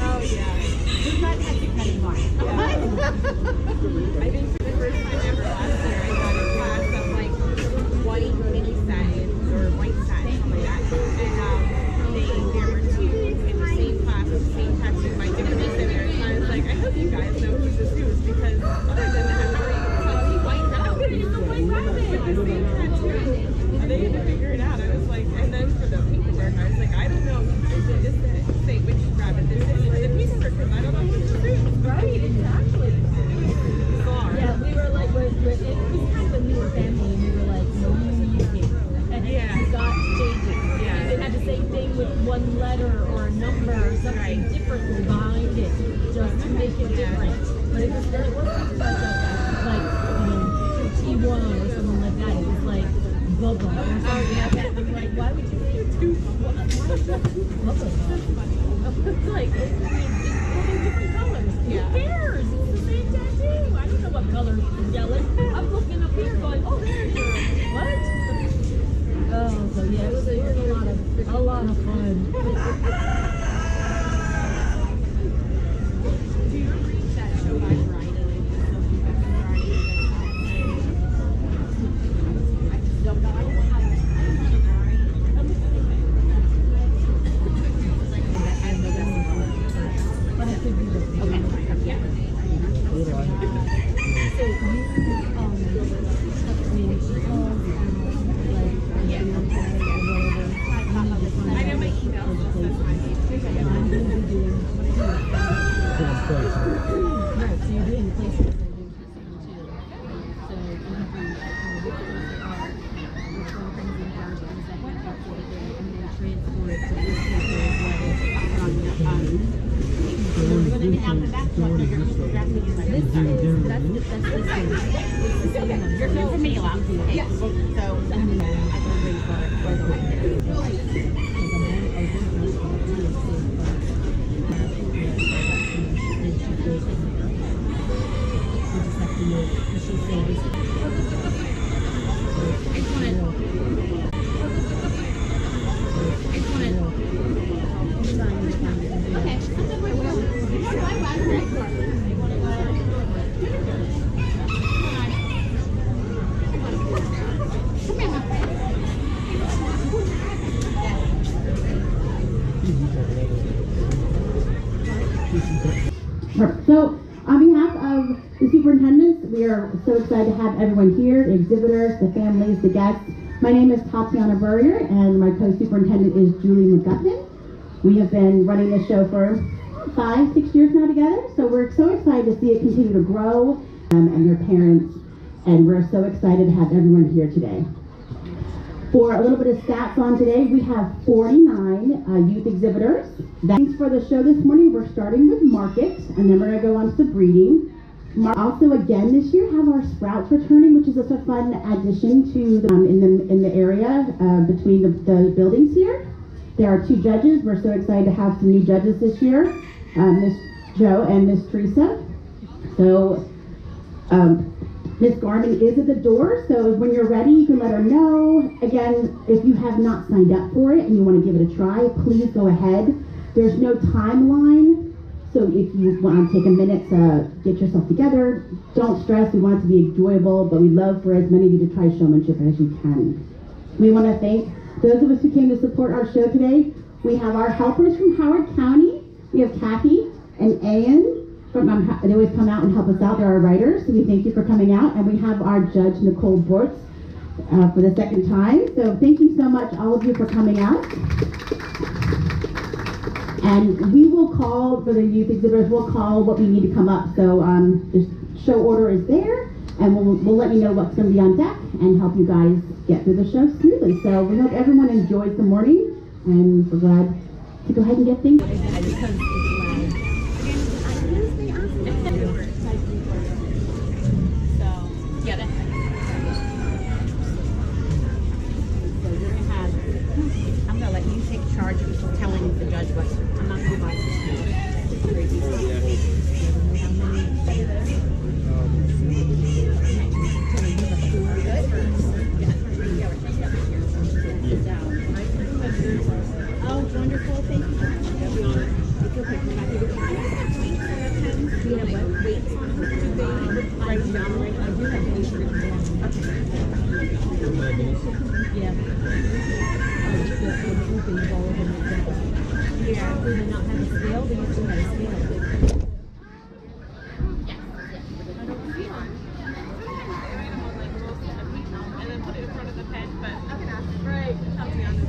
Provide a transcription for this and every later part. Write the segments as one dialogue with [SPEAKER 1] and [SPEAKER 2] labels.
[SPEAKER 1] Oh yeah.
[SPEAKER 2] We've not had to cut anymore.
[SPEAKER 1] I think for the first time ever last year, I got a class of like white mini satin or white satin, something like that. And there were two in the same class with the same tattoo by different exhibitors. And I was like, I hope you guys know who this is because other than that, he white rabbit. He's a white rabbit with the same tattoo. And they had to figure it out. I was like, and then for the paperwork, I was like, I don't know. Is this say which rabbit this is for the paperwork because I don't know who this is.
[SPEAKER 2] Right, exactly.
[SPEAKER 1] Bizarre.
[SPEAKER 2] Yeah, we were like, it was kind of a newer family, and we were like, no, you and
[SPEAKER 1] Yeah.
[SPEAKER 2] we got changes.
[SPEAKER 1] Yeah.
[SPEAKER 2] It had the same thing with one letter or a number or something different behind it, just to make it different. But it wasn't like T1 or something like that. It was like Bubba or something like that. I'm like, why would you do Bubba? It's like, it's different colors.
[SPEAKER 1] Yeah.
[SPEAKER 2] Who cares? It's the same tattoo. I don't know what color is yellow. I'm looking up here going, oh, there it is. What? Oh, so yeah, it was a lot of fun.
[SPEAKER 1] Do you ever read that show by Variety?
[SPEAKER 2] But it could be the okay. Yeah. So you
[SPEAKER 1] I know my email. That's fine.
[SPEAKER 2] Right, so you're doing places that do too. So you can do things in gardens and then transport it to this paper as well.
[SPEAKER 3] You're filling for me a lot. Yes. So, I can read for
[SPEAKER 4] So, on behalf of the superintendents, we are so excited to have everyone here, the exhibitors, the families, the guests. My name is Tatiana Burrier, and my co-superintendent is Julie McGutman. We have been running this show for 5-6 years now together, so we're so excited to see it continue to grow, and their parents, and we're so excited to have everyone here today. For a little bit of stats on today, we have 49 youth exhibitors. Thanks for the show this morning. We're starting with market, and then we're going to go on to breeding. Also, again this year, have our Sprouts returning, which is just a fun addition to the, in the area between the buildings here. There are 2 judges. We're so excited to have some new judges this year, Miss Joe and Miss Teresa. So. Miss Garmin is at the door, so when you're ready, you can let her know. Again, if you have not signed up for it and you want to give it a try, please go ahead. There's no timeline, so if you want to take a minute to get yourself together, don't stress. We want it to be enjoyable, but we'd love for as many of you to try showmanship as you can. We want to thank those of us who came to support our show today. We have our helpers from Howard County. We have Kathy and Ian. They always come out and help us out. They're our writers, so we thank you for coming out. And we have our judge, Nicole Bortz, for the second time. So thank you so much, all of you, for coming out. And we will call, for the youth exhibitors, we'll call what we need to come up. So the show order is there, and we'll let you know what's going to be on deck and help you guys get through the show smoothly. So we hope everyone enjoys the morning, and we're glad to go ahead and get things.
[SPEAKER 3] Telling the judge what I'm not going to buy this. Crazy. Oh, wonderful. Thank you.
[SPEAKER 2] Yeah. The groupings, all of them together.
[SPEAKER 1] Yeah.
[SPEAKER 2] Do they not have a scale? They usually have a scale.
[SPEAKER 1] I don't see one. Write them on like most of the people and then put it in front of the pen, but I'm gonna ask. Right. Help me on this.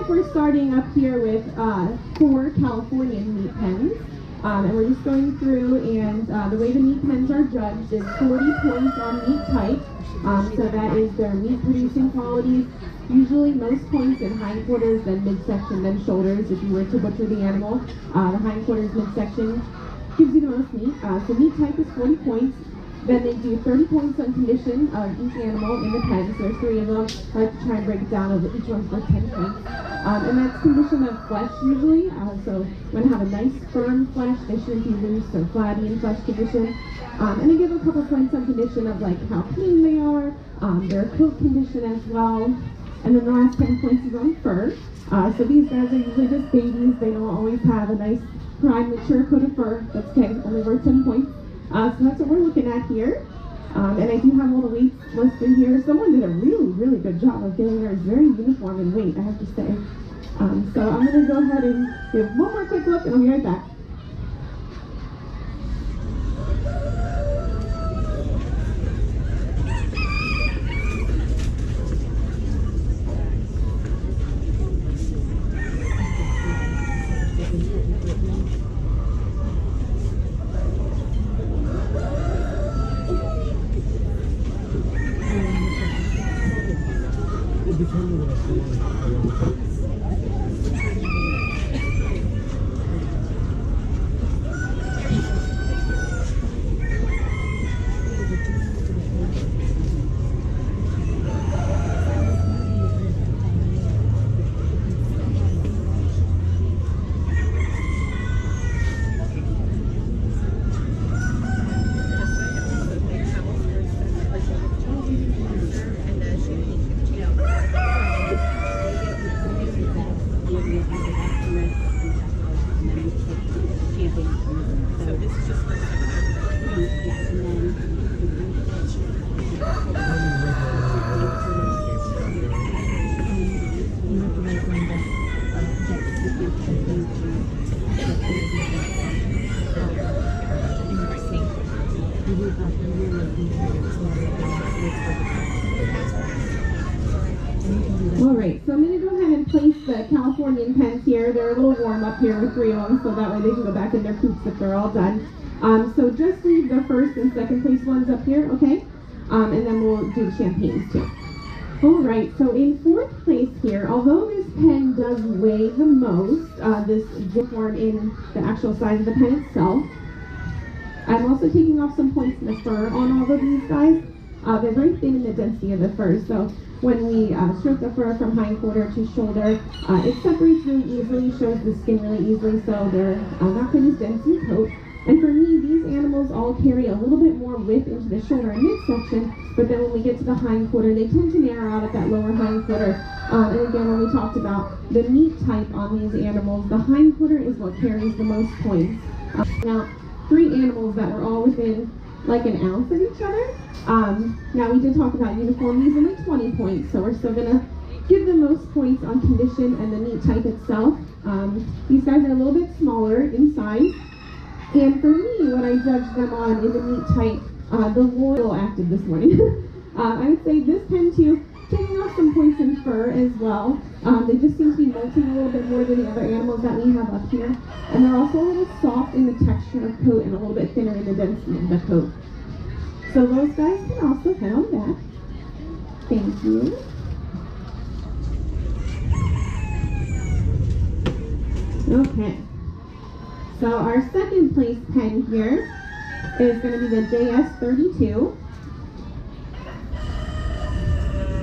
[SPEAKER 4] We're starting up here with 4 Californian meat pens.
[SPEAKER 5] And we're just going through, and the way the meat pens are judged is 40 points on meat type. So that is their meat producing qualities. Usually most points in hindquarters, then midsection, then shoulders. If you were to butcher the animal, the hindquarters, midsection gives you the most meat. So meat type is 40 points. Then they do 30 points on condition of each animal in the pen. So there's 3 of them. I like to try and break it down over each one's worth 10 points. And that's condition of flesh usually. So when have a nice firm flesh, they shouldn't be loose or flabby in flesh condition. And they give a couple points on condition of like how clean they are, their coat condition as well. And then the last 10 points is on fur. So these guys are usually just babies. They don't always have a nice, prime, mature coat of fur. That's okay, only worth 10 points. So that's what we're looking at here. And I do have all the weights listed here. Someone did a really, really good job of getting theirs very uniform in weight, I have to say. So I'm going to go ahead and give one more quick look, and I'll be right back. Alright, so I'm going to go ahead and place the Californian pens here. They're a little warm up here with 3 of them, so that way they can go back in their coops if they're all done. So just leave the first and second place ones up here, okay? And then we'll do the champagnes too. Alright, so in 4th place here, although this pen does weigh the most, this different in the actual size of the pen itself, I'm also taking off some points in the fur on all of these guys. They're very thin in the density of the fur, so when we strip the fur from hindquarter to shoulder, it separates really easily, shows the skin really easily, so they're not quite as dense in coat. And for me, these animals all carry a little bit more width into the shoulder and midsection, but then when we get to the hindquarter, they tend to narrow out at that lower hindquarter. And again, when we talked about the meat type on these animals, the hindquarter is what carries the most points. Now, 3 animals that were all within like an ounce of each other. Now we did talk about uniform, these only 20 points, so we're still gonna give the most points on condition and the meat type itself. These guys are a little bit smaller in size. And for me, when I judged them on in the meat type, the loyal active this morning. I would say this pen too, taking off some points in fur as well. They just seem to be molting a little bit more than the other animals that we have up here. And they're also a little soft in the texture of coat and a little bit thinner in the density of the coat. So those guys can also head on back. Thank you. Okay. So our second place pen here is going to be the JS32.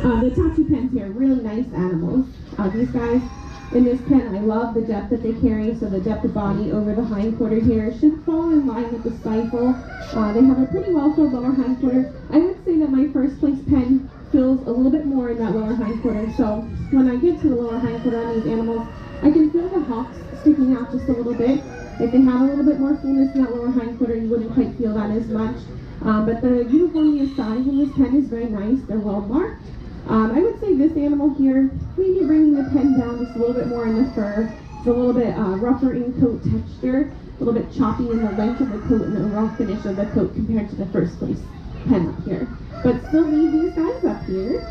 [SPEAKER 5] The top 2 pens here, really nice animals. These guys in this pen, I love the depth that they carry, so the depth of body over the hindquarter here should fall in line with the stifle. They have a pretty well-filled lower hindquarter. I would say that my first place pen fills a little bit more in that lower hindquarter, so when I get to the lower hindquarter on these animals, I can feel the hocks sticking out just a little bit. If they have a little bit more fullness in that lower hindquarter, you wouldn't quite feel that as much. But the uniformity of size in this pen is very nice. They're well marked. I would say this animal here, maybe bringing the pen down just a little bit more in the fur. It's a little bit rougher in coat texture, a little bit choppy in the length of the coat and the raw finish of the coat compared to the first place pen up here. But still leave these guys up here.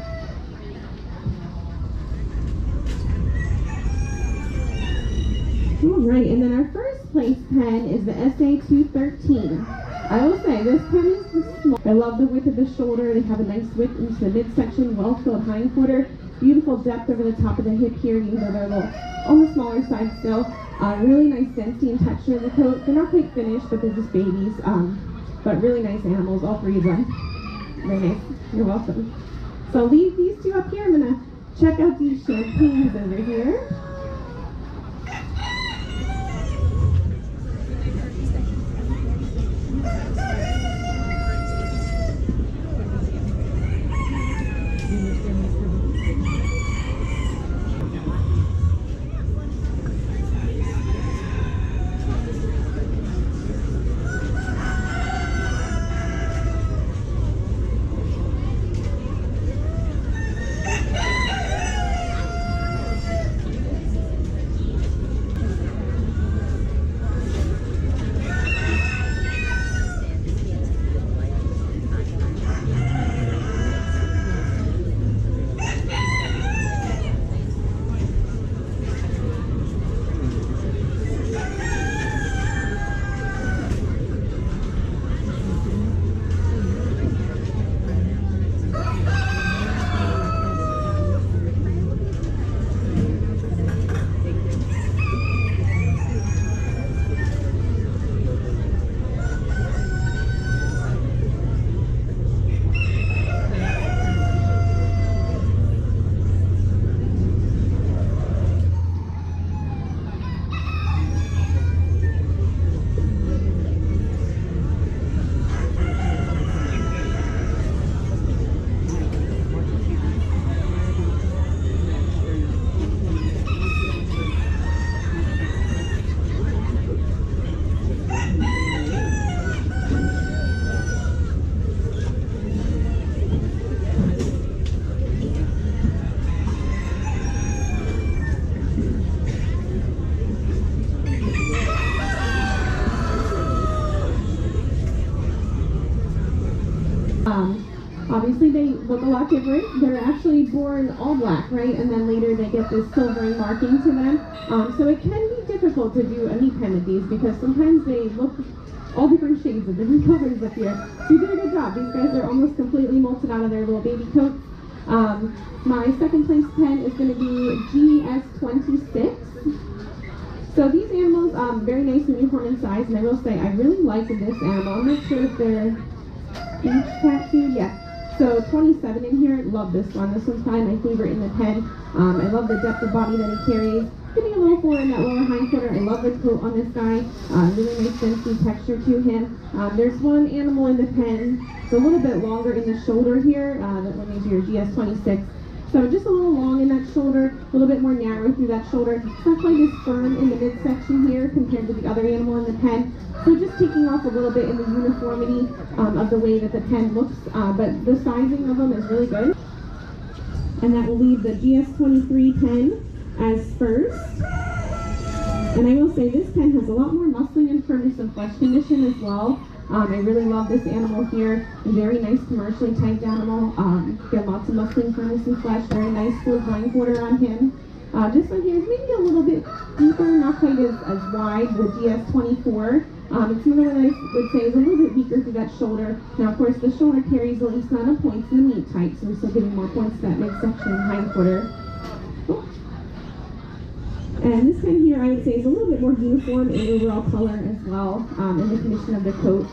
[SPEAKER 5] All right, and then our first place pen is the SA213. I will say this pen is small. I love the width of the shoulder. They have a nice width into the midsection, well-filled hindquarter, beautiful depth over the top of the hip here. These are their little, on the smaller side still. Really nice density and texture of the coat. They're not quite finished, but they're just babies. But really nice animals, all three of them. Very nice. You're welcome. So I'll leave these two up here. I'm gonna check out these champagnes over here. Obviously they look a lot different. They're actually born all black, right? And then later they get this silvery marking to them. So it can be difficult to do a meat pen with these because sometimes they look all different shades of different colors up here. So you did a good job. These guys are almost completely molted out of their little baby coats. My second place pen is going to be GS26. So these animals, very nice and uniform in size, and I will say I really like this animal. I'm not sure if they're each tattooed. Yeah. So 27 in here. Love this one. This one's probably my favorite in the pen. I love the depth of body that he carries. Getting a little fuller in that lower hindquarter. I love the coat on this guy. Really nice density texture to him. There's one animal in the pen. It's a little bit longer in the shoulder here. That one is your GS26. So just a little long in that shoulder, a little bit more narrow through that shoulder. It's not quite as firm in the midsection here compared to the other animal in the pen. So just taking off a little bit in the uniformity of the way that the pen looks, but the sizing of them is really good. And that will leave the GS23 pen as first. And I will say this pen has a lot more muscling and firmness and flesh condition as well. I really love this animal here. A very nice commercially typed animal. Got lots of muscling, firmness, and flesh. Very nice full hindquarter on him. This one here is maybe a little bit deeper, not quite as wide, the GS24. It's another one I would say is a little bit weaker through that shoulder. Now, of course, the shoulder carries the least amount of points in the meat type, so we're still giving more points to that midsection and hindquarter. And this pen here, I would say, is a little bit more uniform in overall color as well, in the condition of the coat.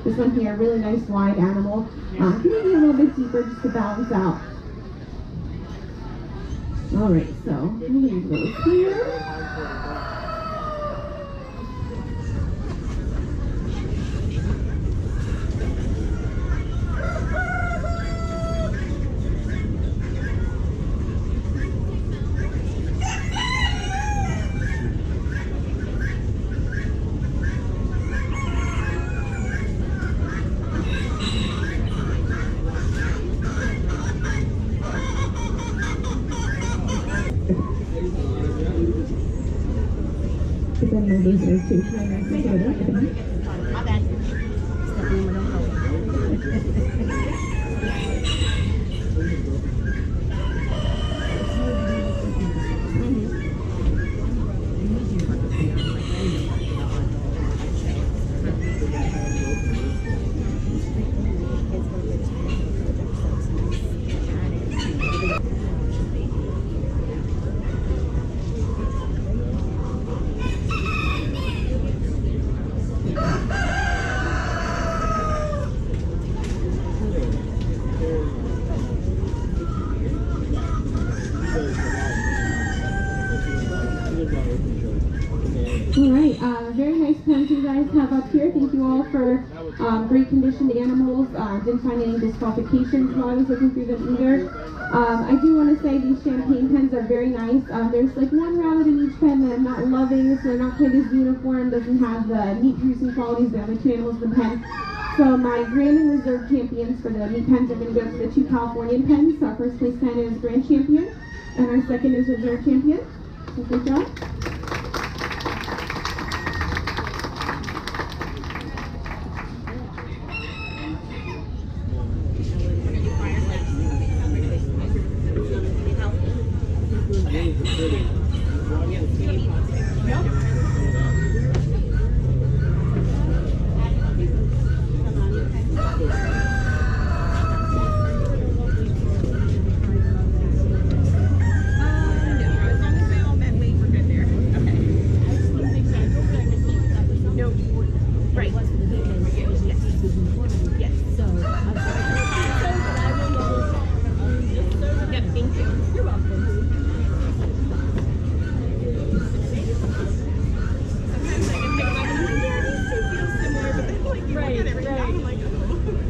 [SPEAKER 5] This one here, really nice wide animal. Can be a little bit deeper just to balance out. All right, so we'll leave those here. Put them in those there too.
[SPEAKER 3] My bad. Stepping over the road.
[SPEAKER 5] guys have up here. Thank you all for great conditioned animals. Didn't find any disqualifications while I was looking through them either. I do want to say these champagne pens are very nice. There's like one rabbit in each pen that I'm not loving, so they're not quite as uniform, doesn't have the meat producing qualities the other two animals in the pen. So my grand and reserve champions for the meat pens are going to go to the 2 Californian pens. Our first place pen is grand champion, and our second is reserve champion. So good job.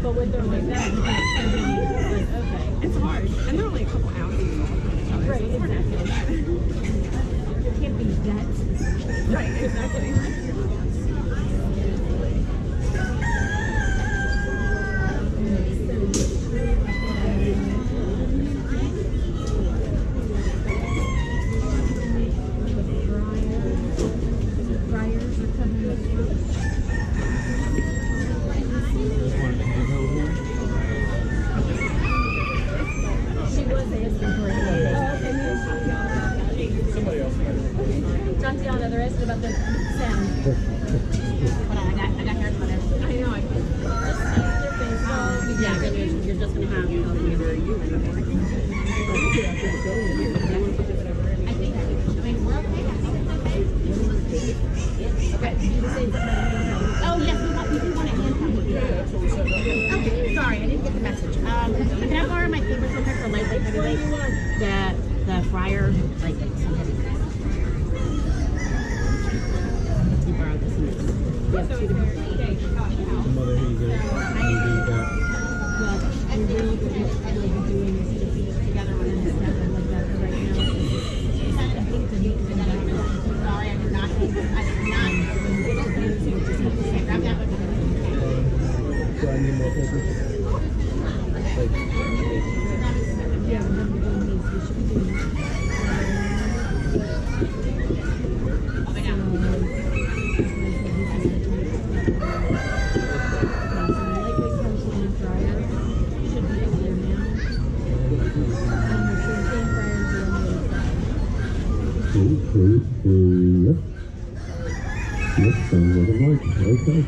[SPEAKER 2] But when they're like that, you can't send any, like, okay.
[SPEAKER 1] It's hard, and they're only a couple ounces.
[SPEAKER 2] Right, exactly. You can't be that specific.
[SPEAKER 1] Right, exactly.
[SPEAKER 2] Tatiana, they're asking about the sound.
[SPEAKER 3] Hold on, I got hair for this.
[SPEAKER 1] I know, I
[SPEAKER 3] Yeah, you're just gonna have either you and I think, I mean, we're okay. Okay. Oh, yes, we do want a hand pump. Okay, sorry, I didn't get the message. Can I borrow my favorite filter for lightweight heavyweight? The fryer, like, borrow this one. We have 2 different
[SPEAKER 6] Mother, here you go.
[SPEAKER 2] Well, we're really good at like doing
[SPEAKER 3] together on this.
[SPEAKER 2] stuff like that right now. I think the meat is in that.
[SPEAKER 3] Sorry, I did not. Grab that one.
[SPEAKER 6] Do I need more focus? Like,
[SPEAKER 2] Yeah, remember doing these. We should be doing
[SPEAKER 3] Okay, now.
[SPEAKER 6] Yep. Yep, sounds like a mic. Okay.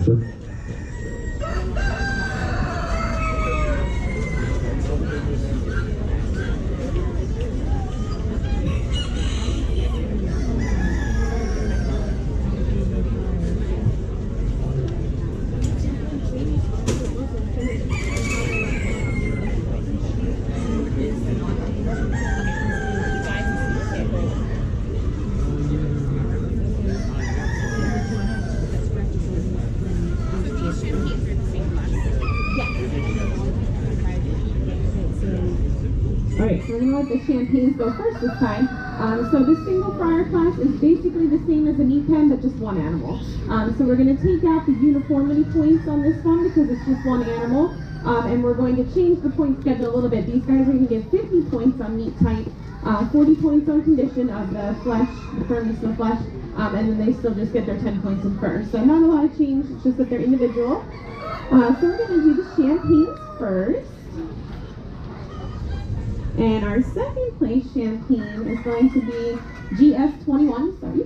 [SPEAKER 6] Good.
[SPEAKER 5] Alright, so we're going to let the champagnes go first this time. So this single fryer class is basically the same as a meat pen, but just one animal. So we're going to take out the uniformity points on this one because it's just one animal. And we're going to change the point schedule a little bit. These guys are going to get 50 points on meat type, 40 points on condition of the flesh, the firmness of the flesh, and then they still just get their 10 points in fur. So not a lot of change, it's just that they're individual. So we're going to do the champagnes first. And our second place champagne is going to be GS21, sorry.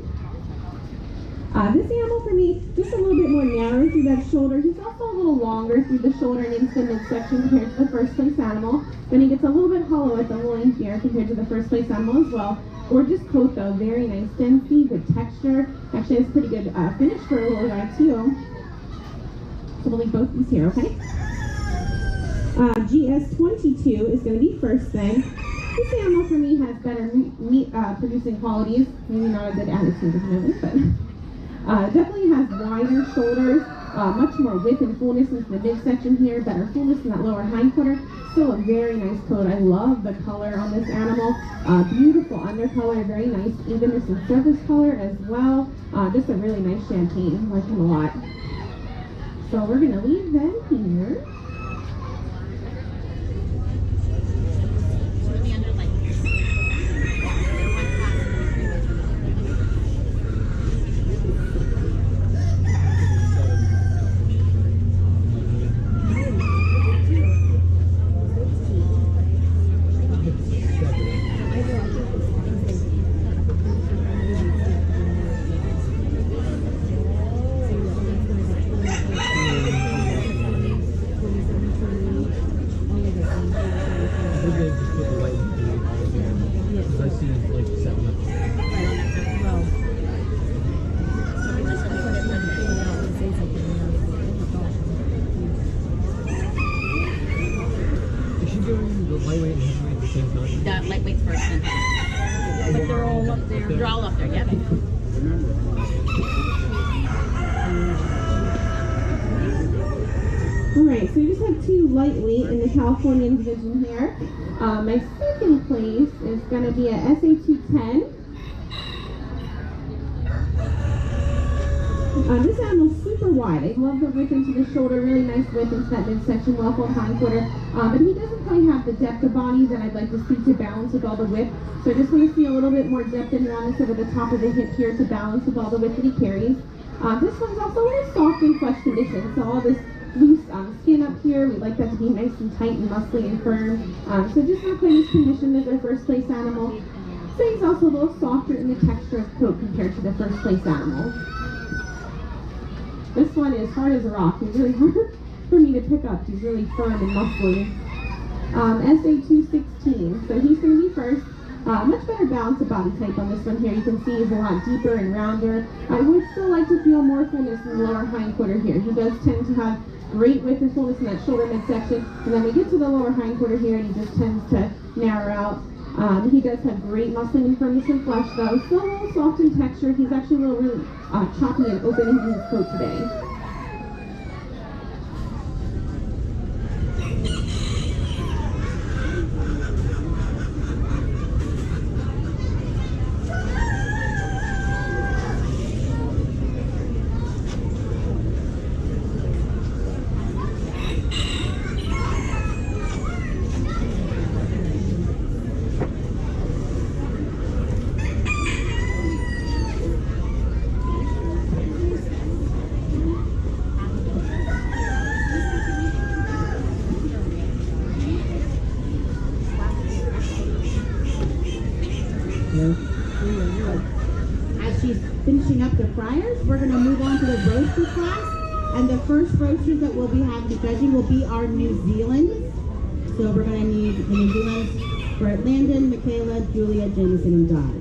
[SPEAKER 5] This animal for me, just a little bit more narrow through that shoulder. He's also a little longer through the shoulder and into the midsection compared to the first place animal. Then he gets a little bit hollow at the loin here compared to the first place animal as well. Gorgeous coat though, very nice density, good texture. Actually has pretty good finish for a little guy too. So we'll leave both these here, okay? GS22 is going to be first then. This animal for me has better meat producing qualities. Maybe not a good attitude at the moment, but definitely has wider shoulders, much more width and fullness into the midsection here, better fullness in that lower hindquarter. Still a very nice coat. I love the color on this animal. Beautiful undercolor, very nice evenness and surface color as well. Just a really nice champagne. I like him a lot. So we're going to leave them here.
[SPEAKER 3] The lightweight's first. But they're all up there. They're all up there, yeah.
[SPEAKER 5] Alright, so we just have two lightweight in the Californian division here. My second place is going to be a SA210. This animal's super wide. I love the width into the shoulder, really nice width into that midsection, well-formed hindquarter. But he doesn't quite have the depth of body that I'd like to see to balance with all the width. So I just want to see a little bit more depth and roundness over the top of the hip here to balance with all the width that he carries. This one's also a little soft in flesh condition, so all this loose skin up here, we like that to be nice and tight and muscly and firm. So just not quite as conditioned as our first place animal. So he's also a little softer in the texture of coat compared to the first place animal. This one is hard as a rock. He's really hard for me to pick up. He's really firm and muscly. SA216. So he's going to be first. Much better balance of body type on this one here. You can see he's a lot deeper and rounder. I would still like to feel more fullness in the lower hindquarter here. He does tend to have great width and fullness in that shoulder midsection. And then we get to the lower hindquarter here and he just tends to narrow out. He does have great muscling and firmness in flesh though. Still a little soft in texture. He's actually a little really choppy and open in his coat today.
[SPEAKER 4] As she's finishing up the fryers, we're going to move on to the roaster class. And the first roasters that we'll be having judging will be our New Zealand's. So we're going to need the New Zealand's for Landon, Michaela, Julia, Jameson, and Dodge.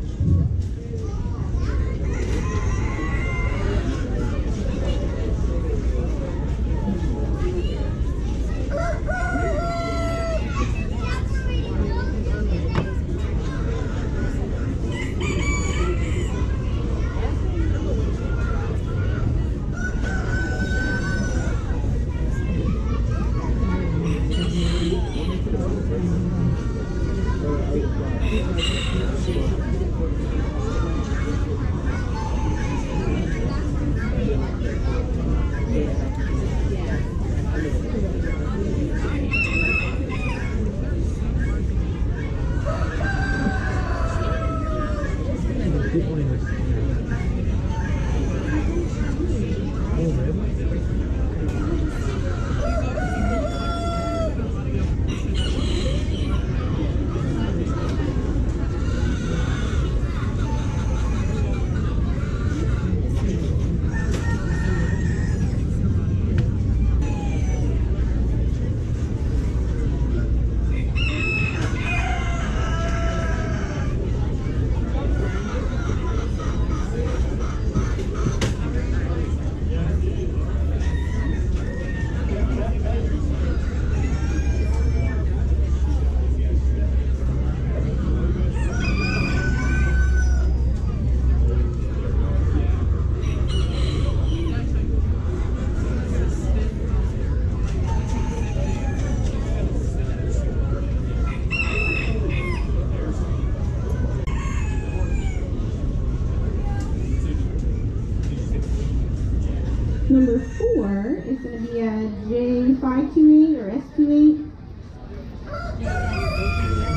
[SPEAKER 5] J528 or S28?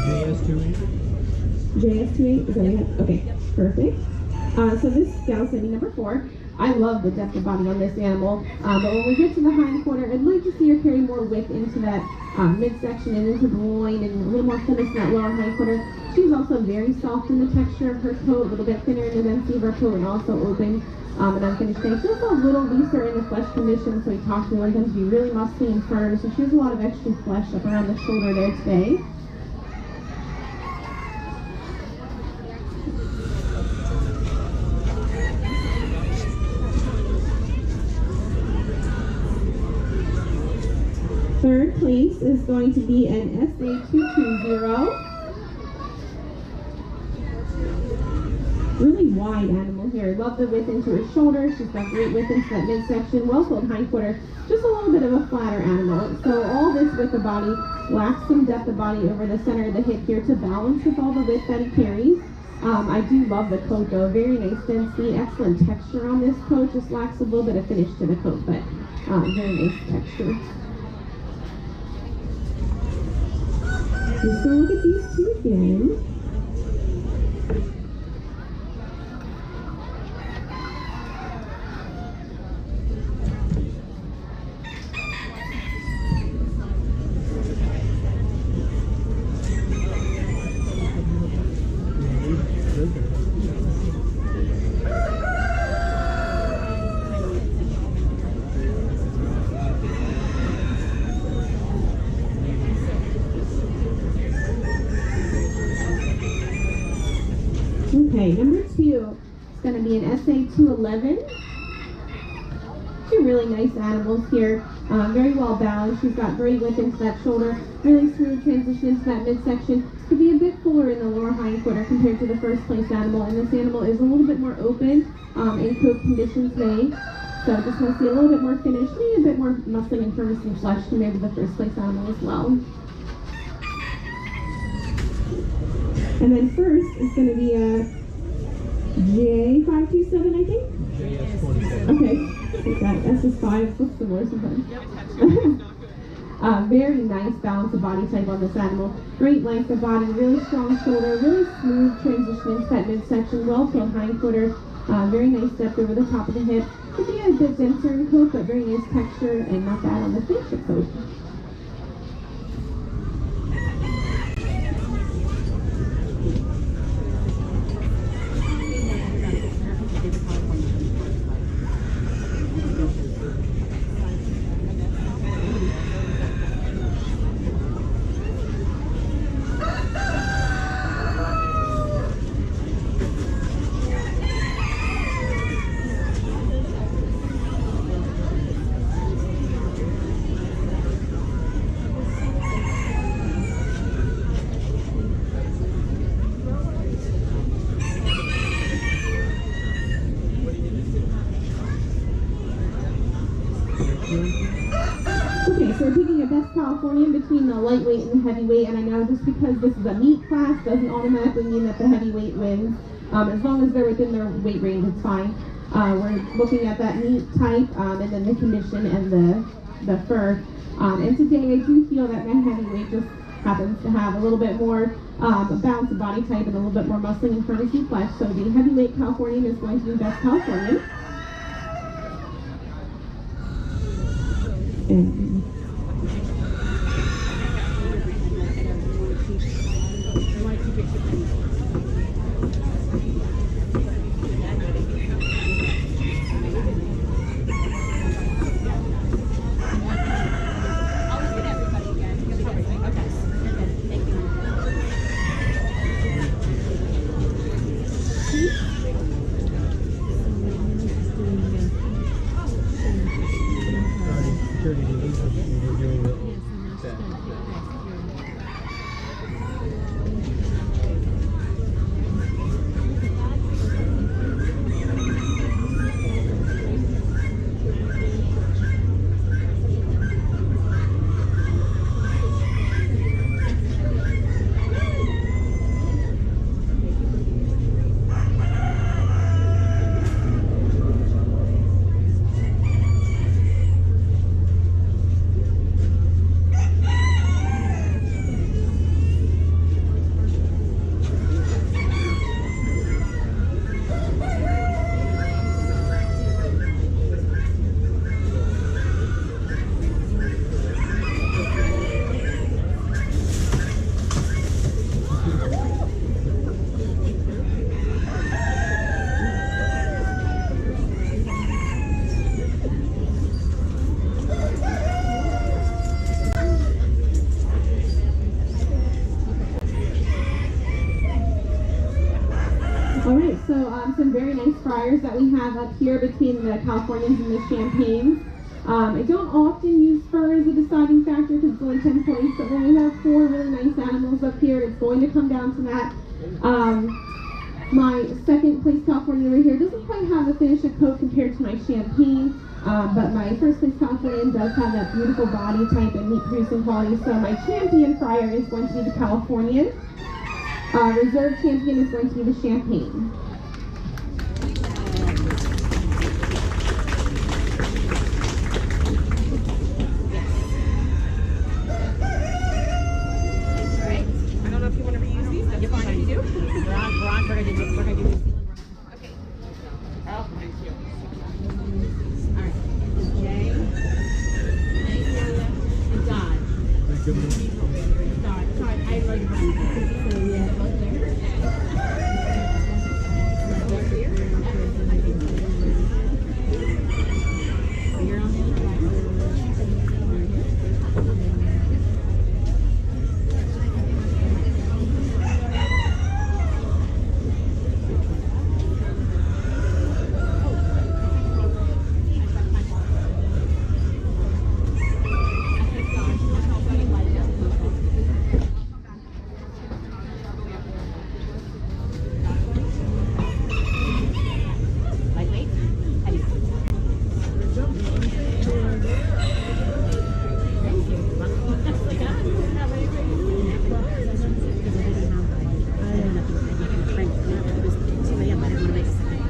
[SPEAKER 6] JS28.
[SPEAKER 5] JS28, is that it? Okay, perfect. So this gal's gonna be number 4. I love the depth of body on this animal, but when we get to the hind quarter, I'd like to see her carry more width into that midsection and into the loin and a little more fullness in that lower hind quarter. She's also very soft in the texture of her coat, a little bit thinner in the density of her coat and also open and unfinished things. She's also a little looser in the flesh condition, so we talked to her, tends to be really muscly and firm, so she has a lot of extra flesh up around the shoulder there today. Third place is going to be an SA220. Really wide animal here. Love the width into her shoulder. She's got great width into that midsection. Well-filled hind quarter. Just a little bit of a flatter animal. So all this width of body lacks some depth of body over the center of the hip here to balance with all the width that it carries. I do love the coat though. Very nice density. Excellent texture on this coat. Just lacks a little bit of finish to the coat, but very nice texture. Just gonna look at these two again. Okay, number 2 is going to be an SA211. Two really nice animals here, very well balanced. She's got great width into that shoulder, really smooth transition into that midsection. Could be a bit fuller in the lower hind quarter compared to the first place animal, and this animal is a little bit more open in coat condition today. So just want to see a little bit more finish, maybe a bit more muscling and firmness and flesh compared to the first place animal as well. And then first is going to be a J527, I think?
[SPEAKER 6] JS27.
[SPEAKER 5] Okay, I think that S is 5, looks similar sometimes. Very nice balance of body type on this animal. Great length of body, really strong shoulder, really smooth transition into that midsection, well-filled hind quarter, very nice depth over the top of the hip. Could be a bit denser in coat, but very nice texture and not bad on the facial coat. Okay, so we're taking a best Californian between the lightweight and the heavyweight, and I know just because this is a meat class doesn't automatically mean that the heavyweight wins. As long as they're within their weight range, it's fine. We're looking at that meat type, and then the condition and the fur. And today I do feel that my heavyweight just happens to have a little bit more balance of body type and a little bit more muscling and firmness and flesh. So the heavyweight Californian is going to be best Californian. And some very nice fryers that we have up here between the Californians and the Champagnes. I don't often use fur as a deciding factor because it's only 10 points, but when we have 4 really nice animals up here, it's going to come down to that. My second place California over here doesn't quite have the finish of coat compared to my Champagne, but my first place Californian does have that beautiful body type and meat producing quality, so my champion fryer is going to be the Californian. Reserve champion is going to be the Champagne.
[SPEAKER 1] I don't know if you want to reuse these. That's fine if you do.
[SPEAKER 3] We're gonna do this.
[SPEAKER 1] Okay.
[SPEAKER 3] All right. Jay. And Don. Sorry, I like Brian. So yeah, both there. You're on the other side. Lightweight? Heavy. Thank you. Like, I don't have anything to do with it. Because I didn't have, I didn't have to drink. It was 2 a.m. I didn't want to make a second.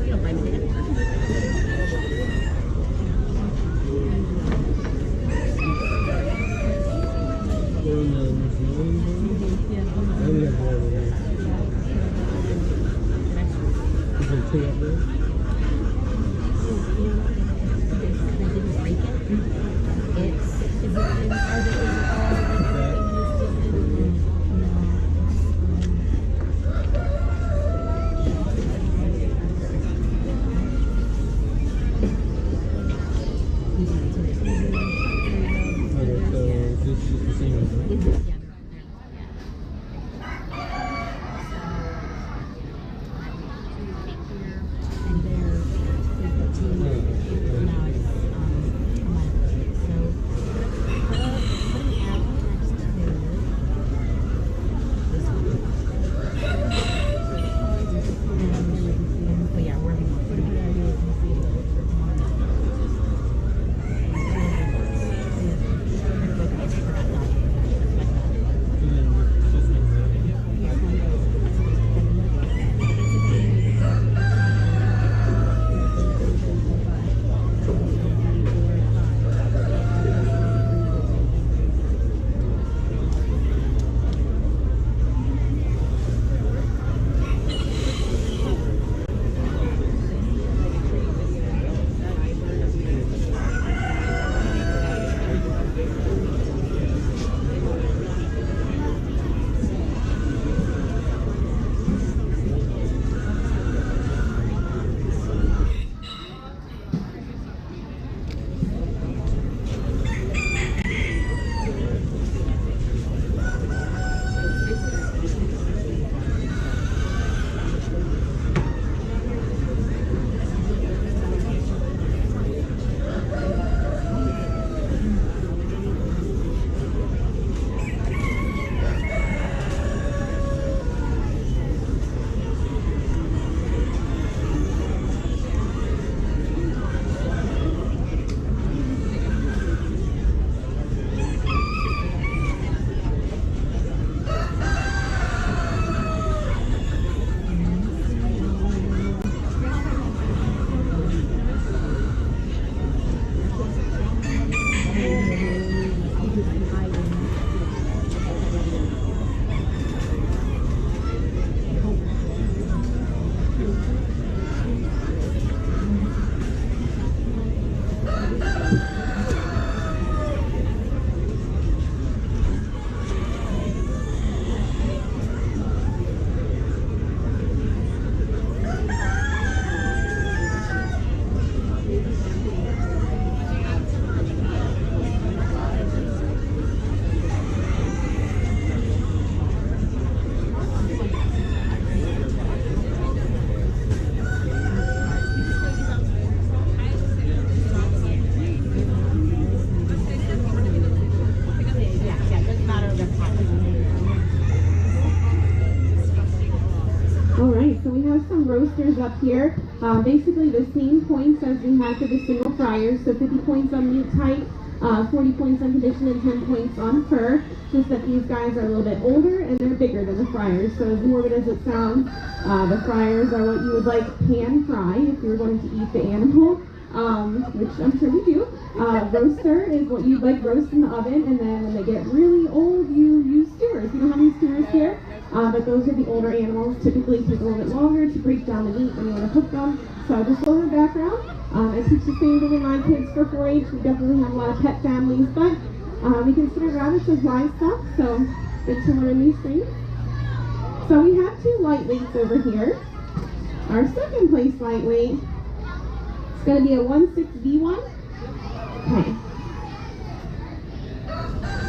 [SPEAKER 3] You don't buy me dinner. And then
[SPEAKER 5] some roasters up here. Basically the same points as we had for the single fryers. So 50 points on meat type, 40 points on condition, and 10 points on fur. Just that these guys are a little bit older and they're bigger than the fryers. So as morbid as it sounds, the fryers are what you would like pan fry if you were going to eat the animal, which I'm sure we do. Roaster is what you'd like roast in the oven, and then when they get really old, you use skewers. We don't have any skewers here, but those are the older animals. Typically take a little bit longer to break down the meat when you want to cook them. So just a little background. I teach the same thing with my kids for 4-H. We definitely have a lot of pet families, but we consider rabbits as livestock, so good to learn these things. So we have 2 lightweights over here. Our second place lightweight is going to be a 1/6V1. Okay.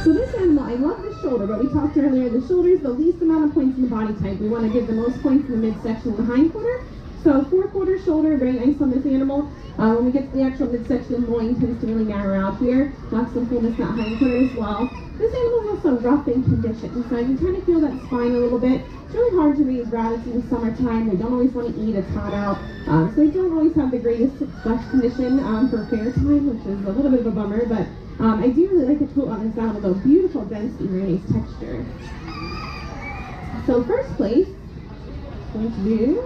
[SPEAKER 5] So this animal, I love the shoulder, but we talked earlier, the shoulder is the least amount of points in the body type. We want to give the most points in the midsection and the hindquarter. So 4/4 shoulder, very nice on this animal. When we get to the actual midsection, the loin tends to really narrow out here. Lots of fullness in that hindquarter as well. This animal is also rough in condition, so I can kind of feel that spine a little bit. It's really hard to raise rabbits in the summertime. They don't always want to eat, it's hot out. So they don't always have the greatest flesh condition for fair time, which is a little bit of a bummer, but I do really like the coat on this animal though. Beautiful density, very nice texture. So first place, going to do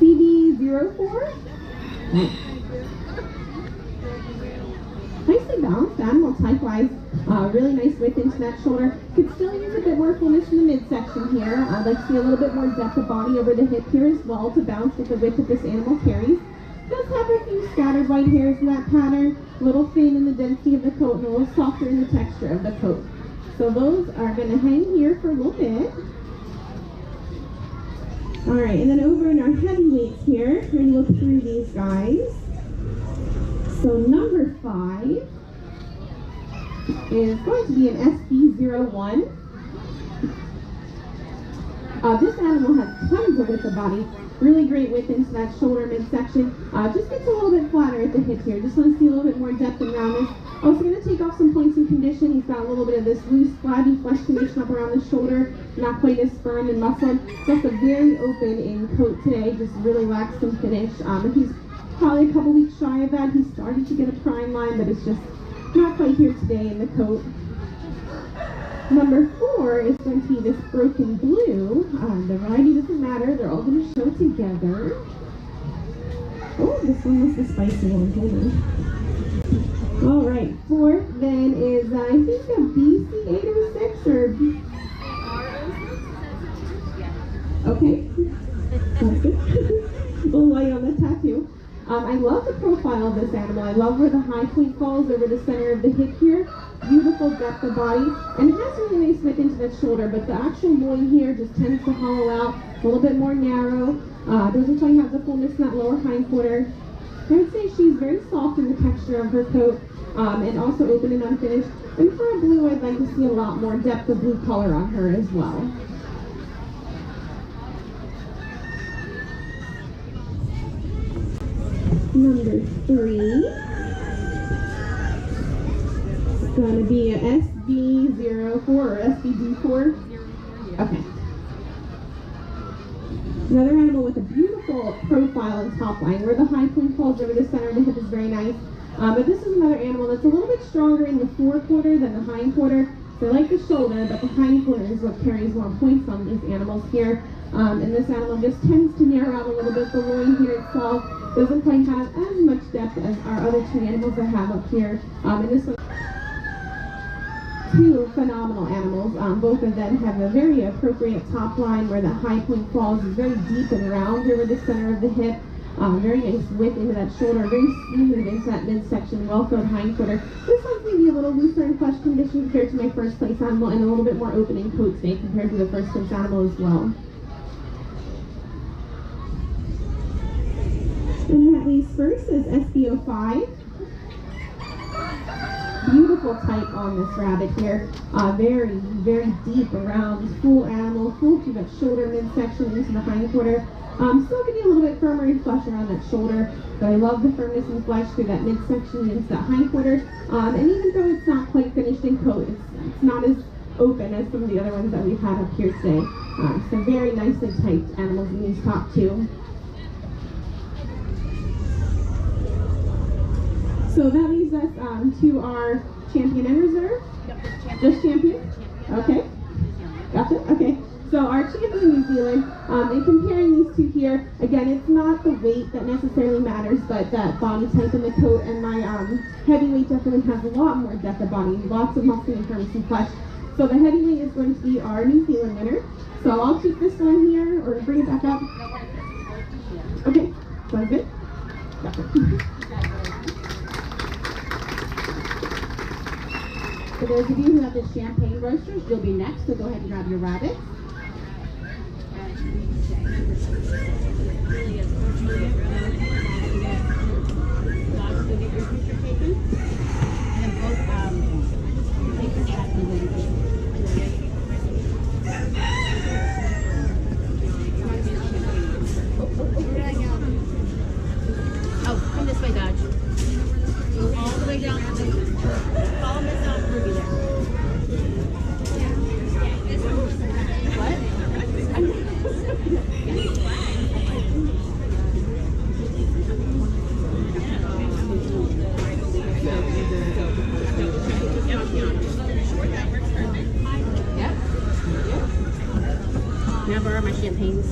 [SPEAKER 5] CB04. Nicely balanced animal type-wise. Really nice width into that shoulder. Could still use a bit more fullness in the midsection here. I'd like to see a little bit more depth of body over the hip here as well to balance with the width that this animal carries. Does have a few scattered white hairs in that pattern. A little thin in the density of the coat and a little softer in the texture of the coat. So those are going to hang here for a little bit. Alright, and then over in our heavyweights here, we're going to look through these guys. So number 5 is going to be an SB01. This animal has tons of width of body. Really great width into that shoulder midsection. Just gets a little bit flatter at the hip here. Just want to see a little bit more depth and roundness. Also going to take off some points in condition. He's got a little bit of this loose, flabby flesh condition up around the shoulder. Not quite as firm and muscled. It's also very open in coat today. Just really lacks some finish. He's probably a couple weeks shy of that. He's starting to get a prime line, but it's just not quite here today in the coat. Number 4 is going to be this broken blue. The variety doesn't matter. They're all going to show together. Oh, this one was the spicy one. Hold on. All right, 4th then is, I think, a BC806 or okay. That's good. A little light on the tattoo. I love the profile of this animal. I love where the high point falls over the center of the hip here. Beautiful depth of body. And it has really nice width into that shoulder, but the actual loin here just tends to hollow out, a little bit more narrow. Doesn't quite have the fullness in that lower hindquarter. I would say she's very soft in the texture of her coat, and also open and unfinished. And for a blue, I'd like to see a lot more depth of blue color on her as well. Number 3 is going to be a SB04 or SBD4. Okay. Another animal with a beautiful profile and top line where the high point falls over the center of the hip is very nice. But this is another animal that's a little bit stronger in the 4/4 than the hindquarter. So I like the shoulder, but the hindquarter is what carries more points on these animals here. And this animal just tends to narrow out a little bit. The loin here itself doesn't quite have as much depth as our other 2 animals I have up here. And this one, 2 phenomenal animals. Both of them have a very appropriate top line where the high point falls is very deep and round over the center of the hip. Very nice width into that shoulder, very smooth into that midsection, well-filled hindquarter. This one's maybe a little looser in flesh condition compared to my first place animal, and a little bit more open in coat today compared to the first place animal as well. And that leaves first is SB05. Beautiful type on this rabbit here. Very, very deep around, full animal, full through that shoulder midsection into the hindquarter. Still can be a little bit firmer in flesh around that shoulder, but I love the firmness and flesh through that midsection into that hindquarter. And even though it's not quite finished in coat, it's not as open as some of the other ones that we've had up here today. So very nicely typed animals in these top two. So that leaves us to our champion and reserve. Just champion? Okay. Gotcha. Okay. So our champion in New Zealand, and comparing these two here, again, it's not the weight that necessarily matters, but that body type in the coat. And my heavyweight definitely has a lot more depth of body, lots of muscle and firmness and flesh. So the heavyweight is going to be our New Zealand winner. So I'll keep this one here, or bring it back up. Okay. Sounds good. Gotcha.
[SPEAKER 4] For those of you who have the champagne roasters, you'll be next, so go ahead and grab your rabbit.
[SPEAKER 3] Oh, come this way, Dodge. Go all the way down. Follow Miss Ruby there. Now borrow my champagnes.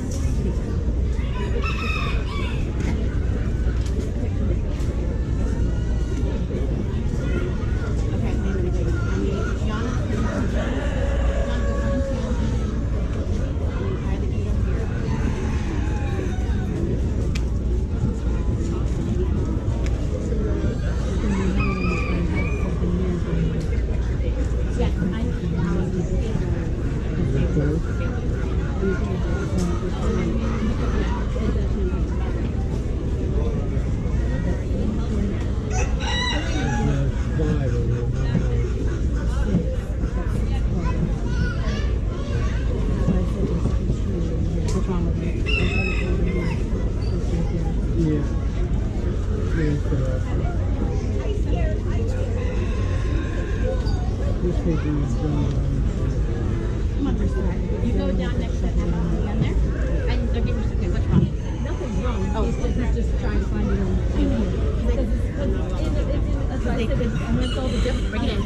[SPEAKER 3] Come on, you go down next to Emma down there, and they're getting okay. What's wrong?
[SPEAKER 2] Nothing's wrong. Oh, he's just trying to find it on because it's I said it's all the different.
[SPEAKER 3] Bring it in.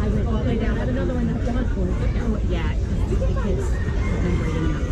[SPEAKER 2] I went all the way down. I have another one that's done for it.
[SPEAKER 3] Yeah, because I'm breathing out.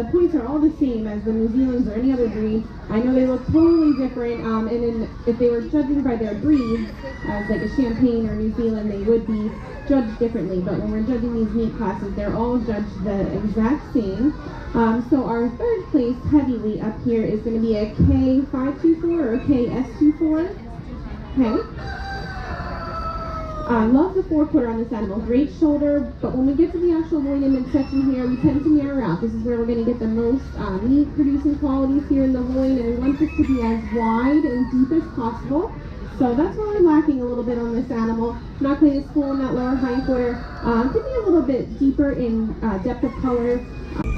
[SPEAKER 5] the points are all the same as the New Zealand's or any other breed. I know they look totally different, and then if they were judging by their breed, as like a Champagne or New Zealand, they would be judged differently. But when we're judging these meat classes, they're all judged the exact same. So our third place heavyweight up here is going to be a K524 or a KS24. Okay. Love the forequarter on this animal. Great shoulder, but when we get to the actual loin and midsection here, we tend to narrow out. This is where we're going to get the most meat producing qualities here in the loin, and we want this to be as wide and deep as possible. So that's where we're lacking a little bit on this animal. Not quite as full in that lower hindquarter. Could be a little bit deeper in depth of color.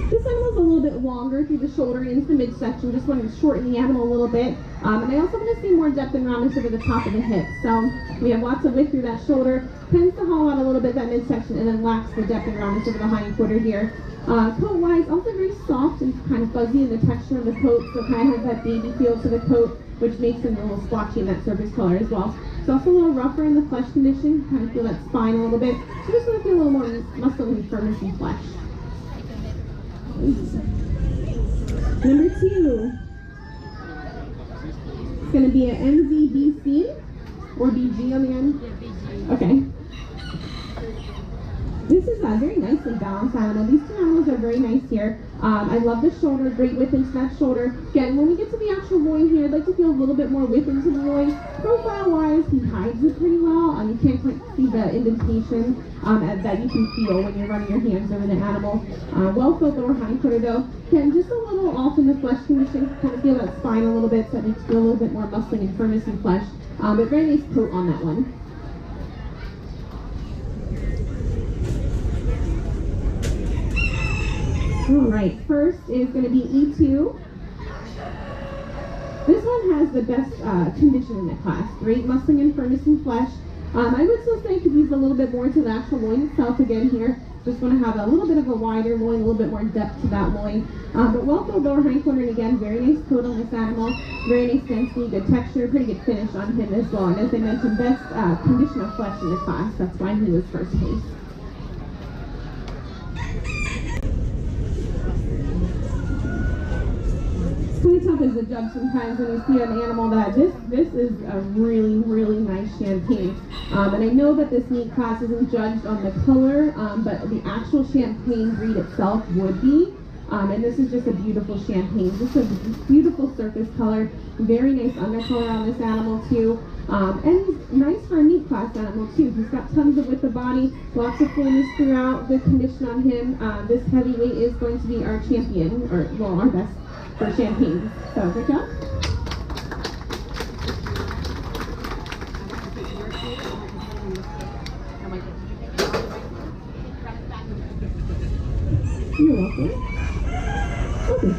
[SPEAKER 5] This animal's a little bit longer through the shoulder and into the midsection. Just wanted to shorten the animal a little bit. And I also want to see more depth and roundness over the top of the hip. So we have lots of width through that shoulder. Tends to hollow out a little bit that midsection and then lacks the depth and roundness over the hindquarter here. Coat-wise, also very soft and kind of fuzzy in the texture of the coat. So kind of has that baby feel to the coat, which makes them a little splotchy in that surface color as well. It's also a little rougher in the flesh condition. Kind of feel that spine a little bit. So just want to feel a little more muscle and firmness in flesh. Number 2. It's going to be an MZBC or BG on the end. Okay. This is a very nicely balanced animal. These two animals are very nice here. I love the shoulder, great width into that shoulder. Again, when we get to the actual loin here, I'd like to feel a little bit more width into the loin. Profile-wise, he hides it pretty well. You can't quite see the indentation that you can feel when you're running your hands over the animal. Well-filled lower hindquarter though. Again, just a little off in the flesh condition. Kind of feel that spine a little bit, so it makes you feel a little bit more muscling and firmness in flesh. But very nice coat on that one. Alright, first is going to be E2. This one has the best condition in the class. Great muscling and firmness in flesh. I would still say could use a little bit more to the actual loin itself again here. Just want to have a little bit of a wider loin, a little bit more depth to that loin. But well-filled lower hindquarter, and again, very nice coat on this animal. Very nice density, good texture, pretty good finish on him as well. And as I mentioned, best condition of flesh in the class. That's why he was first place. It's kind of tough as a judge sometimes when you see an animal that this is a really, really nice Champagne. And I know that this meat class isn't judged on the color, but the actual Champagne breed itself would be. And this is just a beautiful Champagne, just a beautiful surface color, very nice undercolor on this animal too, and nice for a meat class animal too. He's got tons of width of body, lots of fullness throughout, good condition on him. This heavyweight is going to be our champion, or well, our best for Champagne. So good job. You're welcome. Okay.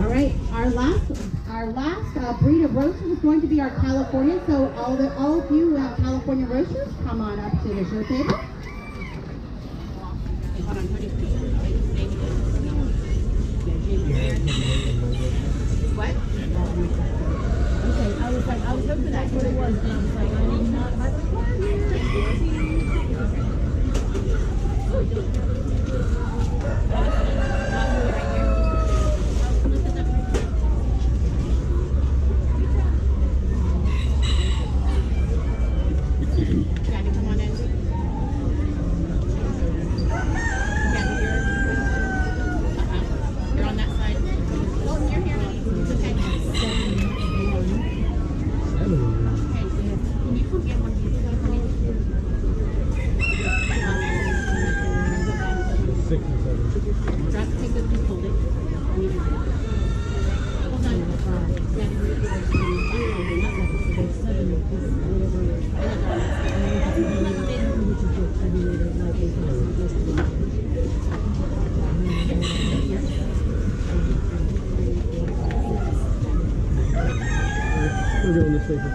[SPEAKER 4] All right, our last breed of roasters is going to be our California. So all of you who have California roasters, come on up to the show table.
[SPEAKER 1] What?
[SPEAKER 2] Okay, I was hoping that's what it was, and I was like, I did not have a plan here.
[SPEAKER 1] Daddy, come on in. Daddy, you're on that side. Oh, you're here. It's okay. Can you come get one of these for me?
[SPEAKER 6] 6 and 7.
[SPEAKER 1] Drop, take this and hold it. Hold on. Daddy,
[SPEAKER 6] We're doing this paper.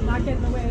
[SPEAKER 2] Not getting in the way.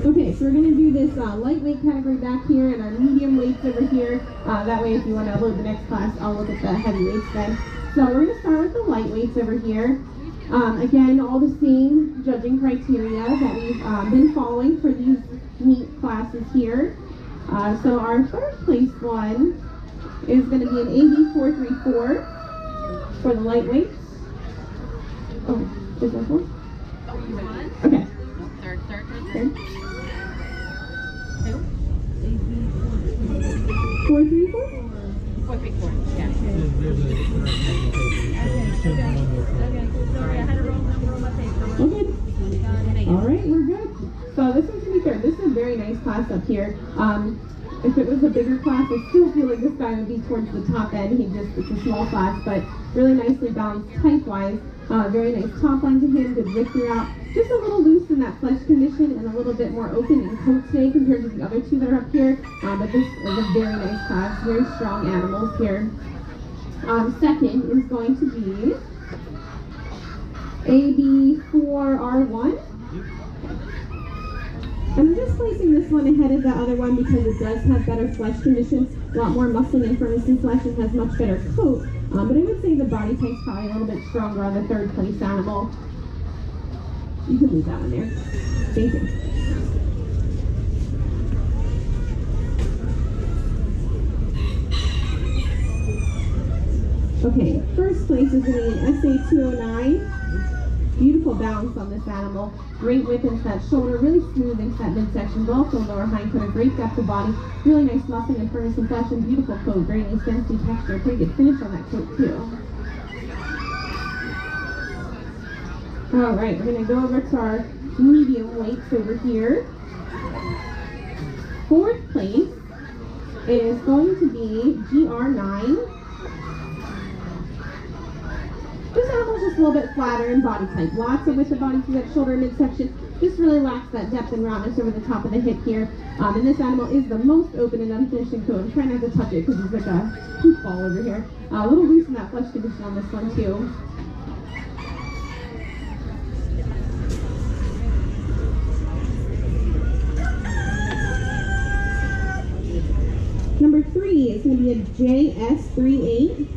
[SPEAKER 5] Okay, so we're going to do this lightweight category back here and our medium weights over here. That way if you want to load the next class, I'll look at the heavyweights then. So we're going to start with the lightweights over here. Again, all the same judging criteria that we've been following for these meet classes here. So our third place one is going to be an AB 434 for the lightweights. Oh, is that one? Okay.
[SPEAKER 3] Third.
[SPEAKER 5] Third. 434?
[SPEAKER 3] 434. Yeah.
[SPEAKER 2] Sorry, I had a wrong number on my paper.
[SPEAKER 5] Okay. All right, we're good. So this one's gonna be third. This is a very nice class up here. If it was a bigger class, I still feel like this guy would be towards the top end. It's a small class, but really nicely balanced type-wise. Very nice top line to him, good width throughout. Just a little loose in that flesh condition and a little bit more open in coat today compared to the other two that are up here. But this is a very nice class, very strong animals here. Second is going to be AB4R1. I'm just placing this one ahead of the other one because it does have better flesh conditions, a lot more muscling and firmness in flesh, and has much better coat. But I would say the body type's probably a little bit stronger on the third place animal. You can leave that one there. Thank you. Okay, first place is going to be an SA209. Beautiful balance on this animal. Great width into that shoulder, really smooth into that midsection, but also lower hind quarter. Great depth of body, really nice muscle and firmness and flesh, and beautiful coat. Very nice density texture. Pretty good finish on that coat too. All right, we're going to go over to our medium weights over here. Fourth place is going to be GR9. This animal's just a little bit flatter in body type. Lots of width of body through that shoulder and midsection. Just really lacks that depth and roundness over the top of the hip here. And this animal is the most open and unfinished in coat. I'm trying not to touch it because he's like a poop ball over here. A little loose in that flesh condition on this one too. be a JS38.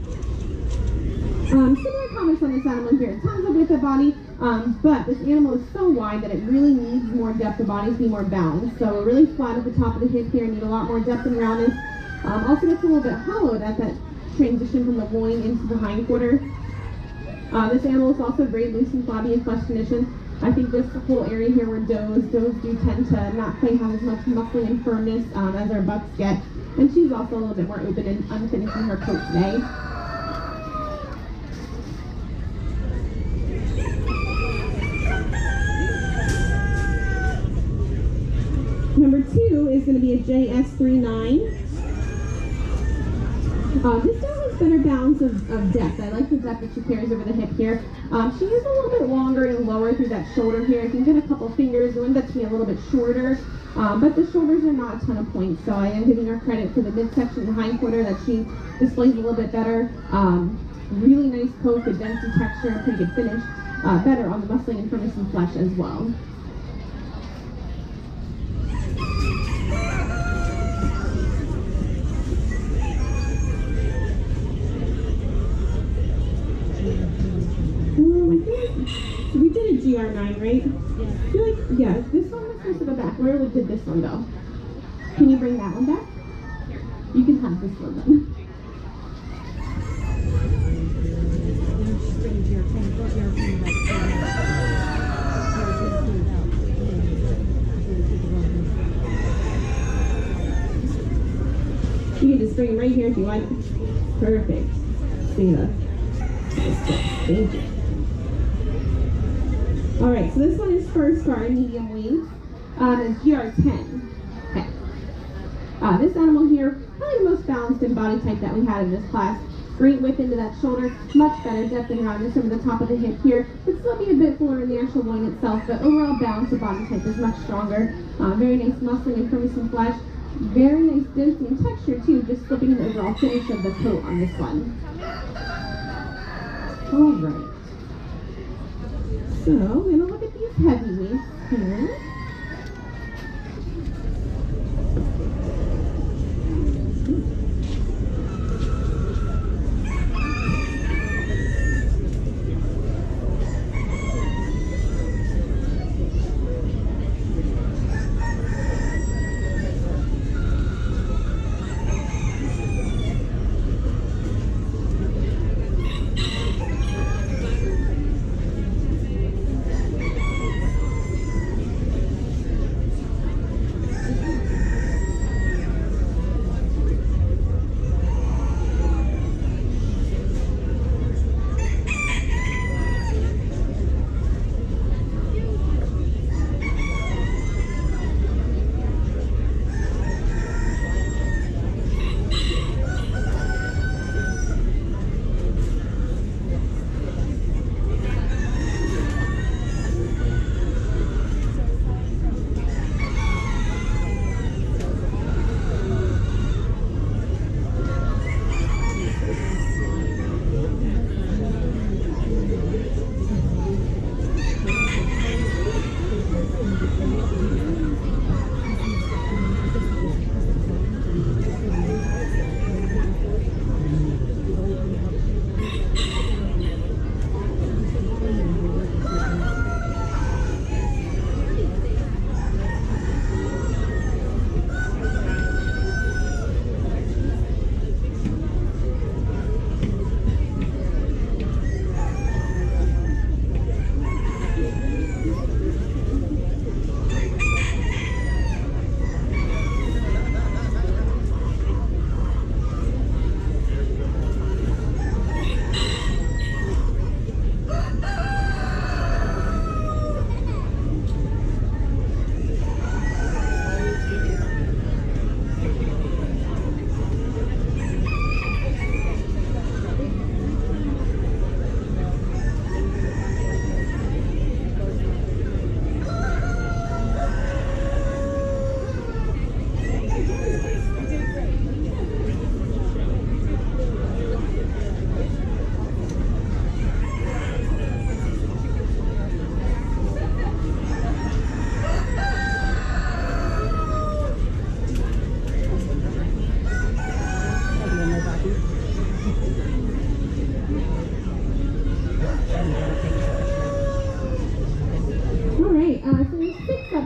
[SPEAKER 5] Similar comments on this animal here. Tons of width of body, but this animal is so wide that it really needs more depth of body to be more balanced. So we're really flat at the top of the hip here, need a lot more depth and roundness. Also gets a little bit hollowed at that transition from the loin into the hindquarter. This animal is also very loose and flabby in flesh condition. I think this whole area here where does do tend to not quite have as much muscling and firmness as our bucks get. And she's also a little bit more open and unfinished in her coat today. Number 2 is going to be a JS39. This dog has better balance of depth. I like the depth that she carries over the hip here. She is a little bit longer and lower through that shoulder here. You can get a couple fingers. The one that's being a little bit shorter, but the shoulders are not a ton of points. So I am giving her credit for the midsection and hindquarter that she displays a little bit better. Really nice coat, good density texture, pretty good finish. Better on the muscling and firmness and flesh as well. We did a GR9, right?
[SPEAKER 2] Yeah.
[SPEAKER 5] I feel like, yeah, this one was supposed to go back. Where did this one go? Can you bring that one back? You can have this one then. You can just bring them right here if you want. Perfect. See that? Thank you. Alright, so this one is first car medium wing. It's GR10. Okay. This animal here, probably the most balanced in body type that we had in this class. Great width into that shoulder, much better depth and roundness over the top of the hip here. Would still be a bit fuller in the actual loin itself, but overall balance of body type is much stronger. Very nice muscling and firmness and flesh. Very nice density and texture too, just slipping in the overall finish of the coat on this one. Alright. So, we're going to look at these heavyweights here.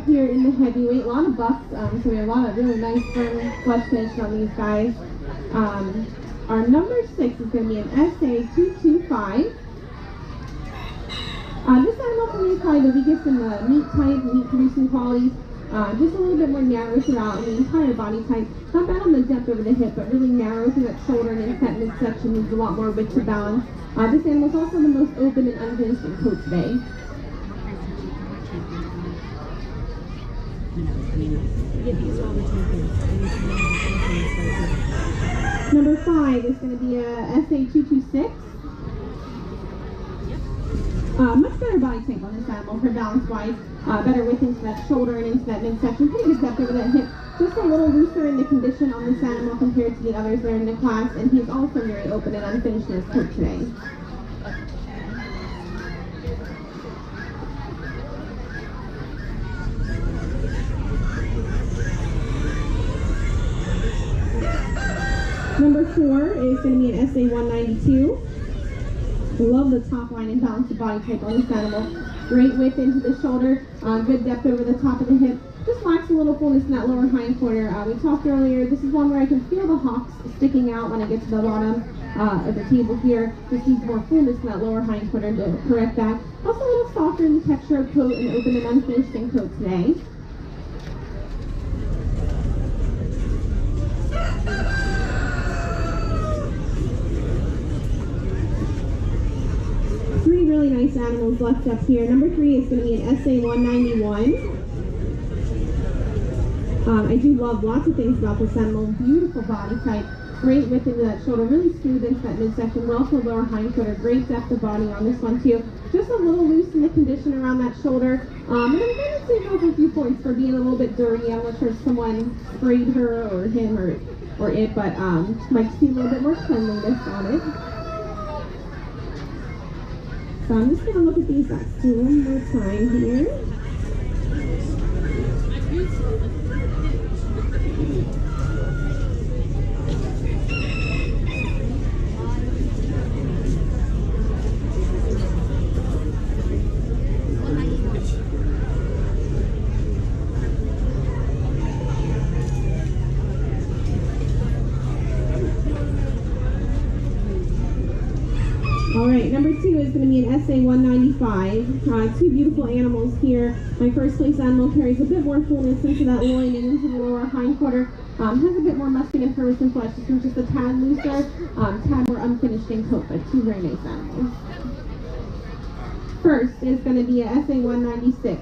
[SPEAKER 5] here in the heavyweight. A lot of bucks, so we have a lot of really nice firm flesh finish on these guys. Our number 6 is going to be an SA225. This animal for me is probably the weakest in the meat type, meat producing qualities. Just a little bit more narrow throughout the entire body type. Not bad on the depth over the hip, but really narrow through that shoulder and into that midsection. Needs a lot more width to balance. This animal is also the most open and unfinished in coat today. Number 5 is going to be a SA226. Much better body type on this animal for balance wise. Better width into that shoulder and into that midsection. Pretty good depth over that hip. Just a little looser in the condition on this animal compared to the others that are in the class. And he's also very open and unfinished in his coat today. Number 4 is going to be an SA192. Love the top line and balance of body type on this animal. Great width into the shoulder, good depth over the top of the hip. Just lacks a little fullness in that lower hind quarter. We talked earlier, this is one where I can feel the hocks sticking out when I get to the bottom of the table here. Just needs more fullness in that lower hind quarter to correct that. Also a little softer in the texture of coat and open and unfinished in coat today. Three really nice animals left up here. Number 3 is going to be an SA191. I do love lots of things about this animal. Beautiful body type, great width into that shoulder, really smooth into that midsection, well to the lower hind quarter, great depth of body on this one too. Just a little loose in the condition around that shoulder. And I'm going to save her a few points for being a little bit dirty. I'm not sure if someone sprayed her or him or it, but might see a little bit more cleanliness on it. So I'm just going to look at these guys one more time here. Alright, number 2 is going to be an SA195. Two beautiful animals here. My first place animal carries a bit more fullness into that loin and into the lower hind quarter. Has a bit more muscle and firmness and flesh. This one's just a tad looser, tad more unfinished in coat, but two very nice animals. First is going to be a SA196.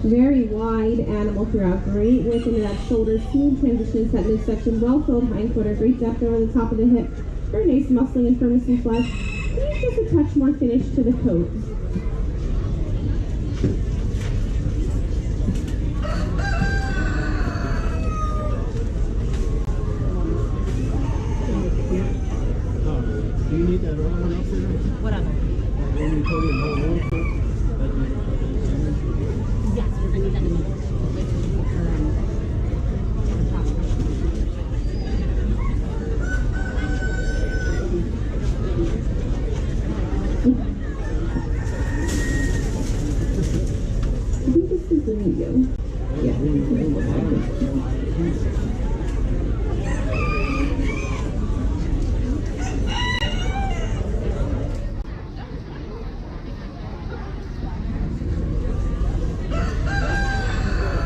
[SPEAKER 5] Very wide animal throughout. Great width into that shoulder, smooth transition to that midsection, well-filled hind quarter, great depth over the top of the hip. Very nice muscling and firmness and flesh. Maybe just a touch more finish to the coat.
[SPEAKER 6] Do you need that other one up there?
[SPEAKER 3] Whatever. Yes, we're going to need that in a minute.
[SPEAKER 5] I think this is the video. Yeah.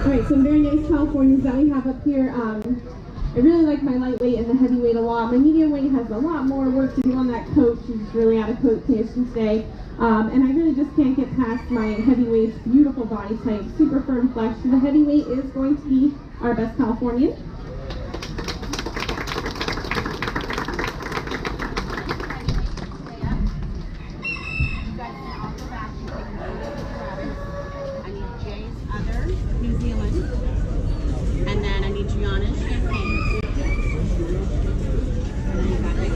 [SPEAKER 5] Alright, some very nice Californians that we have up here. I really like my lightweight and the heavyweight a lot. My medium weight has a lot more work to do on that coat. She's really out of coat condition today. And I really just can't get past my heavyweight's beautiful body type, super firm flesh. So the heavyweight is going to be our best Californian.
[SPEAKER 3] I need Jay's other New Zealand, and then I need Gianna's champagne. And then you got it.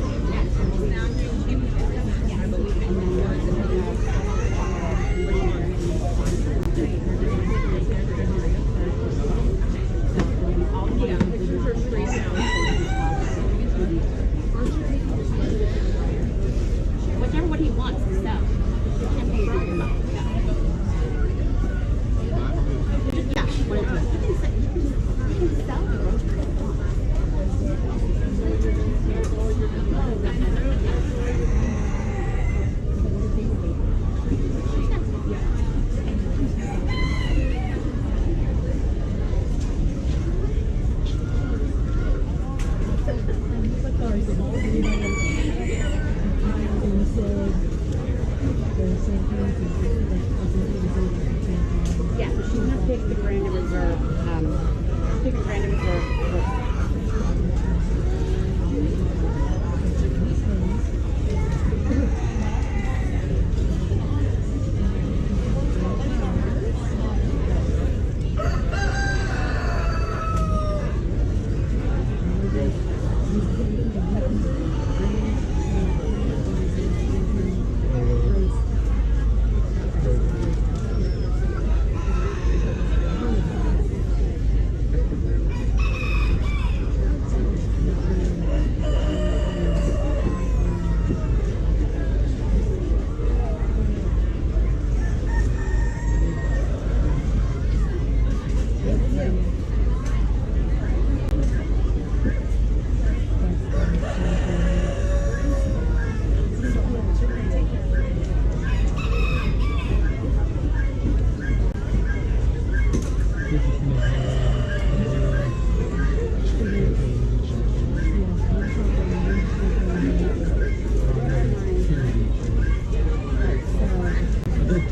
[SPEAKER 3] Whichever one he wants, so champagne. What is it? You can sell the roast if you want. Yeah, so she's gonna pick the Grand Reserve. Pick the Grand Reserve.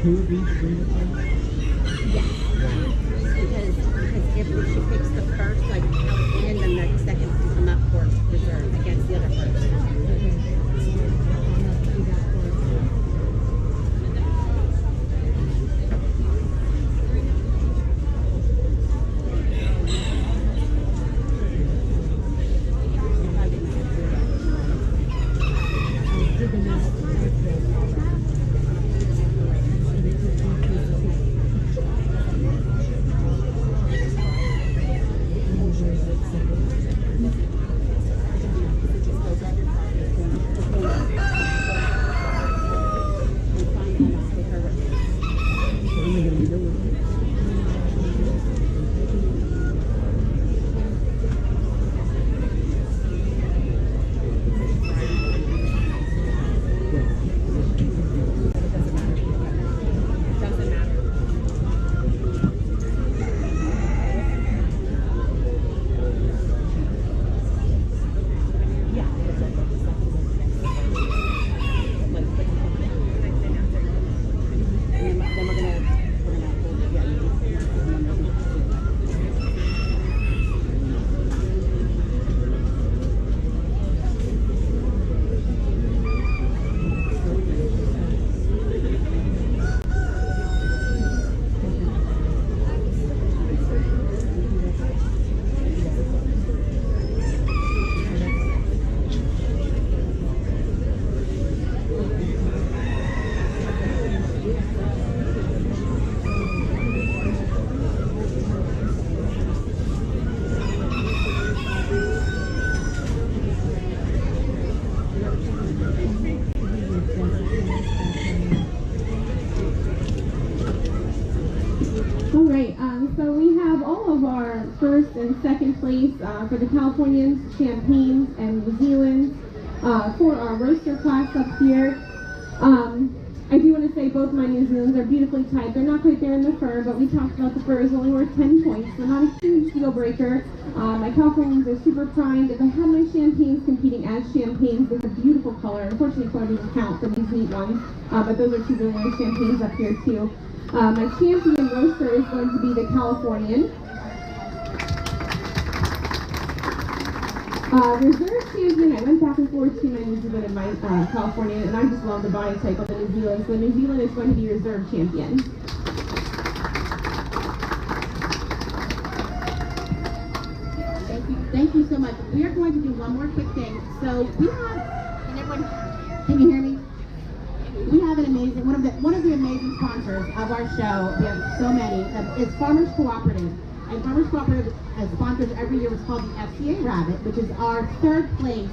[SPEAKER 6] Two of each green
[SPEAKER 3] Yes. Because if she picks the first, like, count in, then the second can come up for reserve against the other first.
[SPEAKER 5] All right, so we have all of our first and second place for the Californians, Champagnes, and New Zealand's for our roaster class up here. I do want to say both my New Zealands are beautifully typed. They're not quite there in the fur, but we talked about the fur is only worth 10 points, so not a huge deal breaker. My Californians are super primed. If I had my Champagnes competing as Champagnes, it's a beautiful color. Unfortunately, color doesn't count for these neat ones, but those are two really nice Champagnes up here too. My champion roaster is going to be the Californian. Reserve champion, I went back and forth between my New Zealand and my Californian, and I just love the body type of the New Zealand, so New Zealand is going to be reserve champion.
[SPEAKER 3] Thank you so much. We are going to do one more quick thing. So we have, can you hear me? We have an amazing, one of the amazing sponsors of our show. We have so many. It's Farmers Cooperative. And Farmers Cooperative sponsors every year what's called the FCA Rabbit, which is our third place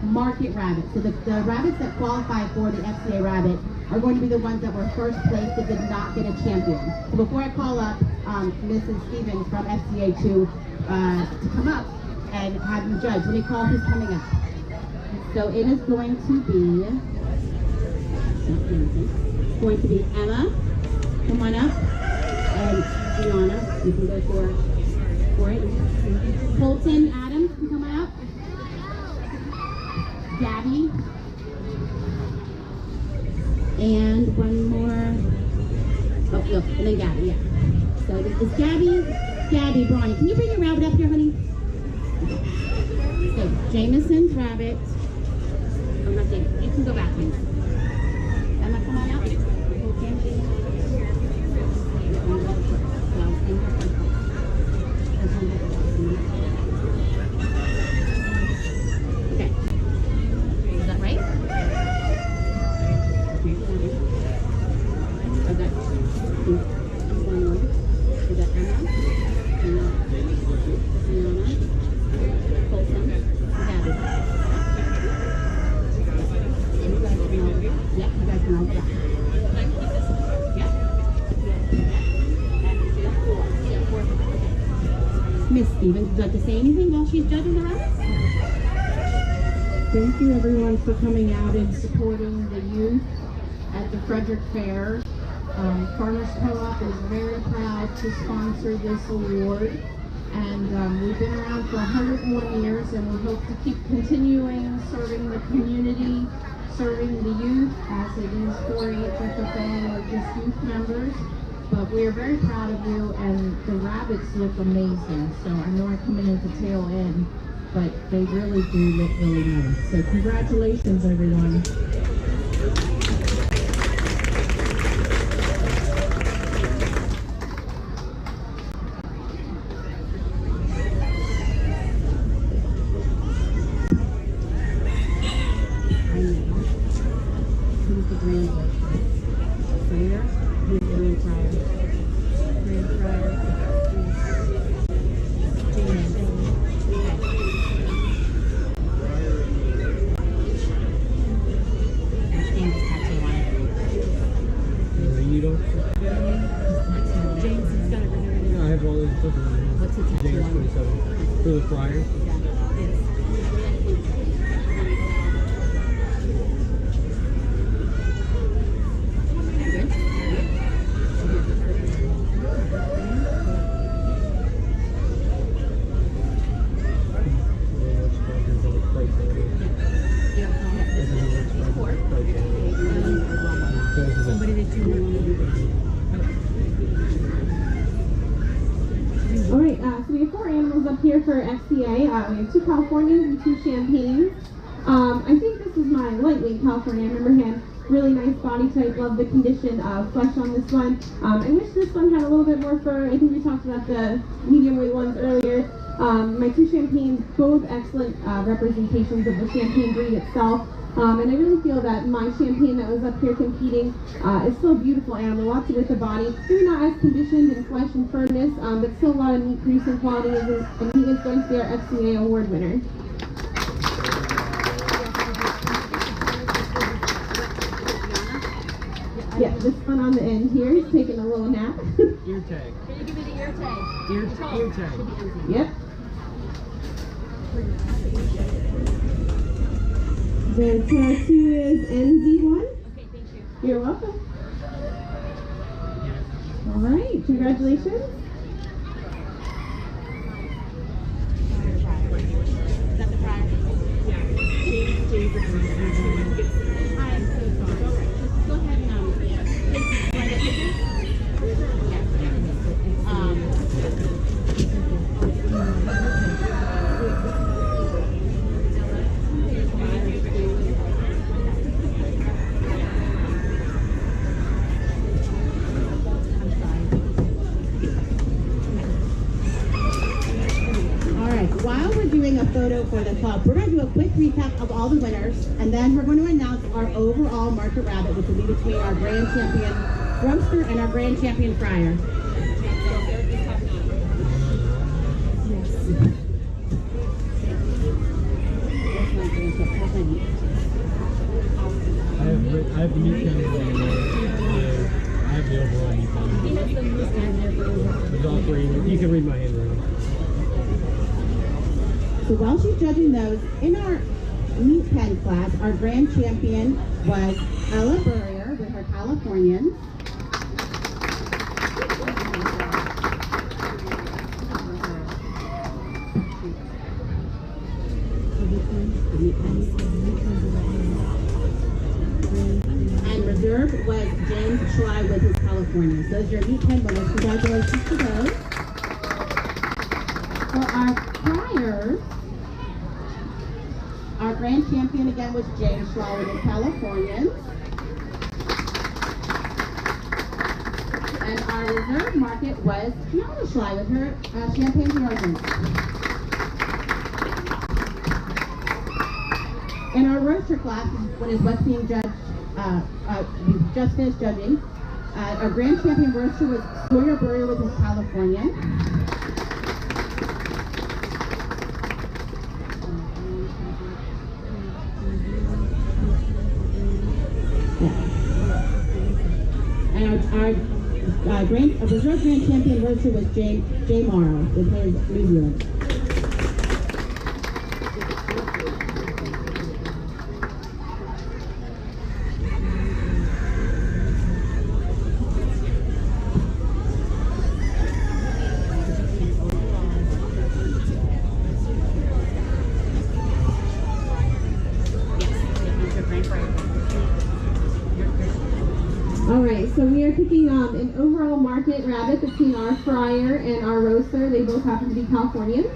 [SPEAKER 3] market rabbit. So the rabbits that qualify for the FCA Rabbit are going to be the ones that were first place that did not get a champion. So before I call up
[SPEAKER 4] Mrs. Stevens from FCA to come up and have you judge. Let me call who's coming up. So it is going to be Emma. Come on up. And Gianna, you can go for it. Colton Adams, can come on up. Gabby. And one more. Oh, look, and then Gabby, yeah. So this is Gabby Brawny. Can you bring your rabbit up here, honey? So Jameson's rabbit. Oh, not Jameson. You can go back, please. Emma, come on up. Okay. Is that right? Is that Emma? Colton, Gabby. You guys know. Yeah, you guys know. Yeah. Miss Stevens, would you like to say anything while she's judging the rabbits?
[SPEAKER 5] Thank you everyone for coming out and supporting the youth at the Frederick Fair. Farmers Co-op is very proud to sponsor this award, and we've been around for 101 years, and we hope to keep continuing serving the community, serving the youth, as it is 4-H FFA or just youth members. But we are very proud of you, and the rabbits look amazing. So I know I'm coming at the tail end, but they really do look really nice. So congratulations, everyone.
[SPEAKER 4] Who's the grand prayer? Who's the grand prior? Grand prior. James. James' tattoo on it.
[SPEAKER 6] You don't?
[SPEAKER 4] James has got it right over there.
[SPEAKER 6] I have all those stuff.
[SPEAKER 4] What's the tattoo
[SPEAKER 6] James
[SPEAKER 4] on it?
[SPEAKER 6] 27. For the Friars.
[SPEAKER 4] Somebody that you know.
[SPEAKER 5] All right, so we have 4 animals up here for FCA. We have 2 Californians and 2 Champagnes. I think this is my lightweight California. I remember him. Really nice body type. Love the condition of flesh on this one. I wish this one had a little bit more fur. I think we talked about the medium weight ones earlier. My 2 Champagnes, both excellent representations of the Champagne breed itself. And I really feel that my Champagne that was up here competing is still a beautiful animal, lots of width of body. Maybe not as conditioned in flesh and firmness, but still a lot of meat producing qualities, and he is going to be our FCA award winner. Yeah, this one on the end here, he's taking a little nap.
[SPEAKER 6] Ear tag.
[SPEAKER 2] Can you give me the ear tag?
[SPEAKER 6] Ear tag.
[SPEAKER 5] Yep. The tattoo is NZ1.
[SPEAKER 2] Okay, thank you.
[SPEAKER 5] You're welcome. All right, congratulations.
[SPEAKER 4] Is that the prior? Yeah. Hi, I'm so sorry. Just go ahead and take right up here. While we're doing a photo for the club, we're going to do a quick recap of all the winners, and then we're going to announce our overall market rabbit, which will be between our grand champion Rumster and our grand champion Friar.
[SPEAKER 6] I have meat candles on there. I have the
[SPEAKER 7] overall meat pen.
[SPEAKER 2] He has the most in there for overall.
[SPEAKER 7] There's all three. You can read my handwriting.
[SPEAKER 4] So while she's judging those, in our meat pen class, our grand champion was Ella Burrier with her Californians. And reserve was James Schley with his Californians. Those are your meat pen winners. Congratulations to those. For our priors, our grand champion again was James Schley with his Californians. And our reserve market was Fiona Schley with her Champagne Origins. In our roaster class, when is what's being judged, we just finished judging. Our grand champion roaster was Sawyer Burrier with his Californian. And our reserve grand champion roaster was Jay Morrow with his New Zealand.
[SPEAKER 5] Alright, so we are picking an overall market rabbit between our fryer and our roaster. They both happen to be Californians.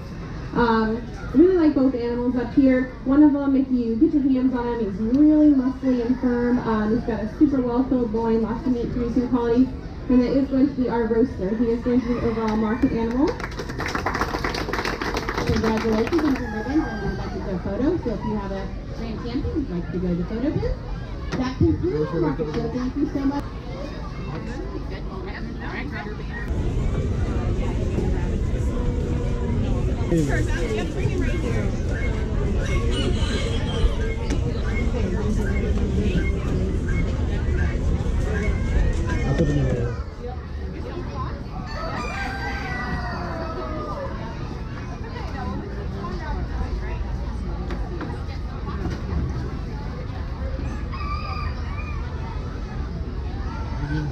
[SPEAKER 5] I really like both animals up here. One of them, if you get your hands on him, he's really muscly and firm. He's got a super well-filled loin, lots of meat producing qualities. And that is going to be our roaster. He is going to be the overall market animal.
[SPEAKER 4] Congratulations on your ribbons, and we'd like to do a photo. So if you have a grand champion, we'd like to go to the photo booth. That concludes our market show. Thank you so much.
[SPEAKER 1] Bring him right here.
[SPEAKER 7] I'll put them in there.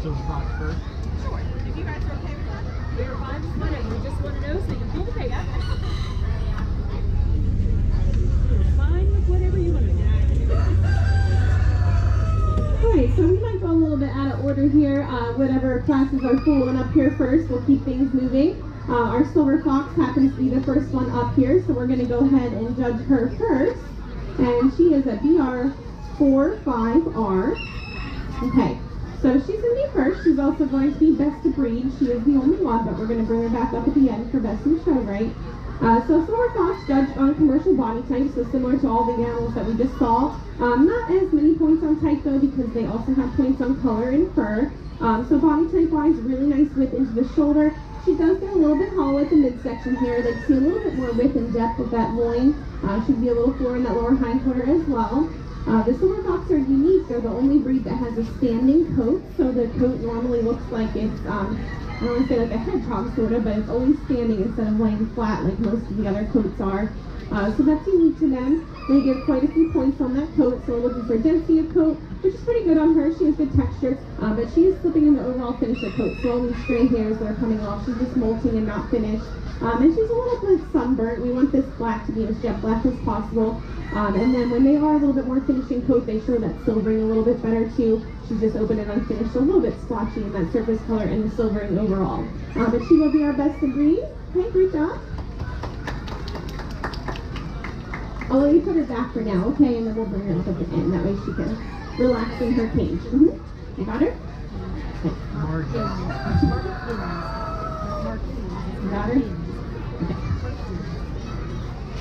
[SPEAKER 7] Those box first.
[SPEAKER 1] Sure. If you guys are okay with that.
[SPEAKER 2] We're fine with whatever. We just want to know so you can pull the pay up. We're fine with whatever you want to do.
[SPEAKER 5] Alright, so we might go a little bit out of order here. Whatever classes are full and up here first, we'll keep things moving. Our Silver Fox happens to be the first one up here, so we're going to go ahead and judge her first. And she is a BR45R. Okay. So she's going to be first. She's also going to be best of breed. She is the only one, but we're going to bring her back up at the end for best in show, right? So Silver Fox judged on commercial body type, so similar to all the animals that we just saw. Not as many points on type though, because they also have points on color and fur. So body type wise, really nice width into the shoulder. She does get a little bit hollow at the midsection here. They see a little bit more width and depth with that loin. Should be a little fuller in that lower hind quarter as well. The Silver Fox are unique. They're the only breed that has a standing coat. So the coat normally looks like it's, I don't want to say like a hedgehog sort of, but it's always standing instead of laying flat like most of the other coats are. So that's unique to them. They get quite a few points on that coat, so we're looking for density of coat, which is pretty good on her. She has good texture, but she is slipping in the overall finish of coat. So all these stray hairs that are coming off, she's just molting and not finished. And she's a little bit sunburnt. We want this black to be as jet black as possible. And then when they are a little bit more finishing coat, they show that silvering a little bit better too. She's just open and unfinished, so a little bit splotchy in that surface color and the silvering overall. But she will be our best of breed. Okay, great job. I'll let you put her back for now, okay? And then we'll bring her up at the end. That way she can relax in her cage. You got her? Okay. You got her? Okay.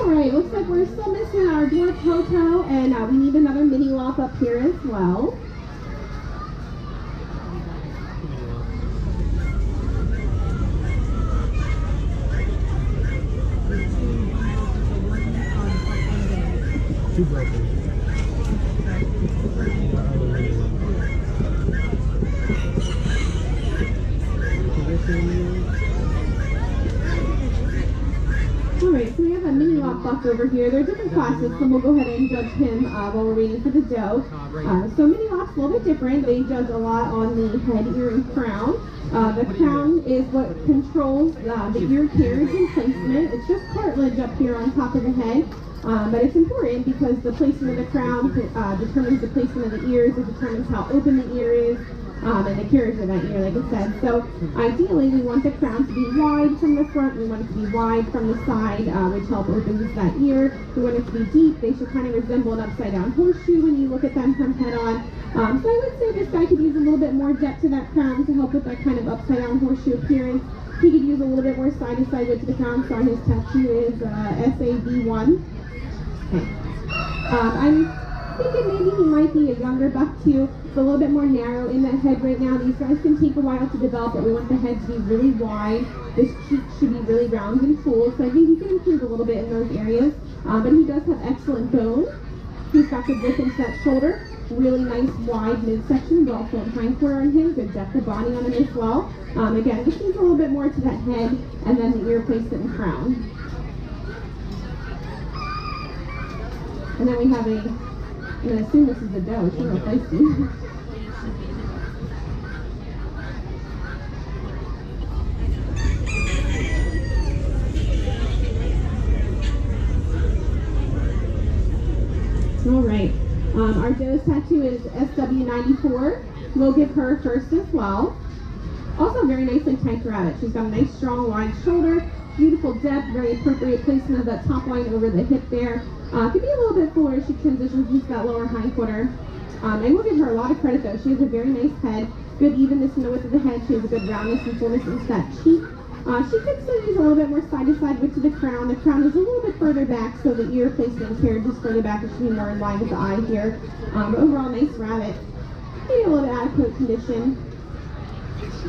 [SPEAKER 5] Alright, looks like we're still missing our dwarf Toto, and we need another mini lop up here as well.
[SPEAKER 7] Two brokers.
[SPEAKER 5] walk over here. There are different classes, so we'll go ahead and judge him while we're waiting for the doe. So mini lots a little bit different. They judge a lot on the head, ear, and crown. The crown is what controls the ear carriage and placement. It's just cartilage up here on top of the head. But it's important because the placement of the crown determines the placement of the ears. It determines how open the ear is and the carriage of that ear, like I said. So ideally, we want the crown to be wide from the front. We want it to be wide from the side, which helps open that ear. We want it to be deep. They should kind of resemble an upside-down horseshoe when you look at them from head on. So I would say this guy could use a little bit more depth to that crown to help with that kind of upside-down horseshoe appearance. He could use a little bit more side-to-side width to the crown. Sorry, his tattoo is SAV1. Okay. I'm thinking maybe he might be a younger buck too. It's a little bit more narrow in that head right now. These guys can take a while to develop, but we want the head to be really wide. This cheek should be really round and full. So I think he can improve a little bit in those areas. But he does have excellent bone. He's got good width into that shoulder. Really nice wide midsection, well formed hindquarter on him. Good depth of body on him as well. Again, just needs a little bit more to that head and then the ear placement and crown. And then we have I'm going to assume this is the doe. She's real feisty. All right. Our doe's tattoo is SW94. We'll give her first as well. Also a very nicely typed rabbit. She's got a nice, strong, wide shoulder. Beautiful depth, very appropriate placement of that top line over the hip there. Could be a little bit fuller as she transitions into that lower hindquarter. And we'll give her a lot of credit though. She has a very nice head, good evenness in the width of the head. She has a good roundness and fullness into that cheek. She could still use a little bit more side-to-side width to the crown. The crown is a little bit further back, so the ear placement and carriage is further back. It should be more in line with the eye here. But overall, nice rabbit. Maybe a little bit out of coat condition.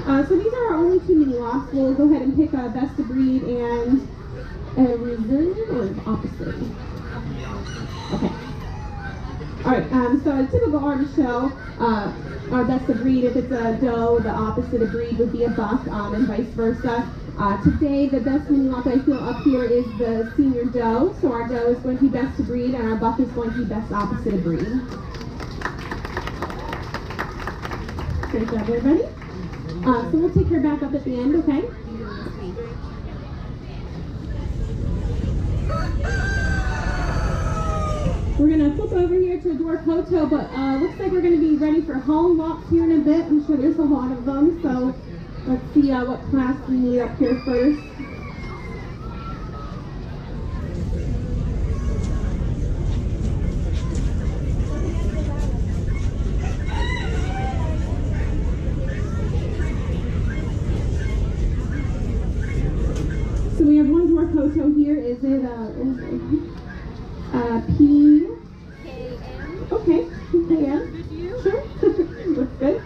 [SPEAKER 5] So these are our only two mini lots. We'll go ahead and pick a best of breed and a reserve or opposite. Okay. All right. So a typical artist show, our best of breed, if it's a doe, the opposite of breed would be a buck, and vice versa. Today, the best mini lot that I feel up here is the senior doe. So our doe is going to be best of breed, and our buck is going to be best opposite of breed. Great job, everybody. So we'll take her back up at the end, okay? We're gonna flip over here to Dwarf Hoto, but looks like we're gonna be ready for home walks here in a bit. I'm sure there's a lot of them, so let's see what class we need up here first. So we have one Dwarf Hoto here. Is it P? Okay, PKM. Sure. Looks good.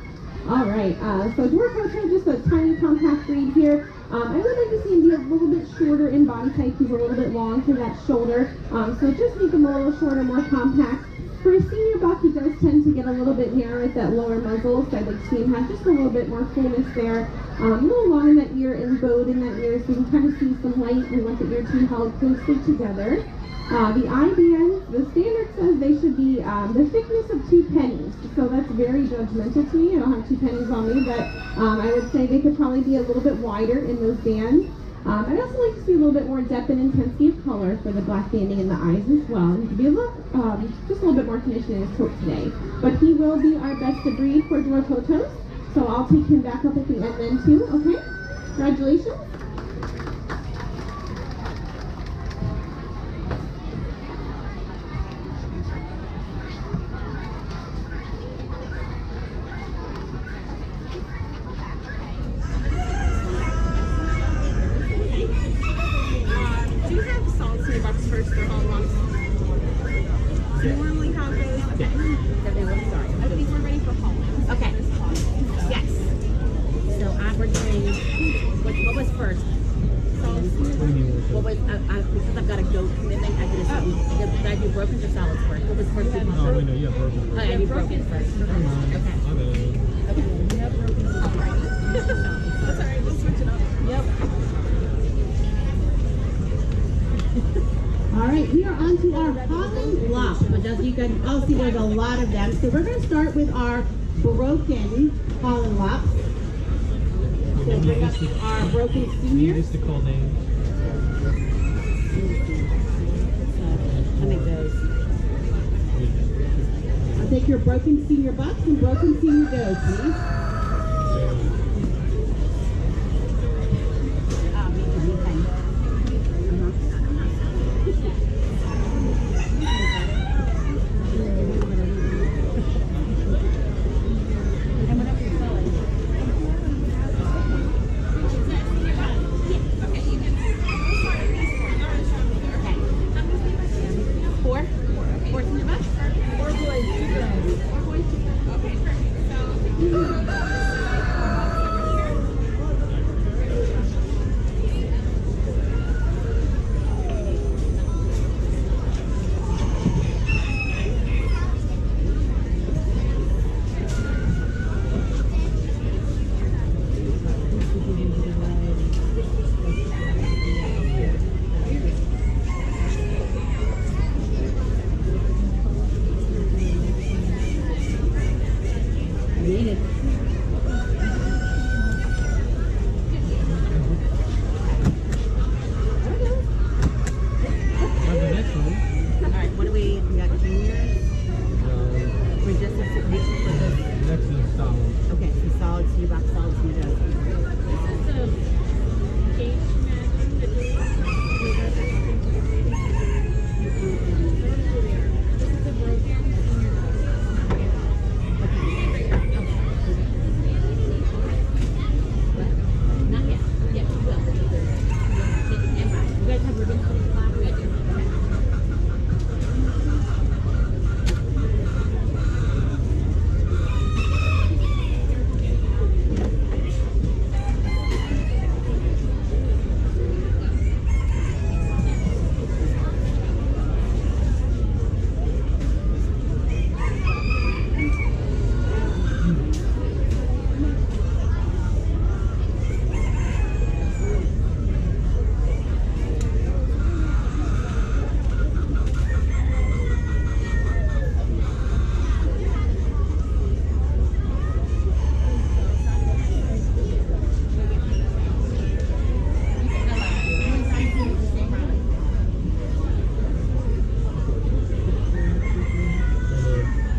[SPEAKER 5] All right. So Dwarf Hoto, just a tiny compact breed here. I would like to see him be a little bit shorter in body type. He's a little bit long to that shoulder. So just make him a little shorter, more compact. For a senior buck, he does tend to get a little bit narrow at that lower muzzle, so I'd like to see him have just a little bit more fullness there. A little long in that ear and bowed in that ear, so you can kind of see some light. We want the ear to be held closely together. The IBN, the standard says they should be the thickness of 2 pennies, so that's very judgmental to me. I don't have 2 pennies on me, but I would say they could probably be a little bit wider in those bands. I'd also like to see a little bit more depth and intensity of color for the black banding in the eyes as well. And to be a little, just a little bit more condition in his coat today. But he will be our best of breed for Dwarf Hotos, so I'll take him back up at the end then too, okay? Congratulations.
[SPEAKER 1] Do you have salts in your box first for home walks? Do you normally have those? Okay. Sorry. I think we're ready for home.
[SPEAKER 3] Okay. Yes. So we're doing, what was first? What was, because I've got a goat commitment, I did something. Did I do brokens or solids first? What was first?
[SPEAKER 7] Oh, wait, no, you have broken.
[SPEAKER 3] Oh, yeah, I do brokens first. Okay. Okay. You have brokens first.
[SPEAKER 1] That's alright, we'll switch it up.
[SPEAKER 3] Yep.
[SPEAKER 5] All right, we
[SPEAKER 4] Holland Lock, but as you can all see, there's a lot of them. So we're going to start with our broken Holland Locks. So bring up our broken
[SPEAKER 7] You
[SPEAKER 4] senior.
[SPEAKER 7] used to call names.
[SPEAKER 4] Let me go. I'll take your broken senior bucks and broken senior does, please.
[SPEAKER 1] Four senior bucks?
[SPEAKER 2] Four boys, 2 girls.
[SPEAKER 1] Okay, perfect. So
[SPEAKER 4] Made it.
[SPEAKER 7] What's the next one?
[SPEAKER 4] All right, what do we got? Juniors. We just have to make for this.
[SPEAKER 7] Next is solid.
[SPEAKER 4] Okay, so solid senior box, solid senior does.
[SPEAKER 2] This is a gauge matching the dates. This is a broken senior Not yet. Yes, you will. And right. You guys have ribbons on the flap? We do.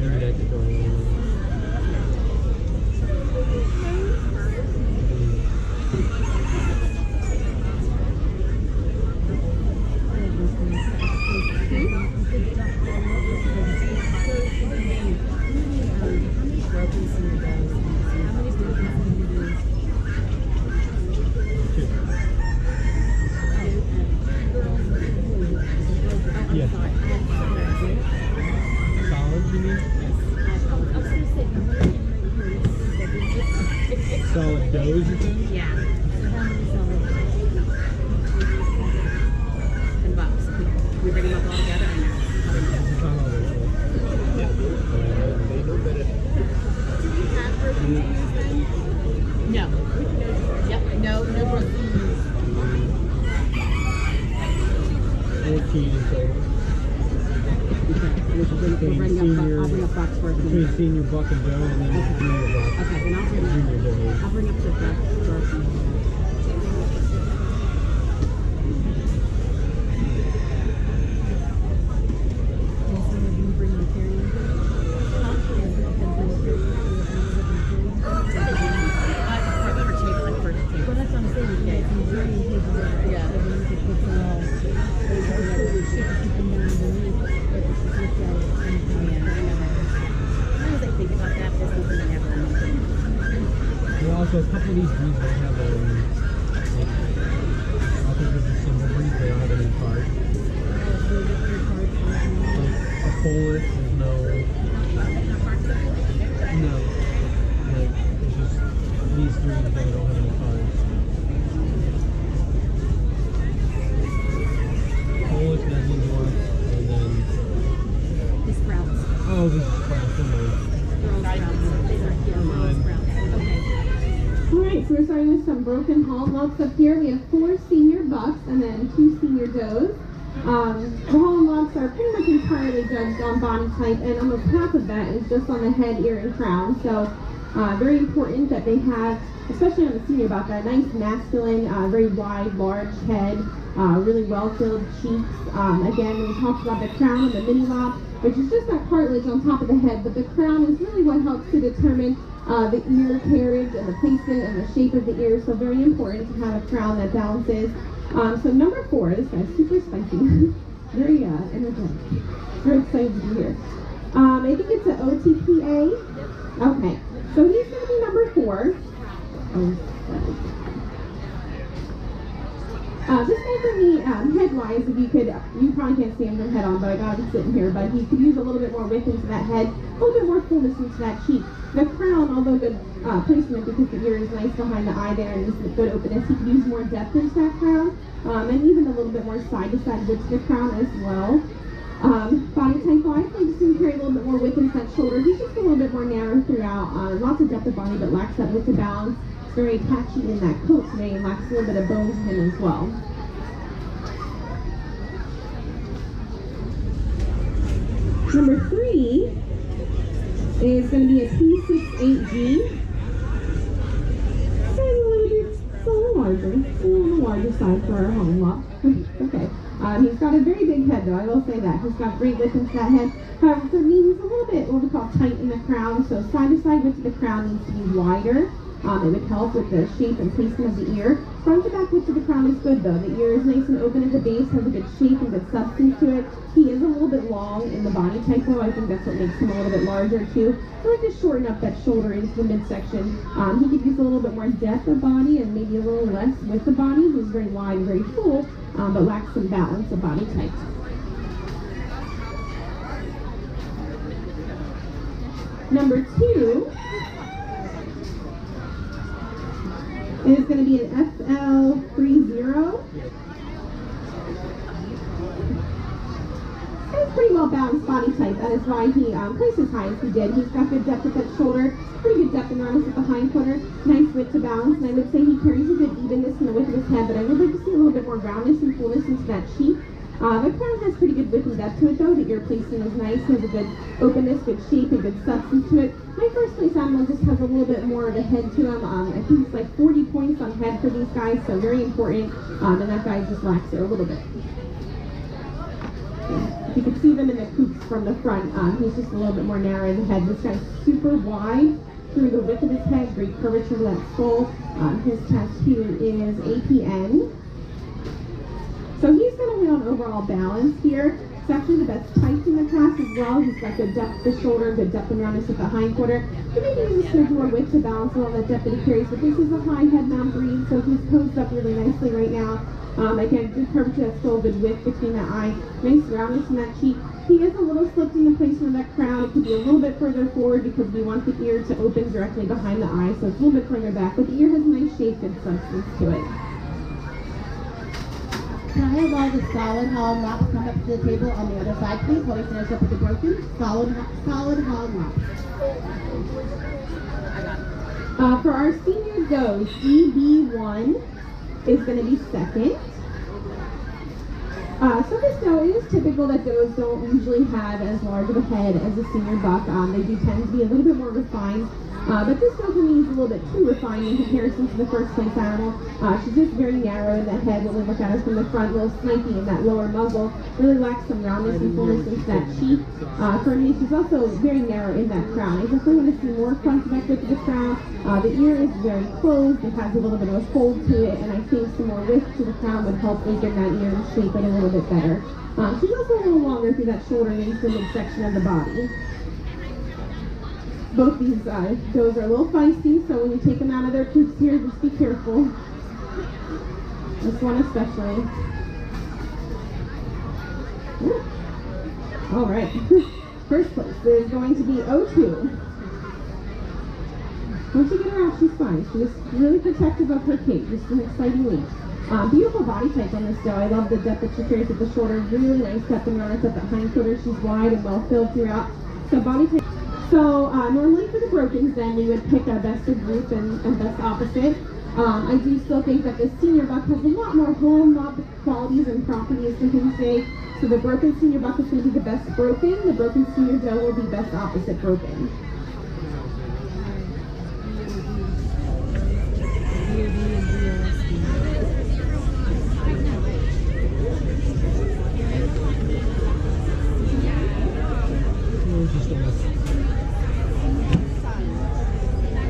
[SPEAKER 7] Maybe that could go in.
[SPEAKER 4] Broken senior does.
[SPEAKER 2] How many broken senior days?
[SPEAKER 7] Yeah. Solid, you mean? Solid does, you think?
[SPEAKER 4] Yeah. And bucks. We bring them up all together and
[SPEAKER 7] It's not all this
[SPEAKER 4] no. Yep. No broken.
[SPEAKER 7] 14 in total.
[SPEAKER 4] I'll bring up box first.
[SPEAKER 7] Between senior buck and doe and then junior buck.
[SPEAKER 4] Okay, then I'll bring up.
[SPEAKER 7] Junior doe.
[SPEAKER 4] I'll bring up the box first.
[SPEAKER 7] Also, a couple of these breeds don't have I think this is single breed, they don't have any cards. Like a Polish, there's no. Like, it's just these three that don't have any cards. Polish, that means one, and then.
[SPEAKER 4] The sprouts.
[SPEAKER 7] Oh, this is Sprouts, never mind. Never mind.
[SPEAKER 5] Alright, so we're starting with some broken Holland Locks up here. We have 4 senior bucks and then 2 senior does. The Holland locks are pretty much entirely judged on body type, and almost half of that is just on the head, ear, and crown. So very important that they have, especially on the senior buck, that nice masculine, very wide, large head, really well-filled cheeks. Again, we talked about the crown and the mini lop, which is just that cartilage on top of the head, but the crown is really what helps to determine the ear carriage and the placement and the shape of the ear. So very important to have a crown that balances. So number 4, this guy's super spicy, very energetic, very excited to be here. I think it's an OTPA. Okay, so he's going to be number 4. This guy for me, head-wise, if you probably can't see him with head on, but I got him sitting here, but he could use a little bit more width into that head, a little bit more fullness into that cheek. The crown, although good placement because the ear is nice behind the eye there and this good openness, he could use more depth into that crown, and even a little bit more side-to-side width to the crown as well. Body type-wise, I just didn't carry a little bit more width into that shoulder. He's just a little bit more narrow throughout, lots of depth of body, but lacks that width to balance. Very patchy in that coat today and lacks a little bit of bone to him as well. Number 3 is going to be a P68G. It's a little larger. It's a little on the larger side for our home lot. Okay. He's got a very big head though, I will say that. He's got great width into that head. However, for me, he's a little bit what we call tight in the crown, so side to side width of the crown needs to be wider. It would help with the shape and placement of the ear. Front to back width of the crown is good though. The ear is nice and open at the base, has a good shape and good substance to it. He is a little bit long in the body type though. I think that's what makes him a little bit larger too. So I like to shorten up that shoulder into the midsection. He could use a little bit more depth of body and maybe a little less with the body. He's very wide and very full, but lacks some balance of body type. Number 2 is going to be an FL30. It's pretty well balanced body type. That is why he placed as high as he did. He's got good depth at that shoulder, pretty good depth and roundness at the hind quarter, nice width to balance, and I would say he carries a good evenness in the width of his head, but I would like to see a little bit more roundness and fullness into that cheek. The crown has pretty good width and depth to it though. The ear placement is nice, has a good openness, good shape, and good substance to it. My first place animal just has a little bit more of a head to him. I think it's like 40 points on head for these guys, so very important. And that guy just lacks it a little bit. You can see them in the coops from the front. He's just a little bit more narrow in the head. This guy's super wide through the width of his head, great curvature to that skull. His tattoo is APN. So he's going to win on overall balance here. It's actually the best height in the class as well. He's got good depth of the shoulder, good depth and roundness at the hind quarter. He maybe uses a smidge more width to balance all that depth that he carries, but this is a high head mount breed, so he's posed up really nicely right now. Again, good curvature, that's still good width between that eye. Nice roundness in that cheek. He is a little slipped in the placement of that crown. It could be a little bit further forward because we want the ear to open directly behind the eye, so it's a little bit further back, but the ear has a nice shape and substance to it.
[SPEAKER 4] Can I have all the solid Holland lops come up to the table on the other side, please, while we finish up with the broken? Solid Holland lops.
[SPEAKER 5] For our senior doe, DB1 is going to be second. So this doe, it is typical that does don't usually have as large of a head as a senior buck. They do tend to be a little bit more refined. But this doe for me is a little bit too refined in comparison to the first place animal. She's just very narrow in the head when we look at her from the front, a little snaky in that lower muzzle. Really lacks some roundness and fullness into that cheek. For me, she's also very narrow in that crown. I definitely want to see more front to back width of the crown. The ear is very closed. It has a little bit of a fold to it, and I think some more width to the crown would help open that ear and shape it a little bit better. She's also a little longer through that shoulder and into the midsection of the body. Both these does are a little feisty, so when you take them out of their coops here, just be careful. This one especially. Ooh. All right. First place is going to be O2. Once you get her out, she's fine. She's really protective of her cage. Just an exciting week. Beautiful body type on this doe. I love the depth that she carries at the shoulder. Really nice depth and roundness at the hind quarter. She's wide and well filled throughout. So body type. So normally for the brokens, then we would pick a best of group and best opposite. I do still think that the senior buck has a lot more home mob qualities and properties to him today. So the broken senior buck is going to be the best broken. The broken senior doe will be best opposite broken.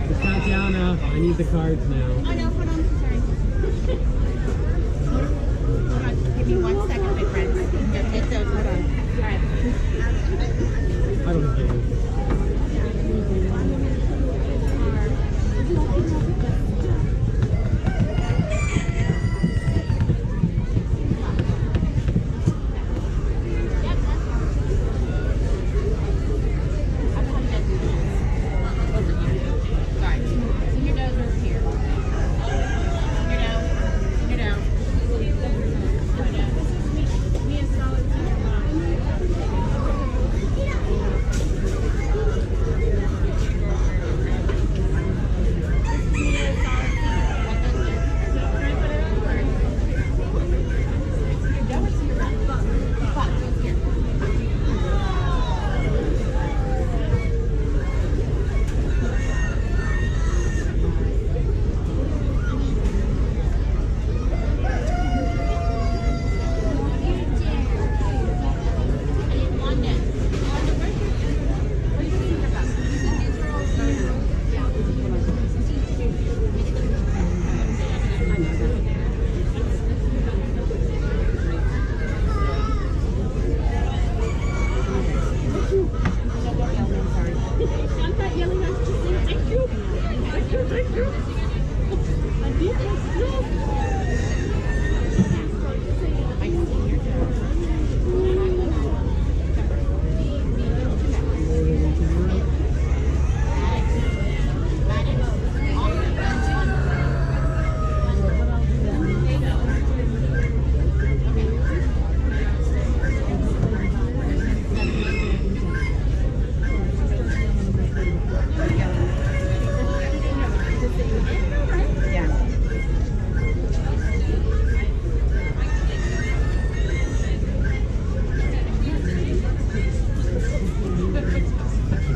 [SPEAKER 7] Miss Tatiana, I need the cards now.
[SPEAKER 3] Oh no, hold on, sorry. Hold on, give me 1 second, my friend. Go take those, hold on. Alright.
[SPEAKER 7] I don't think you.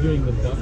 [SPEAKER 7] Doing the duck.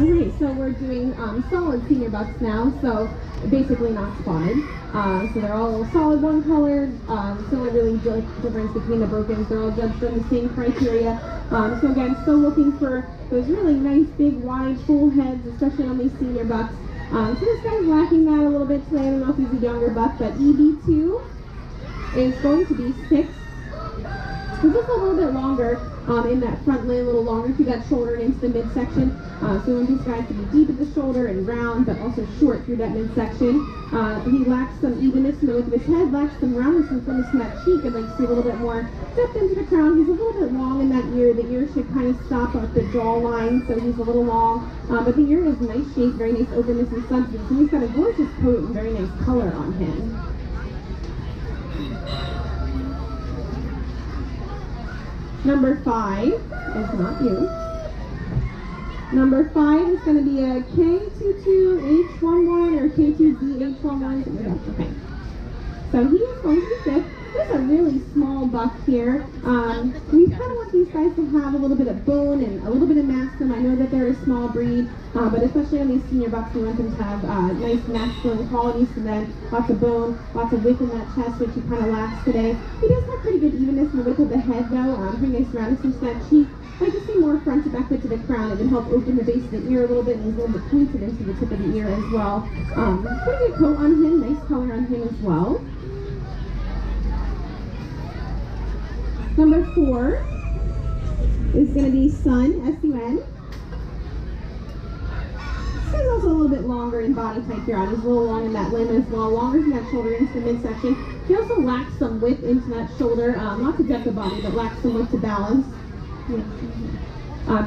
[SPEAKER 5] Alright, so we're doing solid senior bucks now, so basically not spotted. So they're all solid one color. The only really difference between the brokens, they're all judged on the same criteria. So again, still looking for those really nice, big, wide, full heads, especially on these senior bucks. So this guy's lacking that a little bit today. I don't know if he's a younger buck, but EB2 is going to be 6. So just a little bit longer in that front leg, a little longer through that shoulder and into the midsection. So we want these guys to be deep at the shoulder and round, but also short through that midsection. He lacks some evenness in the width of his head, lacks some roundness and fullness in that cheek. I'd like to see a little bit more depth into the crown. He's a little bit long in that ear. The ear should kind of stop at the jawline, so he's a little long. But the ear is nice shape, very nice openness and substance. And he's got a gorgeous coat and very nice color on him. Number 5 is not you. Number 5 is going to be a K22H11 or K2ZH11. Okay. So he is going to be 5th. There's a really small buck here. We kind of want these guys to have a little bit of bone and a little bit of masculine. I know that they're a small breed, but especially on these senior bucks, we want them to have nice masculine qualities to them. Lots of bone, lots of width in that chest, which he kind of lacks today. He does have pretty good evenness in the width of the head, though. Pretty nice roundness to that cheek. I like to see more front to back width to the crown. It would help open the base of the ear a little bit, and he's a little bit pointed into the tip of the ear as well. Pretty good coat on him, nice color on him as well. Number 4 is going to be Sun, S-U-N. This guy's also a little bit longer in body type here on. He's a little long in that limb as well, longer in that shoulder into the midsection. He also lacks some width into that shoulder, lots of depth of body, but lacks some width to balance.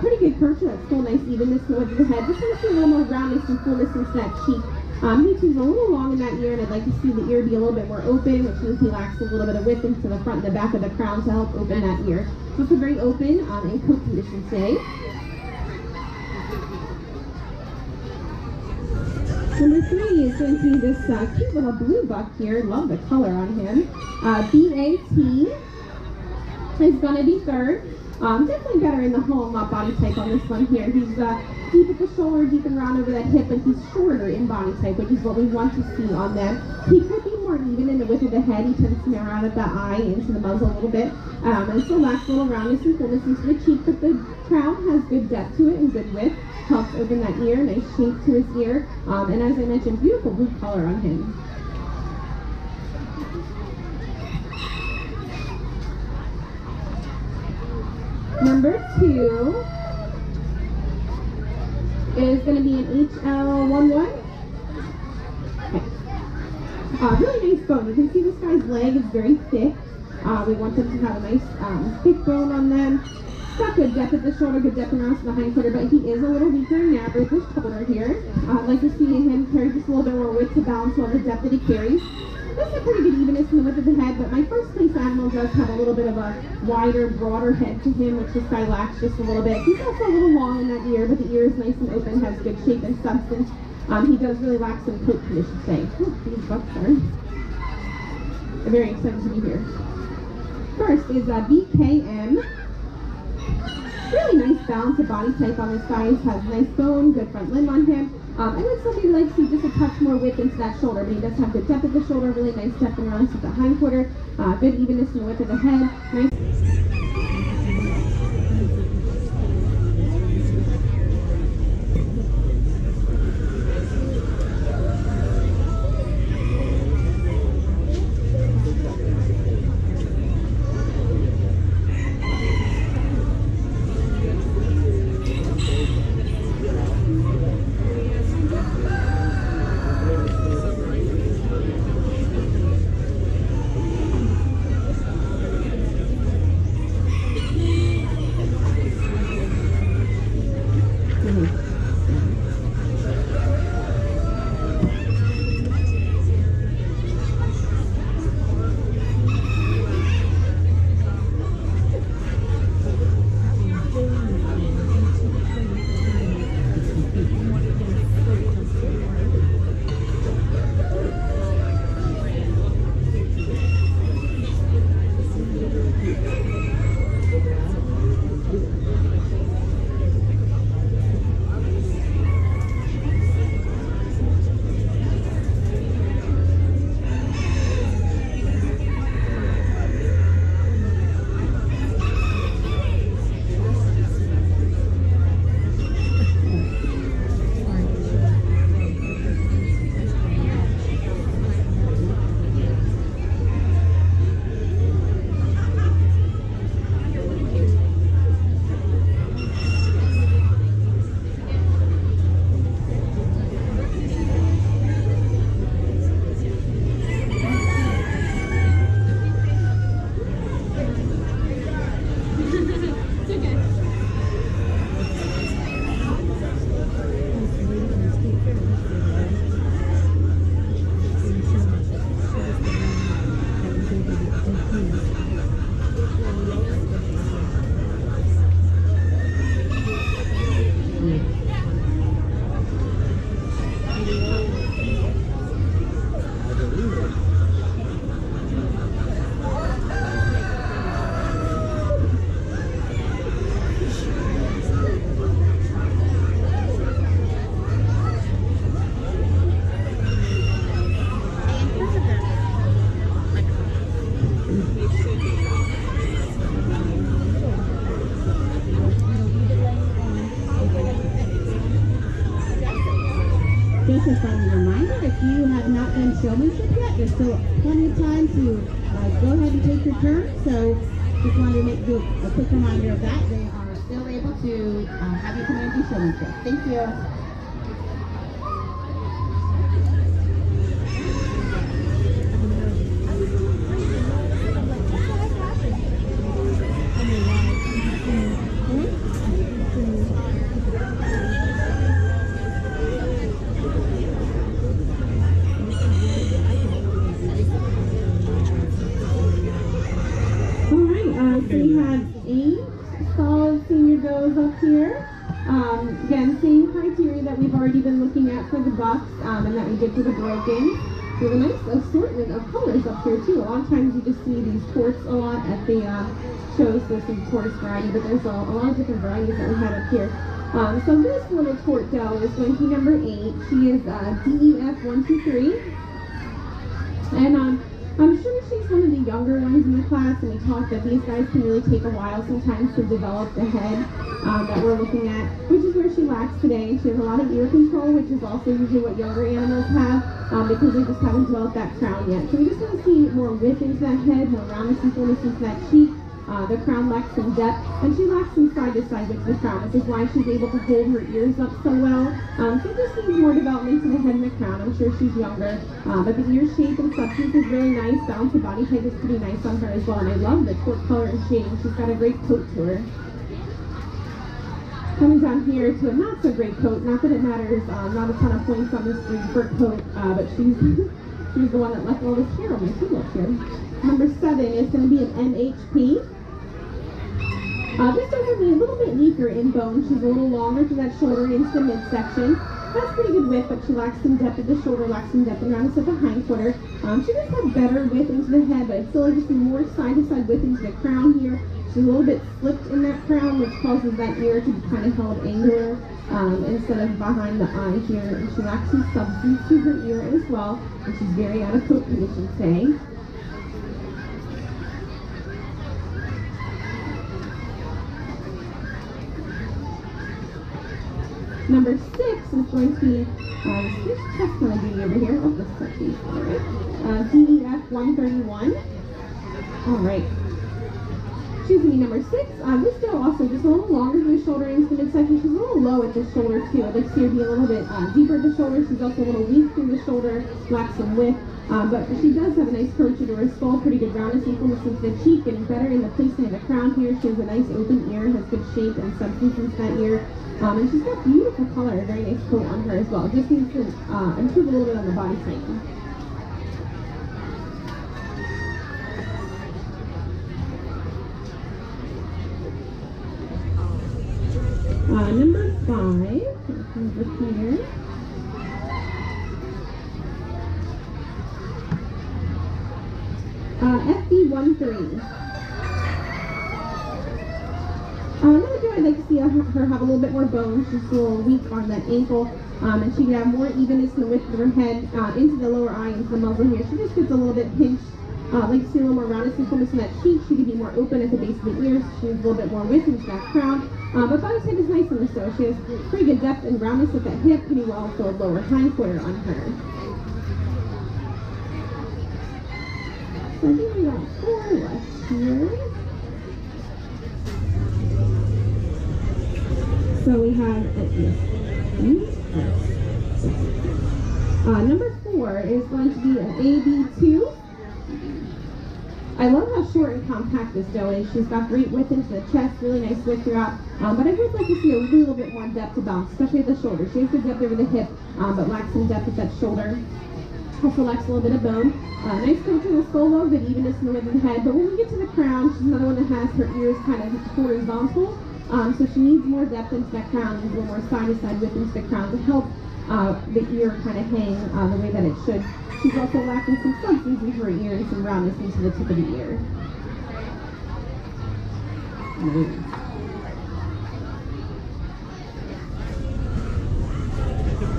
[SPEAKER 5] Pretty good curvature, that's still nice evenness in the width of the head. Just want to see a little more roundness and fullness into that cheek. He too's a little long in that ear, and I'd like to see the ear be a little bit more open, which means he lacks a little bit of width into the front and the back of the crown to help open that ear. So it's a very open and coat condition today. Number 3 is going to be this cute little blue buck here. Love the color on him. B-A-T is going to be 3rd. Definitely better in the home body type on this one here. He's deep at the shoulder, deep and round over that hip, but he's shorter in body type, which is what we want to see on them. He could be more even in the width of the head. He tends to narrow out at the eye into the muzzle a little bit, and still lacks a little roundness and fullness into the cheek, but the crown has good depth to it and good width. Helps open that ear, nice shape to his ear, and as I mentioned, beautiful blue color on him. Number 2 is going to be an HL11. Okay. Really nice bone. You can see this guy's leg is very thick. We want them to have a nice thick bone on them. It's got good depth at the shoulder, good depth around to the hind quarter, but he is a little weaker in the average shoulder here. I'd like to see him carry just a little bit more width to balance all the depth that he carries. This is a pretty good evenness in the width of the head, but my first place animal does have a little bit of a wider, broader head to him, which this guy lacks just a little bit. He's also a little long in that ear, but the ear is nice and open, has good shape and substance. He does really lack some coat condition today. These bucks are very excited to be here. First is BKM. Really nice balance of body type on this guy. He has nice bone, good front limb on him. I would still maybe like to see just a touch more width into that shoulder, but he does have good depth at the shoulder, really nice depth and roundness at the hind quarter, good evenness in the width of the head. Nice.
[SPEAKER 4] just a friendly reminder, if you have not done showmanship yet, there's still plenty of time to go ahead and take your turn. So just wanted to do a quick reminder of that. They are still able to have you come in and do showmanship. Thank you.
[SPEAKER 5] So we have 8 solid senior goes up here. Again, same criteria that we've already been looking at for the bucks and that we did for the broken. We have a nice assortment of colors up here too. A lot of times you just see these torts a lot at the shows. There's some tortoise variety, but there's a lot of different varieties that we have up here. So this little tort doe is going to be number 8. She is DEF123. And I'm sure she's one of the younger ones in the class, and we talked that these guys can really take a while sometimes to develop the head that we're looking at, which is where she lacks today. She has a lot of ear control, which is also usually what younger animals have, because they just haven't developed that crown yet. So we just want to see more width into that head, more roundness and fullness into that cheek. The crown lacks some depth, and she lacks some side-to-side width to the crown, which is why she's able to hold her ears up so well. So just needs more development to the head and the crown. I'm sure she's younger, but the ear shape and substance is very nice. Balance of body type is pretty nice on her as well, and I love the tort color and shade. She's got a great coat to her. Coming down here to a not so great coat, not that it matters, not a ton of points on this fur coat, but she's she's the one that left all this hair on my feet up here. Number 7 is going to be an MHP. This one will be a little bit weaker in bone. She's a little longer to that shoulder into the midsection. Has pretty good width, but she lacks some depth at the shoulder, lacks some depth and roundness at the hindquarter. She does have better width into the head, but it's still just more side-to-side width into the crown here. She's a little bit slipped in that crown, which causes that ear to be kind of held angular instead of behind the eye here. And she lacks some substance to her ear as well, and she's very out of coat condition today. Number 6 is going to be, this chest going to be over here. Oh, this is alright. DEF131. Alright. Excuse me, number 6. This doe also just a little longer to the shoulder into the midsection. She's a little low at the shoulder too. I'd like to see her be a little bit deeper at the shoulder. She's also a little weak through the shoulder, lacks some width. But she does have a nice curve to her skull, pretty good roundness and fullness into the cheek, getting better in the placement of the crown here. She has a nice open ear, has good shape and substance into that ear. And she's got beautiful color, a very nice coat on her as well. Just needs to improve a little bit on the body type. Number 5, over here. FD13. Another doe I'd like to see her have a little bit more bone. She's a little weak on that ankle, and she can have more evenness in the width of her head into the lower eye, into the muzzle here. She just gets a little bit pinched. I'd like to see a little more roundness and fullness in that cheek. She could be more open at the base of the ears. She has a little bit more width into that crown. But body type is nice on this doe. She has pretty good depth and roundness at that hip, pretty well also a lower hindquarter on her. So I think we got 4 left here. So we have number 4 is going to be an AB2. I love how short and compact this doe is. She's got great width into the chest, really nice width throughout. But I would like to see a little bit more depth to bounce, especially at the shoulder. She has good depth over the hip, but lacks some depth at that shoulder. Also lacks a little bit of bone. Nice coat to the skull, though, good evenness in the width of the head. But when we get to the crown, she's another one that has her ears kind of horizontal. So she needs more depth into that crown, needs a little more side-to-side width into the crown to help the ear kind of hang the way that it should. She's also lacking some substance into her ear and some roundness into the tip of the ear.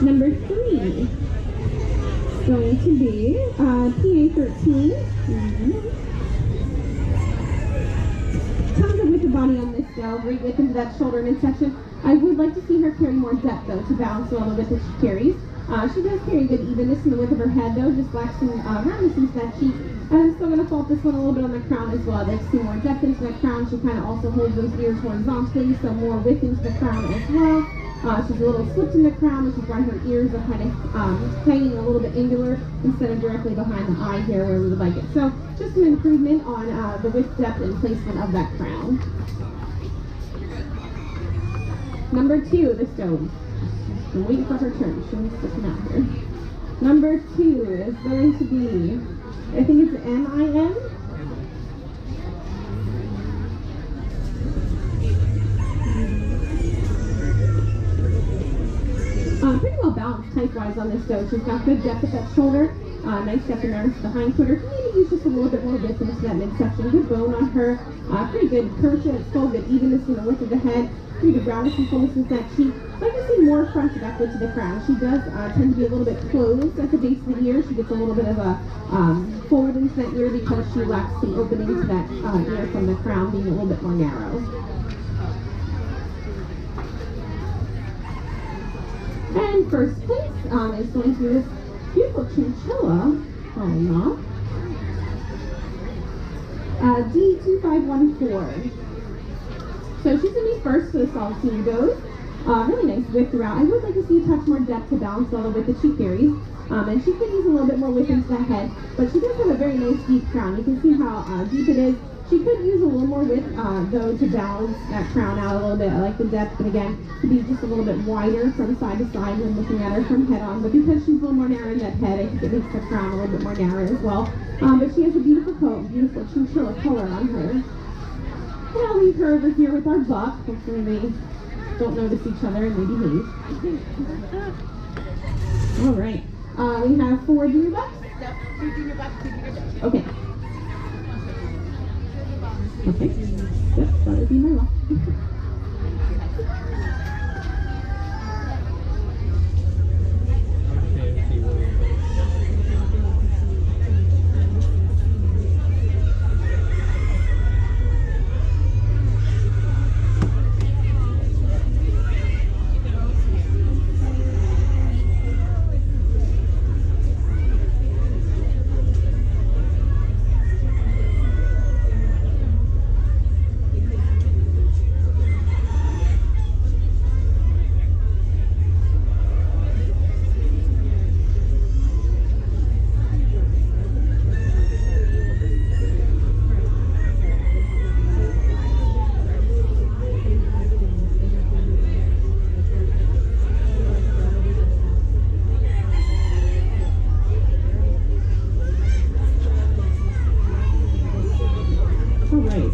[SPEAKER 5] Number 3 is going to be PA13. Tons of width of body on this doe, great width into that shoulder midsection. I would like to see her carry more depth though to balance all the width that she carries. She does carry good evenness in the width of her head though, just lacks some roundness into that cheek. And I'm still going to fault this one a little bit on the crown as well. I'd like to see more depth into that crown. She kind of also holds those ears horizontally, so more width into the crown as well. She's a little slipped in the crown, which is why her ears are kind of hanging a little bit angular instead of directly behind the eye here where we would like it. So just an improvement on the width, depth, and placement of that crown. Number 2, the stone. I'm waiting for her turn. She's sticking out here. Number 2 is going to be, I think it's M-I-M. Pretty well balanced type-wise on this stone. She's got good depth at that shoulder, nice depth in there the hind quarter. Maybe use just a little bit more width into that midsection. Good bone on her, pretty good curvature at skull, good evenness in the width of the head, pretty good roundness and fullness in that cheek. I'd like to see more front to back width to the crown. She does tend to be a little bit closed at the base of the ear. She gets a little bit of a fold into that ear because she lacks some opening to that ear from the crown being a little bit more narrow. And first place is going to be this beautiful chinchilla, D2514. So she's going to be first for the solid senior goes. Really nice width throughout. I would like to see a touch more depth to balance all the width that she carries. And she could use a little bit more width into that head, but she does have a very nice deep crown. You can see how deep it is. She could use a little more width, though, to balance that crown out a little bit. I like the depth, but again, to be just a little bit wider from side to side when looking at her from head on. But because she's a little more narrow in that head, I think it makes the crown a little bit more narrow as well. But she has a beautiful coat, beautiful chinchilla color on her. And I'll leave her over here with our buck. Hopefully they don't notice each other and they behave. All right. We have 4 junior bucks?
[SPEAKER 1] Yep, 2 junior bucks, 2 junior bucks.
[SPEAKER 5] Okay. Okay. Yep, that would be my luck.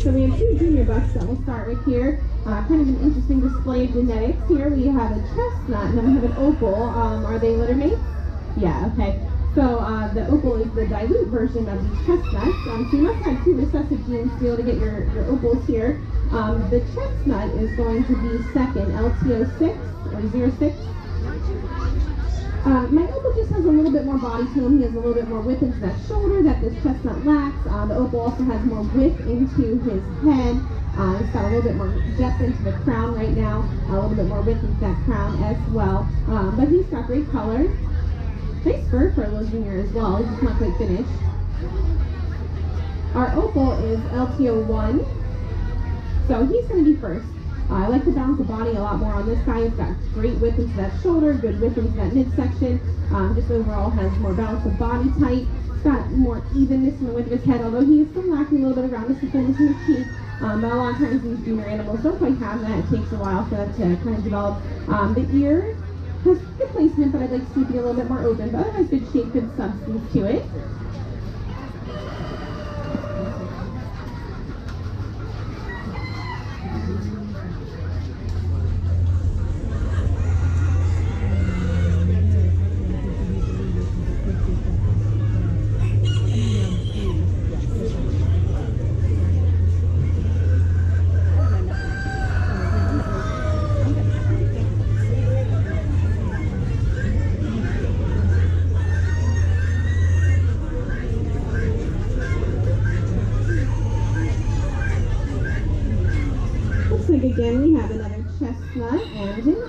[SPEAKER 5] So we have 2 junior bucks that we'll start with here. Kind of an interesting display of genetics here. We have a chestnut and then we have an opal. Are they litter mates? Yeah, okay. So the opal is the dilute version of these chestnuts. So you must have 2 recessive genes to be able to get your opals here. The chestnut is going to be second, LTO6 or 06. My opal just has a little bit more body to him. He has a little bit more width into that shoulder that this chestnut lacks. The opal also has more width into his head. He's got a little bit more depth into the crown right now. A little bit more width into that crown as well. But he's got great color. Nice fur for a little junior as well. He's just not quite finished. Our opal is LTO1. So he's going to be first. I like to balance the body a lot more on this guy. He's got great width into that shoulder, good width into that midsection. Just overall has more balance of body type. He's got more evenness in the width of his head, although he is still lacking a little bit of roundness and fullness in his cheek. But a lot of times these junior animals don't quite have that. It takes a while for them to kind of develop. The ear has good placement, but I'd like to see it be a little bit more open. But otherwise, good shape, good substance to it.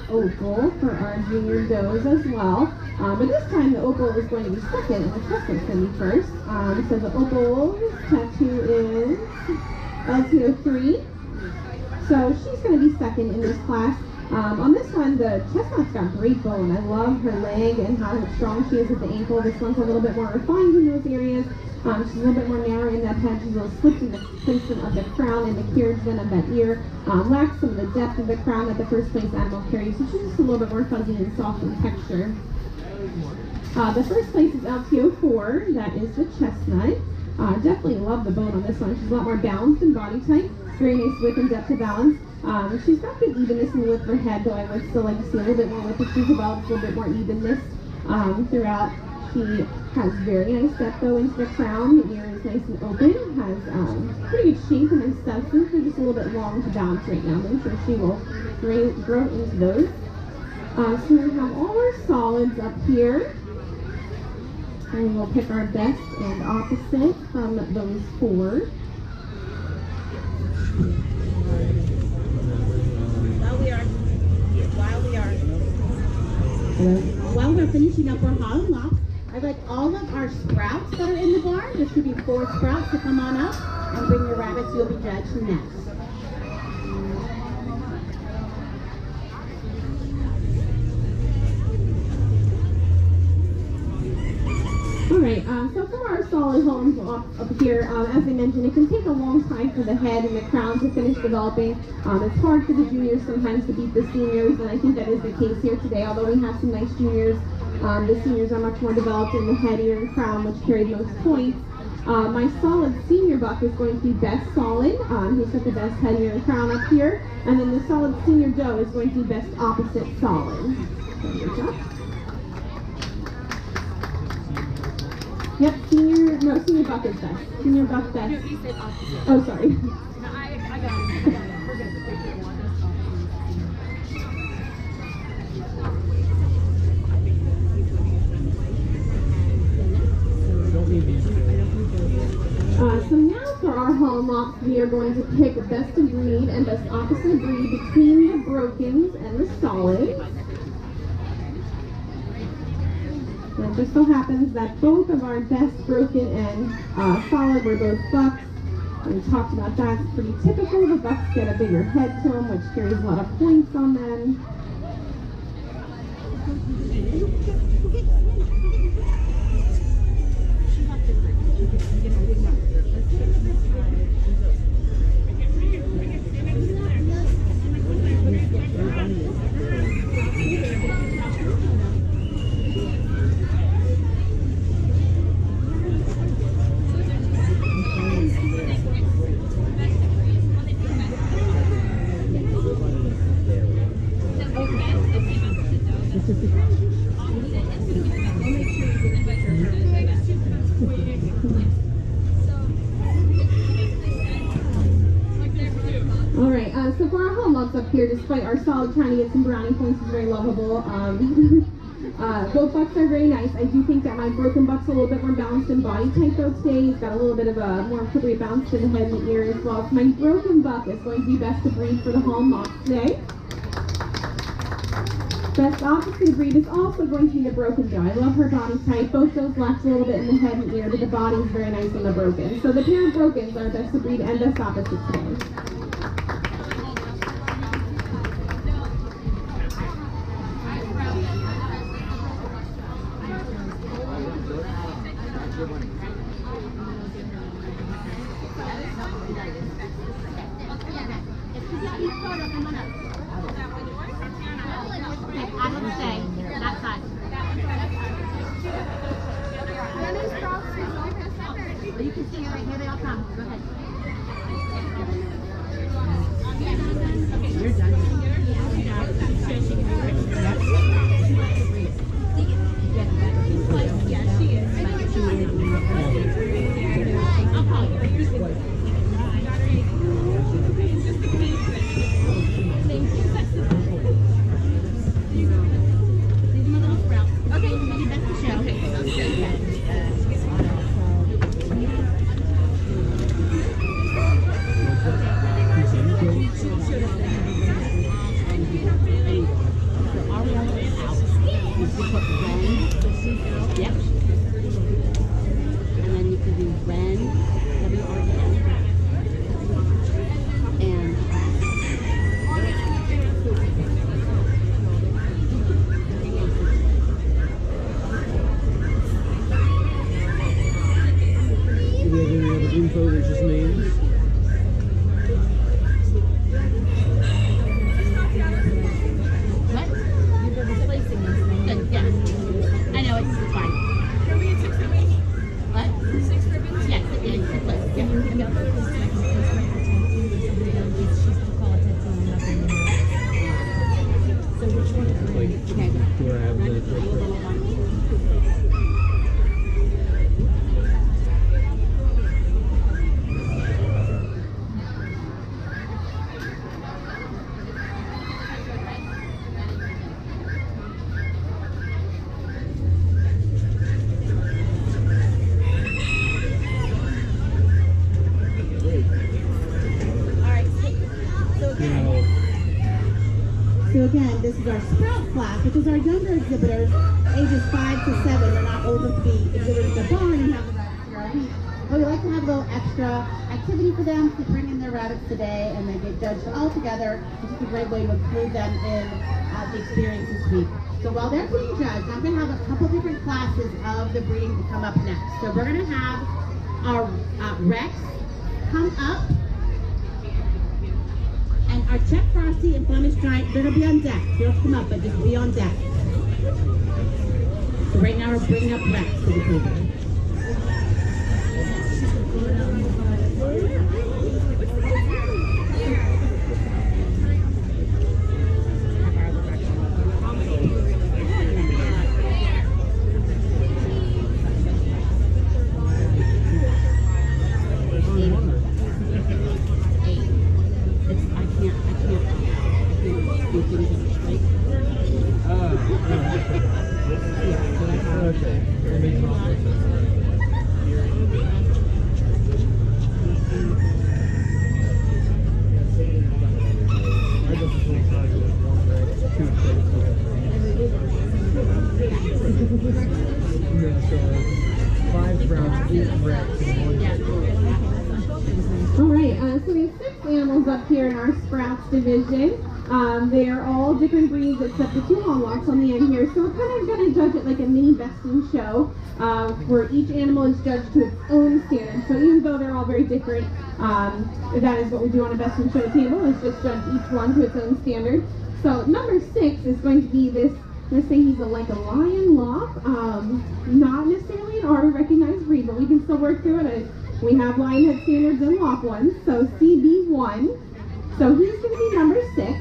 [SPEAKER 5] opal for our junior does as well. But this time the opal is going to be second and the chestnut's going to be first. So the opal tattoo is LTO3. So she's going to be second in this class. On this one, the chestnut's got great bone. I love her leg and how strong she is at the ankle. This one's a little bit more refined in those areas. She's a little bit more narrow in that head. She's a little slipped in the placement of the crown and the carriage then of that ear. Lacks some of the depth of the crown that the first place animal carries. So she's just a little bit more fuzzy and soft in texture. The first place is LTO4. That is the chestnut. Definitely love the bone on this one. She's a lot more balanced in body type. Very nice width and depth of balance. She's got good evenness in the width of her head, though I would still like to see a little bit more width as she's developed, a little bit more evenness throughout. She has very nice depth though into the crown. The ear is nice and open, has pretty good shape and is substance. They're just a little bit long to balance right now. I'm sure she will grow into those. So we have all our solids up here. And we'll pick our best and opposite from those four.
[SPEAKER 4] While we're finishing up our hollow locks, I'd like all of our sprouts that are in the barn, there should be 4 sprouts, to come on up and bring your rabbits. You'll be judged next.
[SPEAKER 5] Alright, so for our solid homes up here, as I mentioned, it can take a long time for the head and the crown to finish developing. It's hard for the juniors sometimes to beat the seniors, and I think that is the case here today. Although we have some nice juniors, the seniors are much more developed in the head, ear, and crown, which carried most points. My solid senior buck is going to be best solid. He's got the best head, ear, and crown up here. And then the solid senior doe is going to be best opposite solid. Good job. Yep, senior buck is best. Senior buck best.
[SPEAKER 2] You said opposite.
[SPEAKER 5] Oh, sorry.
[SPEAKER 2] No, I got it. We're good. Take one.
[SPEAKER 5] So now for our home locks, we are going to pick best of breed and best opposite breed between the brokens and the solids. And it just so happens that both of our best broken and solid were both bucks. We talked about that. It's pretty typical. The bucks get a bigger head to them, which carries a lot of points on them. Alright, so for our home locks up here, despite our solid trying to get some brownie points, is very lovable. Both bucks are very nice. I do think that my broken buck's a little bit more balanced in body type though today. He's got a little bit of a more appropriate balance to the head and the ear as well. So my broken buck is going to be best of breed for the home locks today. Best opposite breed is also going to be the broken doe. I love her body type. Both those lack a little bit in the head and ear, but the body is very nice on the broken. So the pair of brokens are best of breed and best opposite today.
[SPEAKER 3] I would say that side. You can see right here, they all come. Go ahead. You're done.
[SPEAKER 1] Yeah, she is.
[SPEAKER 3] I'll call you. Okay, maybe that's the show. Yep. And then you can do Ren, W-R-E-N. And
[SPEAKER 7] Do we have any other info that's just names?
[SPEAKER 3] what?
[SPEAKER 2] You're replacing this one.
[SPEAKER 3] Good, yeah. I know, it's fine.
[SPEAKER 1] Can we get 6 ribbons?
[SPEAKER 3] What?
[SPEAKER 1] 6 ribbons?
[SPEAKER 3] Yes, it is. It's like,
[SPEAKER 2] Can you give me a second place right for tattoo? Somebody else, she still call it tattoo and nothing. So which one is
[SPEAKER 7] Like,
[SPEAKER 2] Ren?
[SPEAKER 3] okay.
[SPEAKER 7] do I have the
[SPEAKER 1] Alright, so again,
[SPEAKER 7] now,
[SPEAKER 4] So again, this is our Sprout class, which is our younger exhibitors, ages 5 to 7. They're not old enough to be exhibited in the barn and have the rabbits here all week. But we like to have a little extra activity for them to bring in their rabbits today, and they get judged all together. It's just a great way to include them in the experience this week. So while they're being judged, I'm going to have a couple different classes of the breeding to come up next. So we're going to have our Rex come up. And our Czech Frosty and Flemish Giant, they're going to be on deck. They don't come up, but just be on deck. So right now we're bringing up Rex to the table.
[SPEAKER 7] okay. That makes more sense. I just was inside with one red, 2 so 5 browns, 8 reds, and 1
[SPEAKER 5] All right, so we have 6 animals up here in our Sprouts division. They are all different breeds except the 2 Hallmarks on the end here. So we're kind of going to judge it like a mini best in show, where each animal is judged to its own standard. So even though they're all very different, that is what we do on a best in show table, is just judge each one to its own standard. So number 6 is going to be this, let's say he's like a lion lop, not necessarily an already recognized breed, but we can still work through it. We have lion head standards and lop ones, so CB1. So he's going to be number 6.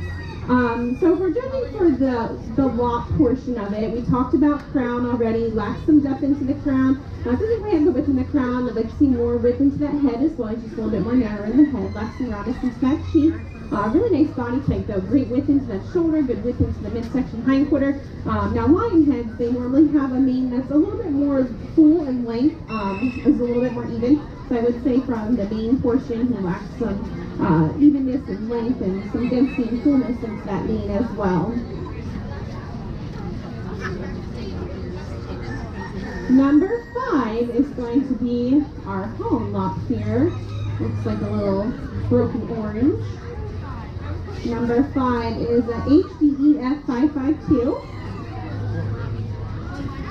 [SPEAKER 5] So if we're judging for the lop portion of it, we talked about crown already, lack some depth into the crown. Not that we have the width in the crown, I'd like to see more width into that head as well, just a little bit more narrow in the head, lack some roundness into that cheek. Really nice body type though, great width into that shoulder, good width into the midsection hindquarter. Now lion heads, they normally have a mane that's a little bit more full in length, is a little bit more even. So I would say from the mane portion, he lacks some evenness and length and some density and fullness into that mane as well. Number 5 is going to be our home lop here. Looks like a little broken orange. Number 5 is a HDEF 552.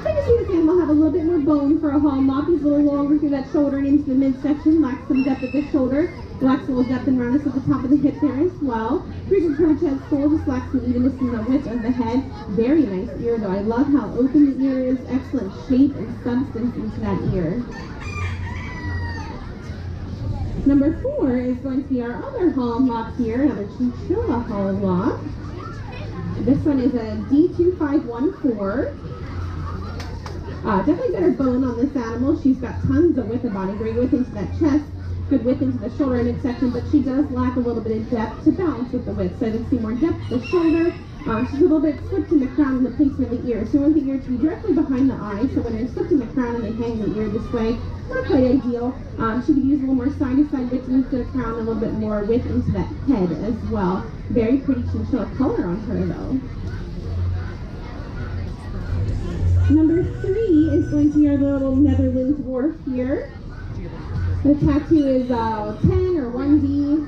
[SPEAKER 5] I can see this animal have a little bit more bone for a home lop. He's a little longer through that shoulder and into the midsection, lacks some depth at the shoulder, lacks a little depth and roundness at the top of the hip there as well. Pretty good curved head skull, just lacks some evenness in the width of the head. Very nice ear though. I love how open the ear is, excellent shape and substance into that ear. Number 4 is going to be our other Holland lop here, another chinchilla Holland lop. This one is a D2514. Definitely better bone on this animal. She's got tons of width of body, great width into that chest, good width into the shoulder midsection, but she does lack a little bit of depth to balance with the width. So I would see more depth to the shoulder. She's a little bit slipped in the crown and the placement of the ear. So we want the ear to be directly behind the eye. So when they're slipped in the crown and they hang the ear this way, not quite ideal. She could use a little more side-to-side width into the crown, a little bit more width into that head as well. Very pretty chinchilla color on her though. Number 3 is going can see our little Netherlands dwarf here. The tattoo is 10 or 1D.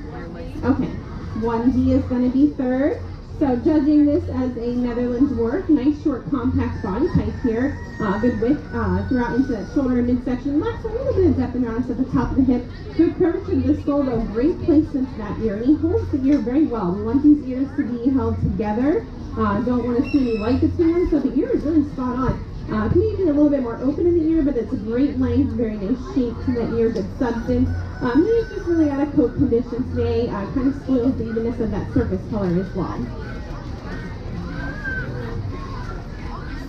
[SPEAKER 5] Okay, 1D is going to be third. So judging this as a Netherlands dwarf, nice short compact body type here. Good width throughout into that shoulder and midsection. Lacks a little bit of depth and roundness at the top of the hip. Good curvature of the skull, though great placement to that ear. And he holds the ear very well. We want these ears to be held together. Don't want to see any light between them, so the ear is really spot on. Can be a little bit more open in the ear, but it's a great length, very nice shape to that ear, good substance. He's just really out of coat condition today. Kind of spoils the evenness of that surface color as well.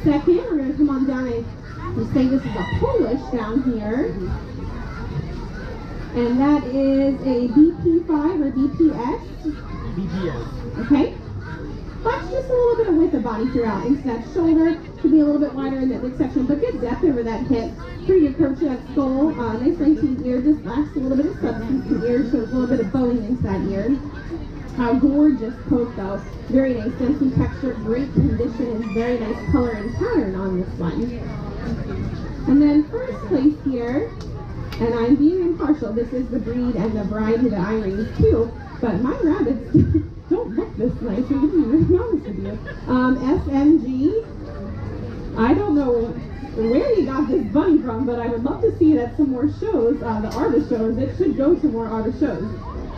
[SPEAKER 5] Second, we're going to come on down and say this is a Polish down here. And that is a BP5 or BPS.
[SPEAKER 7] BPS.
[SPEAKER 5] Okay. That's just a little bit of width of body throughout. Into that shoulder, could be a little bit wider in that midsection, but good depth over that hip. Pretty good curve to that skull. Nice length to the ear, just lacks a little bit of substance to the ear, shows a little bit of bowing into that ear. Gorgeous coat though. Very nice, density texture, great condition, and very nice color and pattern on this one. And then first place here, and I'm being impartial, this is the breed and the variety that I raise too, but my rabbits don't look this nice, I'm going to be really honest with you. SMG, I don't know where you got this bunny from, but I would love to see it at some more shows, the ARBA shows. It should go to more ARBA shows.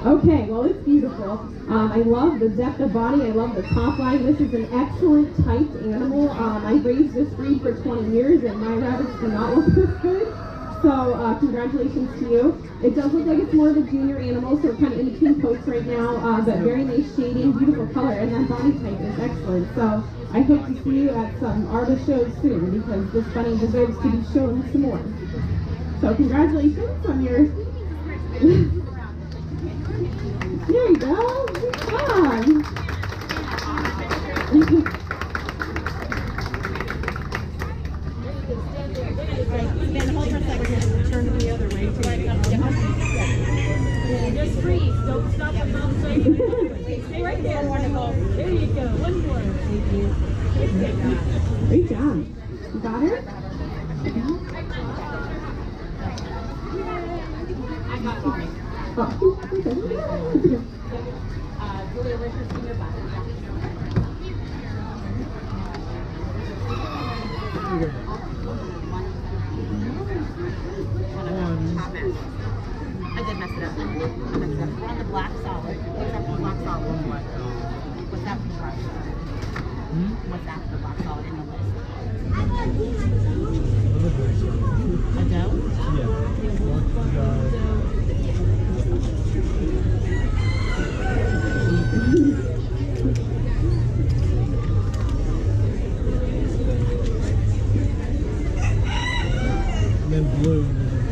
[SPEAKER 5] Okay, well, it's beautiful. I love the depth of body. I love the top line. This is an excellent typed animal. I've raised this breed for 20 years, and my rabbits do not look this good. So congratulations to you. It does look like it's more of a junior animal, so we're kind of in between coats right now, but very nice shading, beautiful color, and that body type is excellent. So I hope to see you at some ARBA shows soon, because this bunny deserves to be shown some more. So congratulations on your... There you go. Good job.
[SPEAKER 3] Then hold for a second. Turn the other way.
[SPEAKER 2] Just freeze. Don't stop the mouth. Stay right there. There you go. One more. Thank you.
[SPEAKER 5] Great job. You got her?
[SPEAKER 3] I got Barney.
[SPEAKER 5] Oh, okay.
[SPEAKER 3] Julia Richards, senior back. I did mess it up. We're on the black solid. What's after the black solid? What's after the black solid? What's after the black solid in the list? A doe?
[SPEAKER 7] Yeah. And then blue.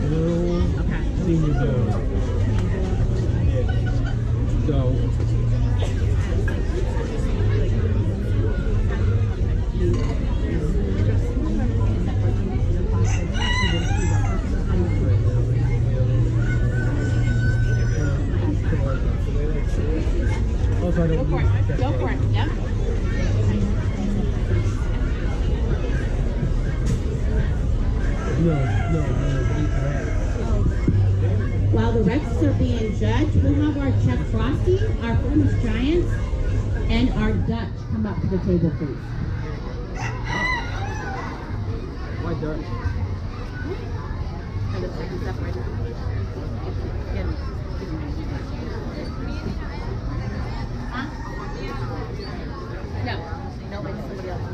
[SPEAKER 7] Blue.
[SPEAKER 3] Okay.
[SPEAKER 7] Senior doe. Yeah. So.
[SPEAKER 3] Go for it. Go for it. Yep.
[SPEAKER 7] No.
[SPEAKER 3] While the Rexes are being judged, we'll have our Czech Frosty, our Flemish Giants, and our Dutch come up to the table, please.
[SPEAKER 7] Why Dutch?
[SPEAKER 3] It looks like he's up right now. Huh? No, it's somebody else.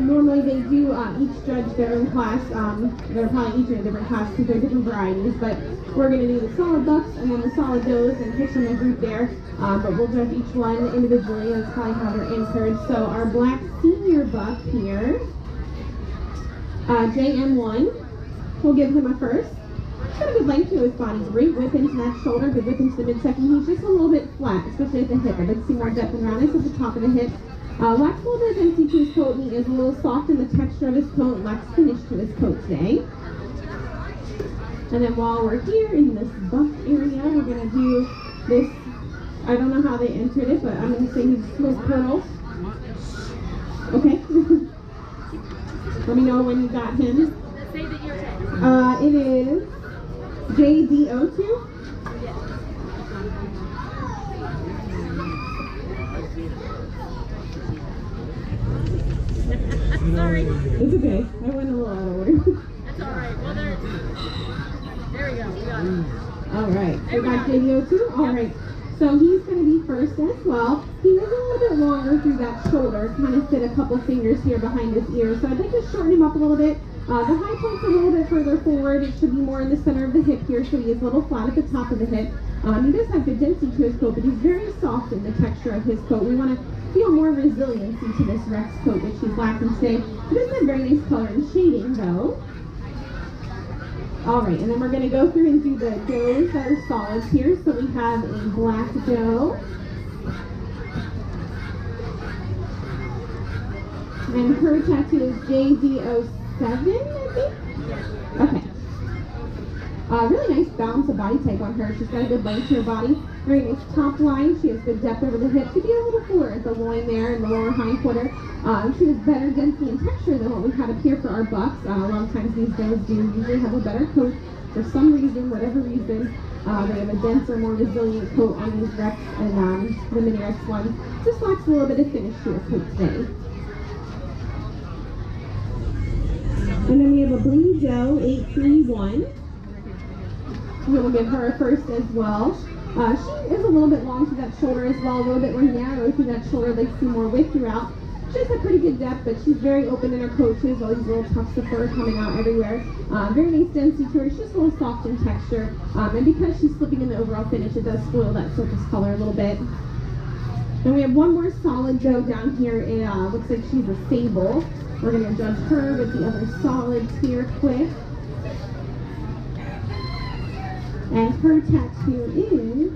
[SPEAKER 5] normally they do each judge their own class. They're probably each in a different class because they're different varieties. But we're going to do the solid bucks and then the solid does and pitch them in a group there. But we'll judge each one individually. That's probably how they're answered. So our black senior buck here, JM1, we'll give him a first. He's got a good length to his body, great whip into that shoulder, good whip into the midsection. He's just a little bit flat, especially at the hip. I'd like to see more depth and roundness at the top of the hip. Lacks a little bit of density to his coat, and he is a little soft in the texture of his coat, lacks finish to his coat today. And then while we're here in this buck area, we're going to do this, I don't know how they entered it, but I'm going to say he's smoke pearl. Okay. Let me know when you got him.
[SPEAKER 2] Say that you're 10.
[SPEAKER 5] It is JD02.
[SPEAKER 2] Sorry.
[SPEAKER 5] It's okay. I went a little out of order.
[SPEAKER 2] That's alright. Well, there we go. We got it.
[SPEAKER 5] All right. We got JD02. All right. So he's going to be first as well. He is a little bit longer through that shoulder. Kind of fit a couple fingers here behind his ear. So I'd like to shorten him up a little bit. The high point's a little bit further forward. It should be more in the center of the hip here, so he is a little flat at the top of the hip. He does have good density to his coat, but he's very soft in the texture of his coat. We want to feel more resiliency to this Rex coat, which he's lacking today. He does have very nice color and shading, though. All right, and then we're going to go through and do the does that are solids here. So we have a black doe. And her tattoo is JD07. I think? Okay. Really nice balance of body type on her. She's got a good length to her body. Very nice top line. She has good depth over the hips. She get a little fuller at the loin there and the lower hind quarter. She has better density and texture than what we had up here for our bucks. A lot of times these does do usually have a better coat. For some reason, whatever reason, they have a denser, more resilient coat on these Rex and the mini Rex ones. Just lacks a little bit of finish to her coat today. And then we have a blue doe, 831. We'll give her a first as well. She is a little bit long to that shoulder as well, a little bit more narrow to that shoulder. They see more width throughout. She has a pretty good depth, but she's very open in her coat too, as well. These little tufts of fur coming out everywhere. Very nice density to her. She's just a little soft in texture. And because she's slipping in the overall finish, it does spoil that surface color a little bit. Then we have one more solid doe down here. It looks like she's a sable. We're going to judge her with the other solids here quick. And her tattoo is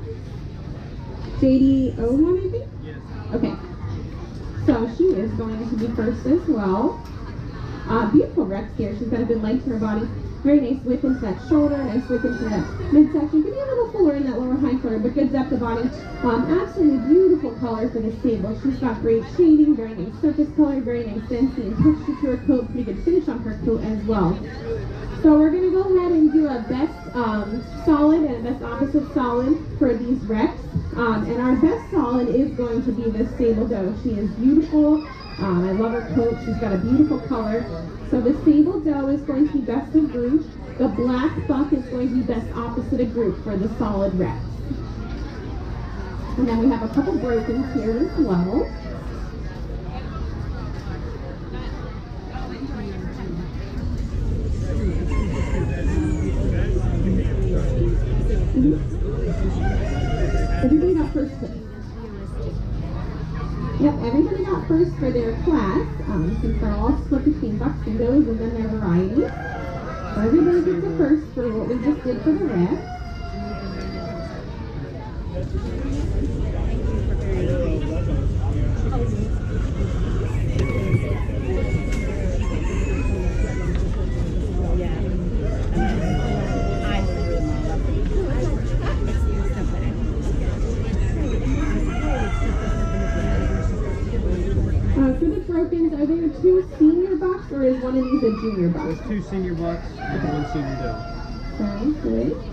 [SPEAKER 5] JD01, I think?
[SPEAKER 7] Yes.
[SPEAKER 5] Okay. So she is going to be first as well. Beautiful Rex here. She's got a good length to her body. Very nice width into that shoulder, nice width into that midsection. Could be a little fuller in that lower hind quarter, but good depth of body. Absolutely beautiful color for this sable. She's got great shading, very nice surface color, very nice density and texture to her coat. Pretty good finish on her coat as well. So we're going to go ahead and do a best solid and a best opposite solid for these Rex. And our best solid is going to be this sable doe. She is beautiful. I love her coat. She's got a beautiful color. So the sable doe is going to be best of group. The black buck is going to be best opposite of group for the solid Rex. And then we have a couple brokens here as well. Everybody got first place. Yep, everybody got first for their class, since they're all split between bucks and does and then their varieties. So everybody gets a first for what we just did for the Rex. For the brokens, are there two senior bucks or is one of these a junior buck?
[SPEAKER 7] There's 2 senior bucks and 1 senior doe.
[SPEAKER 5] Sounds good.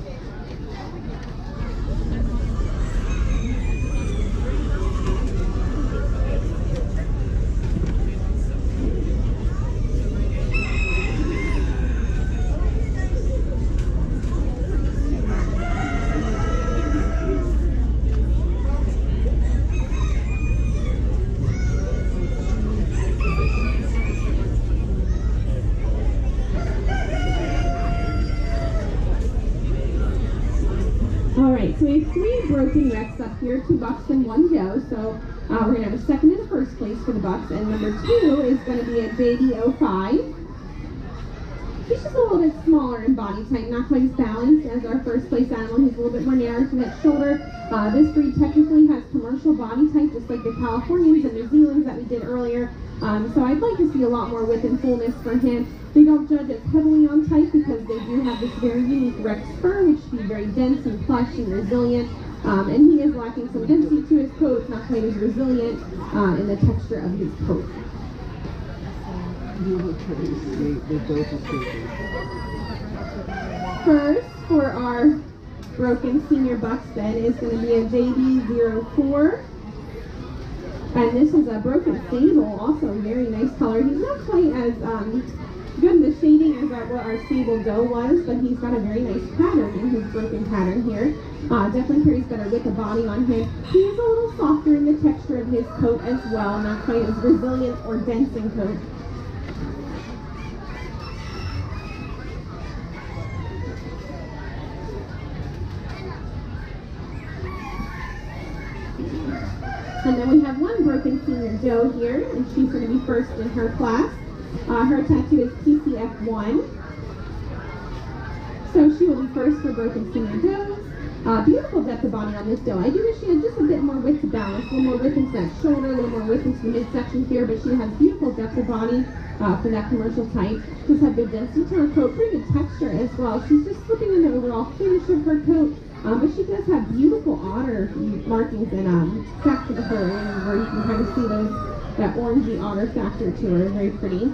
[SPEAKER 5] we have 3 broken Rex up here, 2 bucks and 1 doe. So we're going to have a second and a first place for the bucks. And number 2 is going to be a JD05. He's just a little bit smaller in body type, not quite as balanced as our first place animal. He's a little bit more narrow to that shoulder. This breed technically has commercial body type, just like the Californians and New Zealand's that we did earlier. So I'd like to see a lot more width and fullness for him. They don't judge as heavily on type because they do have this very unique Rex fur, which should be very dense and plush and resilient. And he is lacking some density to his coat. It's not quite as resilient in the texture of his coat. First, for our broken senior bucks then, is going to be a JD04. And this is a broken sable, also very nice color. He's not quite as good in the shading as what our sable doe was, but he's got a very nice pattern in his broken pattern here. Definitely carries better width of body on him. He is a little softer in the texture of his coat as well, not quite as resilient or dense in coat. And then we have one broken senior doe here, and she's going to be first in her class. Her tattoo is PCF1. So she will be first for broken senior does. Beautiful depth of body on this doe. I do wish she had just a bit more width to balance, a little more width into that shoulder, a little more width into the midsection here, but she has beautiful depth of body for that commercial type. She's had good density to her coat, pretty good texture as well. She's just slipping in the overall finish of her coat. But she does have beautiful otter markings and factor to her, and where you can kind of see that orangey otter factor to her. Very pretty.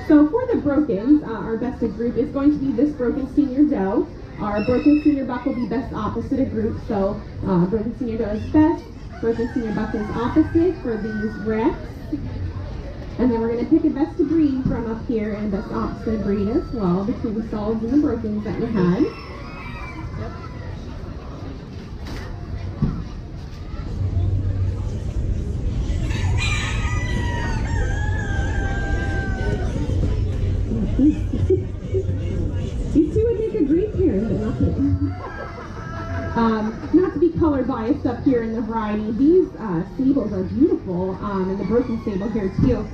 [SPEAKER 5] So for the brokens, our bested group is going to be this broken senior doe. Our broken senior buck will be best opposite a group. So broken senior doe is best, broken senior buck is opposite for these Rex. And then we're going to pick a best of breed from up here and best opposite breed as well between the solids and the brokens that we had. These two would make a great pair, but not kidding. Not to be color biased up here in the variety, these sables are beautiful, and the broken sable here too.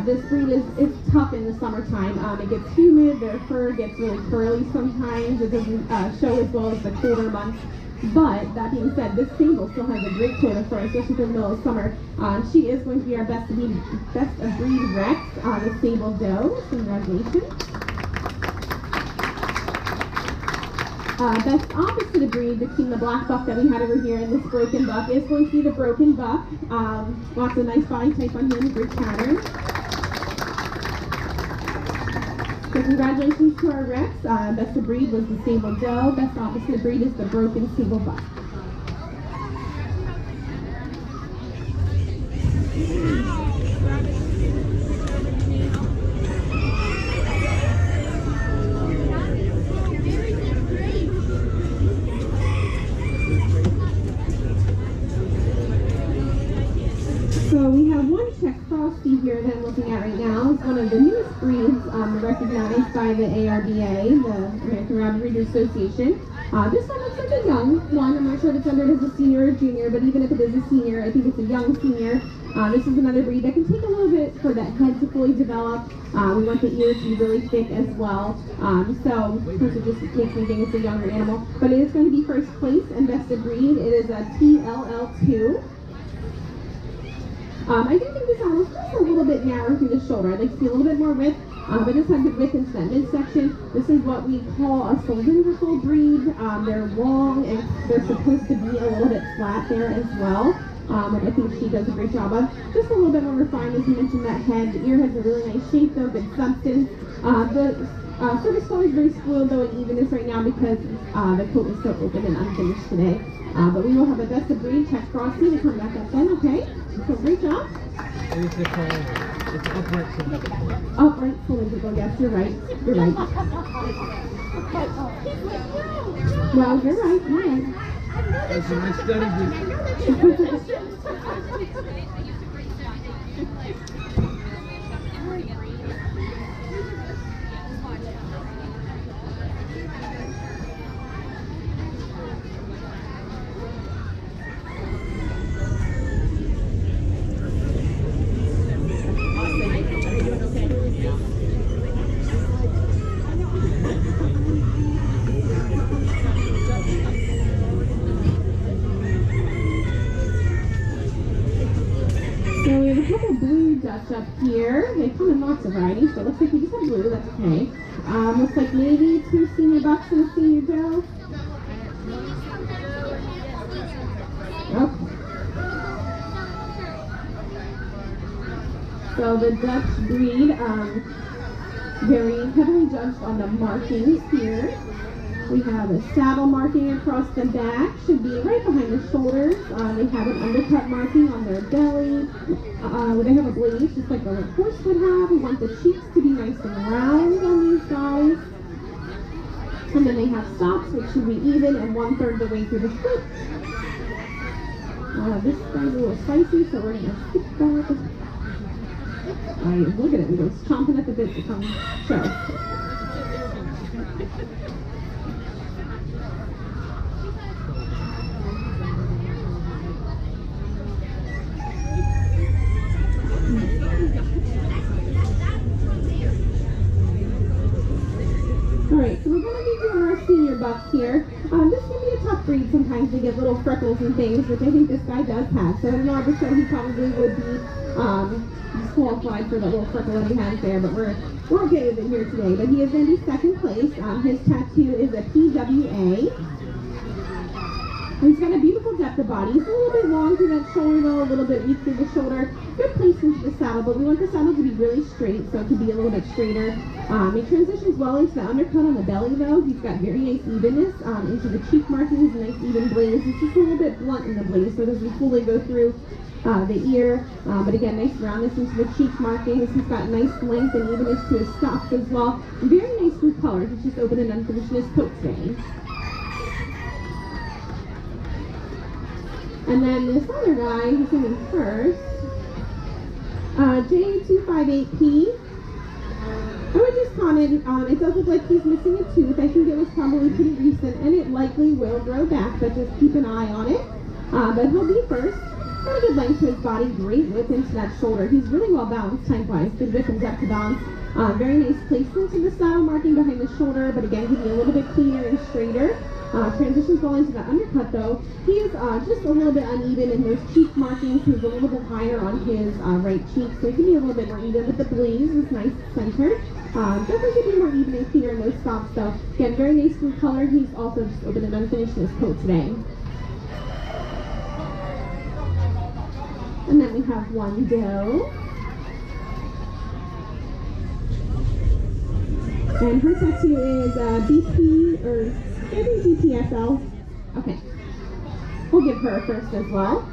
[SPEAKER 5] This breed is tough in the summertime. It gets humid, their fur gets really curly sometimes. It doesn't show as well as the colder months. But that being said, this sable still has a great coat of fur, especially for the middle of summer. She is going to be our best of breed Rex, the sable doe. Congratulations. Best opposite of breed between the black buck that we had over here and this broken buck is going to be the broken buck. Lots of nice body type on him, great pattern. So congratulations to our Rex. Best of breed was the sable doe. Best opposite of breed is the broken sable buck. So we have one Czech Frosty here that I'm looking at right now. It's one of the newest breeds recognized by the ARBA, the American Rabbit Breeders Association. This one looks like a young one. I'm not sure if it's under as a senior or junior, but even if it is a senior, I think it's a young senior. This is another breed that can take a little bit for that head to fully develop. We want the ears to be really thick as well. So it just makes me think it's a younger animal. But it is going to be first place and best of breed. It is a TLL2. I do think this animal is just a little bit narrow through the shoulder. I'd like to see a little bit more width, but just have good width into that midsection. This is what we call a cylindrical breed. They're long and they're supposed to be a little bit flat there as well. Which I think she does a great job of. Just a little bit more refined, as you mentioned, that head. The ear has a really nice shape though, good substance. The surface color is very spoiled though in evenness right now because the coat is so open and unfinished today. But we will have a best of breed Czech Frosty to come back up then, okay? So great job.
[SPEAKER 7] What is it called? It's upright cylindrical.
[SPEAKER 5] Upright cylindrical, yes, you're right. You're right. Well, you're right, you're right.
[SPEAKER 7] That's what I studied.
[SPEAKER 5] couple blue Dutch up here. They come in lots of varieties, so it looks like we just have blue, that's okay. Looks like maybe 2 senior bucks and a senior doe. Okay. So the Dutch breed, very heavily judged on the markings here. We have a saddle marking across the back, should be right behind the shoulders. They have an undercut marking on their belly. They have a blaze, just like a horse would have. We want the cheeks to be nice and round on these guys. And then they have stops, which should be even and 1/3 the way through the foot. This guy's a little spicy, so we're gonna skip that. Look at it, he goes chomping at the bit to come show. Alright, so we're going to be doing our senior bucks here. This can be a tough breed sometimes. They get little freckles and things, which I think this guy does have. So in an arbor show, he probably would be disqualified for the little freckle that he has there, but we're okay with it here today. But he is going to be second place. His tattoo is a PWA. And he's got a beautiful depth of body. He's a little bit long through that shoulder though, a little bit weak through the shoulder. Good placement to the saddle, but we want the saddle to be really straight, so it could be a little bit straighter. He transitions well into the undercut on the belly though. He's got very nice evenness into the cheek markings, a nice even blaze. It's just a little bit blunt in the blaze, so it doesn't fully go through the ear. But again, nice roundness into the cheek markings. He's got nice length and evenness to his stops as well. And very nice blue colors. It's just open and unfinished in his coat today. And then this other guy, who's in first, J258P. I would just comment, it does look like he's missing a tooth. I think it was probably pretty recent, and it likely will grow back, but just keep an eye on it. But he'll be first. Got a good length to his body, great width into that shoulder. He's really well balanced type-wise, good width and depth to balance. Very nice placement to the saddle marking behind the shoulder, but again, give you a little bit cleaner and straighter. Transitions well into the undercut though. He is just a little bit uneven in those cheek markings. He's a little bit higher on his right cheek, so it can be a little bit more even, but the blaze is nice centered. Definitely could be more even and cleaner in those stops though. Again, very nice blue color. He's also just open and unfinished in his coat today. And then we have one doe. And her tattoo is BP, or maybe BPSL. Okay. We'll give her first as well.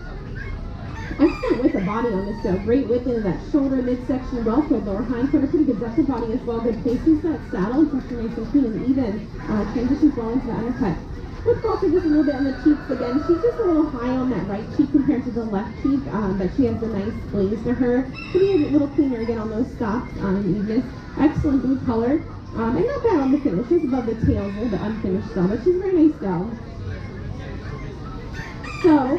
[SPEAKER 5] Excellent width of body on this doe. Great width into that shoulder, midsection, well filled lower hind quarter. Pretty good depth of body as well. Good placement to that saddle. It's actually nice and clean and even. Transitions well into the undercut. With also just a little bit on the cheeks again. She's just a little high on that right cheek compared to the left cheek, but she has a nice blaze to her. So we have a little cleaner again on those stops and evenness. Excellent blue color. And not bad on the finish, just above the tail, a little bit unfinished still, but she's a very nice doe. So,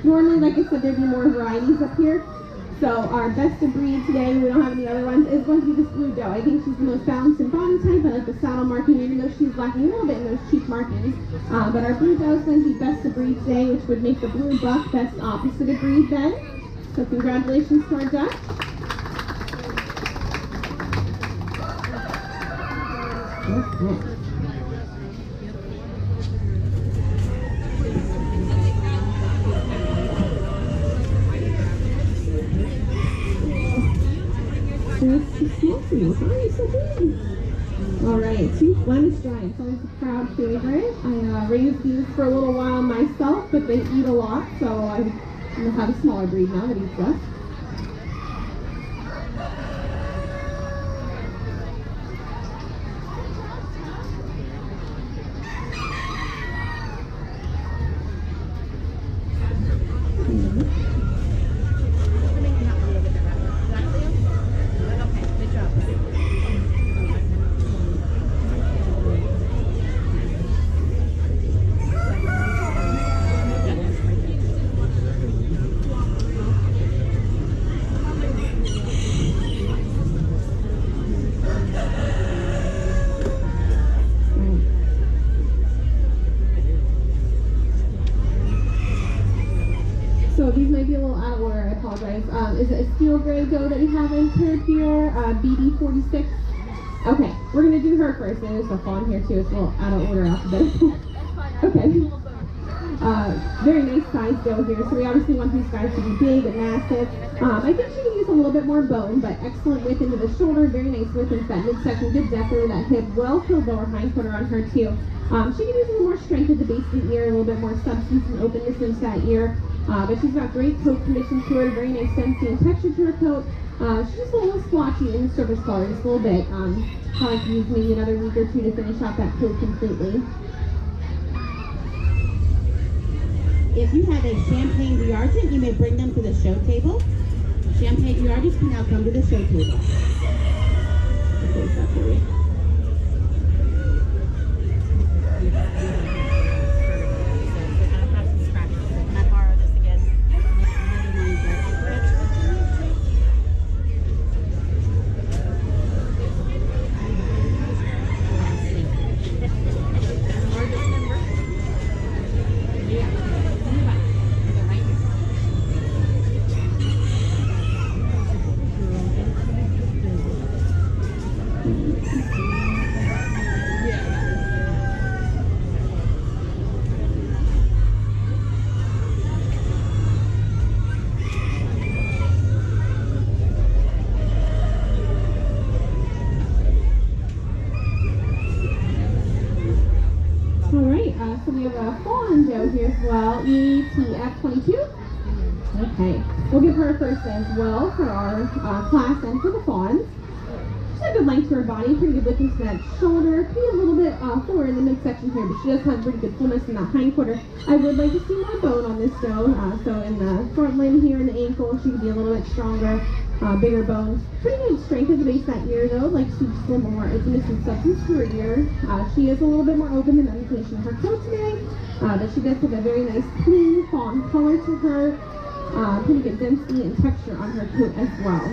[SPEAKER 5] normally, like I said, there'd be more varieties up here. So our best of breed today, we don't have any other ones, is going to be this blue doe. I think she's the most balanced in body type. I like the saddle marking, even though she's lacking a little bit in those cheek markings. But our blue doe is going to be best of breed today, which would make the blue buck best opposite of breed then. So congratulations to our duck. Okay. Alright, 2 Flemish Giants, always a crowd favorite. I raised these for a little while myself, but they eat a lot, so I have a smaller breed now that eats less. apologize. Is it a steel gray doe that you have entered here? BD46? Okay, we're gonna do her first. And there's a fawn here too. It's a little out of order alphabetical. Okay. Very nice size doe here. So we obviously want these guys to be big and massive. I think she can use a little bit more bone, but excellent width into the shoulder. Very nice width into that midsection. Good depth over that hip. Well-filled lower hindquarter on her too. She can use a little more strength at the base of the ear, a little bit more substance and openness into that ear. But she's got great coat condition to her. Very nice density and texture to her coat. She's just a little splotchy in the surface color, just a little bit. Probably could use maybe another week or two to finish off that coat completely.
[SPEAKER 4] If you have a Champagne D'Argent, you may bring them to the show table. Champagne D'Argent can now come to the show table. I'll place that for you.
[SPEAKER 3] Can I borrow this again?
[SPEAKER 5] So we have a fawn doe here as well, ETF22. Okay, we'll give her a first as well for our class and for the fawns. She's a good length to her body, pretty good width into that shoulder, maybe a little bit fuller in the midsection here, but she does have pretty good fullness in that hindquarter. I would like to see more bone on this doe, so in the front limb here and the ankle, she could be a little bit stronger, bigger bones. Pretty good strength at the base of that ear though, like to see just a little more openness and substance to her ear. She is a little bit more open than indication of her coat today, but she does have a very nice clean fawn color to her. Pretty good density and texture on her coat as well.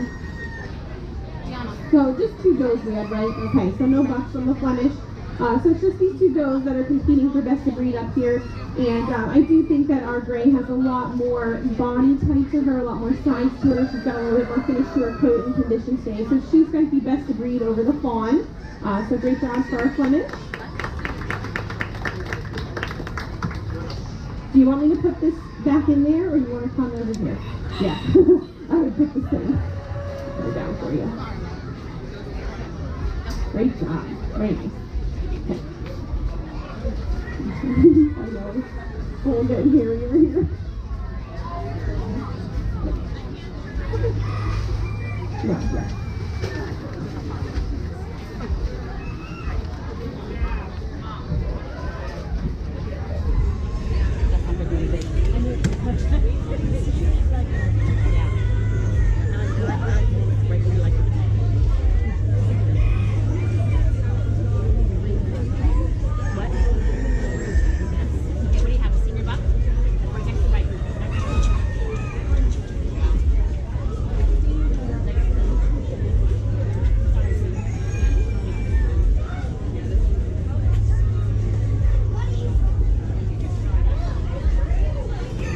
[SPEAKER 5] So just two does we had, right? Okay, so no bucks on the Flemish. So it's just these two does that are competing for best of breed up here. And I do think that our gray has a lot more body type to her, a lot more size to her. She's got a little bit more finish to her coat and condition today. So she's going to be best of breed over the fawn. So great job for our Flemish. Do you want me to put this back in there, or you want to come over here? Yeah, I would put this in. Put it down for you. Great job. Very nice. Okay. I know. It's a little bit hairy over here. Yeah.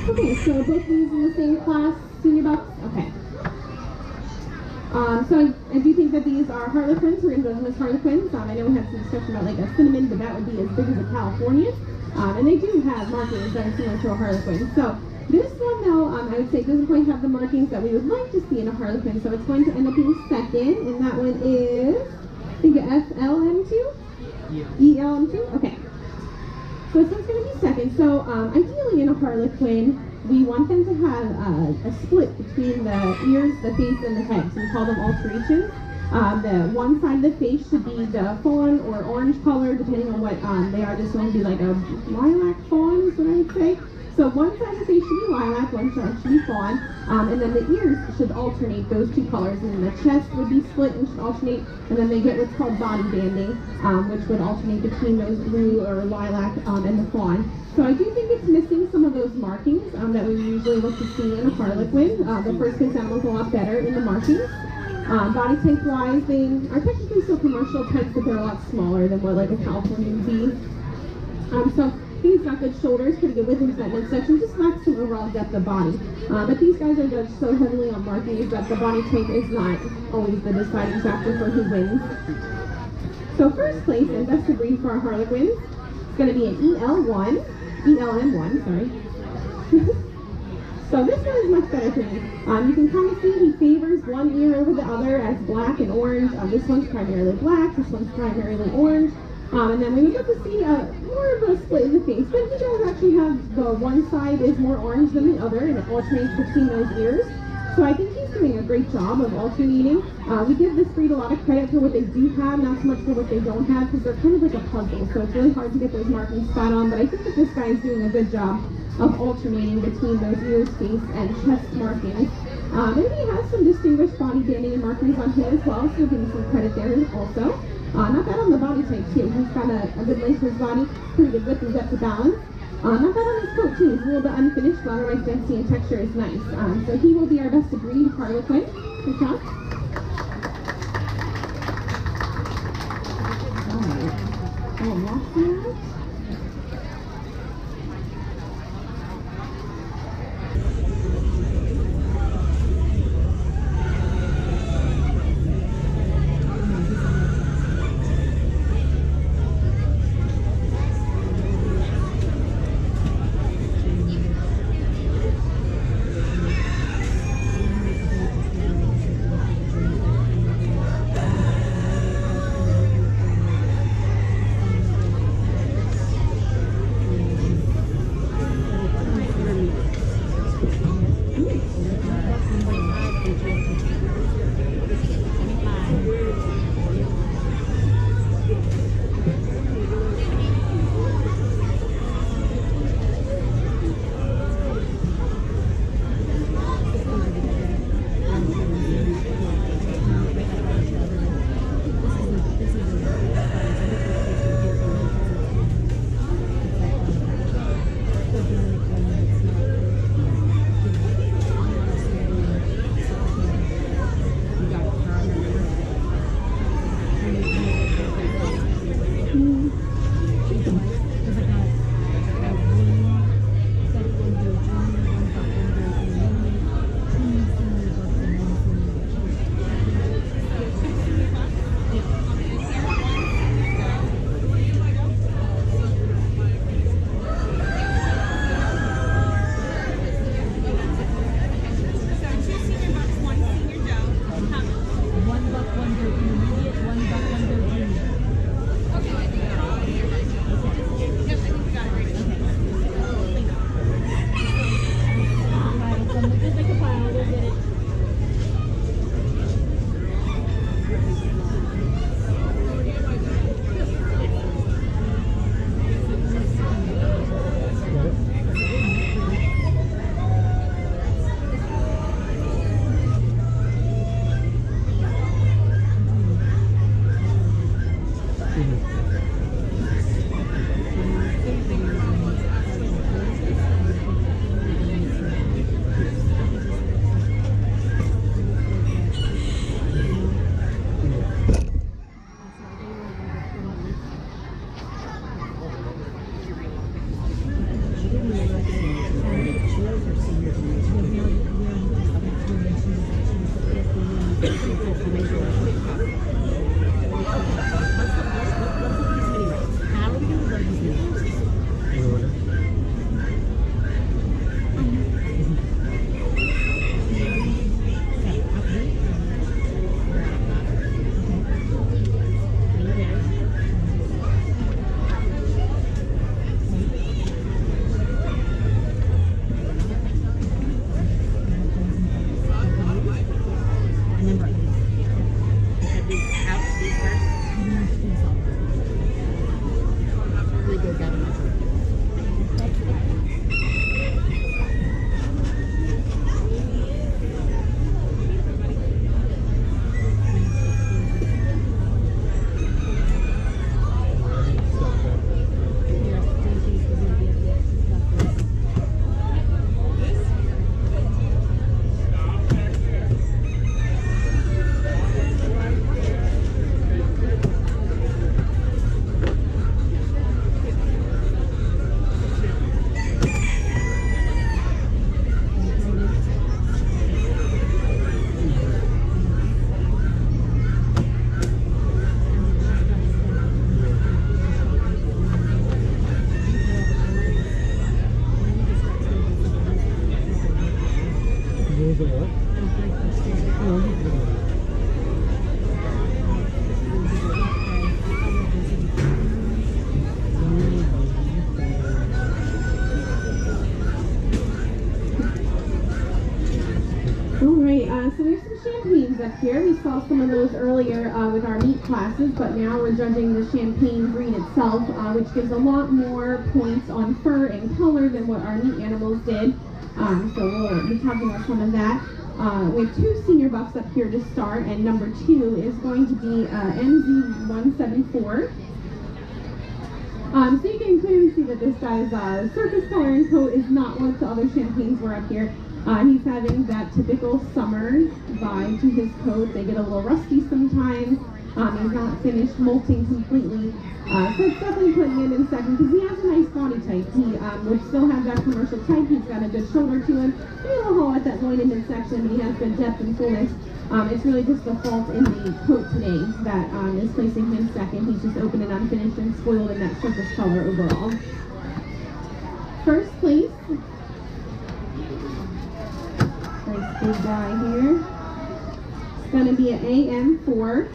[SPEAKER 5] Okay, so both of these in the same class, senior bucks? Okay. So I do think that these are Harlequins. We're going to go to them as Harlequins. I know we had some discussion about like a cinnamon, but that would be as big as a Californian. And they do have markings that are similar to a Harlequin. So this one though, I would say doesn't quite have the markings that we would like to see in a Harlequin. So it's going to end up being second, and that one is, I think, FLM2? Yeah. ELM2? Okay. So this one's going to be second. So ideally in a Harlequin, we want them to have a split between the ears, the face, and the head. So we call them alterations. The one side of the face should be the fawn or orange color, depending on what they are. This one would be like a lilac fawn, is what I would say. So one side of the face should be lilac, one side should be fawn, and then the ears should alternate those two colors, and then the chest would be split and should alternate, and then they get what's called body banding, which would alternate between those blue or lilac and the fawn. So I do think it's missing some of those markings that we usually look to see in a Harlequin. The first case animal's a lot better in the markings. Body type wise, they are technically still commercial types, but they're a lot smaller than what like a Californian would be. So He's got good shoulders, pretty good width into that midsection, just lacks some overall depth of body. But these guys are judged so heavily on markings that the body type is not always the deciding factor for who wins. So first place and best of breed for our Harlequins is going to be an ELM1, sorry. So this one is much better for me. You can kind of see he favors one ear over the other as black and orange. This one's primarily black, this one's primarily orange. And then we would get to see more of a split in the face, but he does actually have the one side is more orange than the other, and it alternates between those ears. So I think he's doing a great job of alternating. We give this breed a lot of credit for what they do have, not so much for what they don't have, because they're kind of like a puzzle, so it's really hard to get those markings spot on, but I think that this guy is doing a good job of alternating between those ears, face, and chest markings. And he has some distinguished body banding and markings on him as well, so give him some credit there also. Not bad on the body type too. He's got a good length to his body, pretty good width and depth of balance. Not bad on his coat too. He's a little bit unfinished, but otherwise density and texture is nice. So he will be our best of breed Harlequin. Good job. Alright. some champagnes up here. We saw some of those earlier with our meat classes, but now we're judging the champagne breed itself, which gives a lot more points on fur and color than what our meat animals did. So we'll be talking about some of that. We have 2 senior bucks up here to start, and number 2 is going to be MZ174. So you can clearly see that this guy's surface color and coat is not what the other champagnes were up here. He's having that typical summer vibe to his coat. They get a little rusty sometimes. He's not finished molting completely. So it's definitely putting him in second because he has a nice body type. He would still have that commercial type. He's got a good shoulder to him. Maybe a little hole at that loin and midsection, but he has good depth and fullness. It's really just the fault in the coat today that is placing him second. He's just open and unfinished and spoiled in that surface color overall. First place. Nice big guy here. It's going to be an AM4.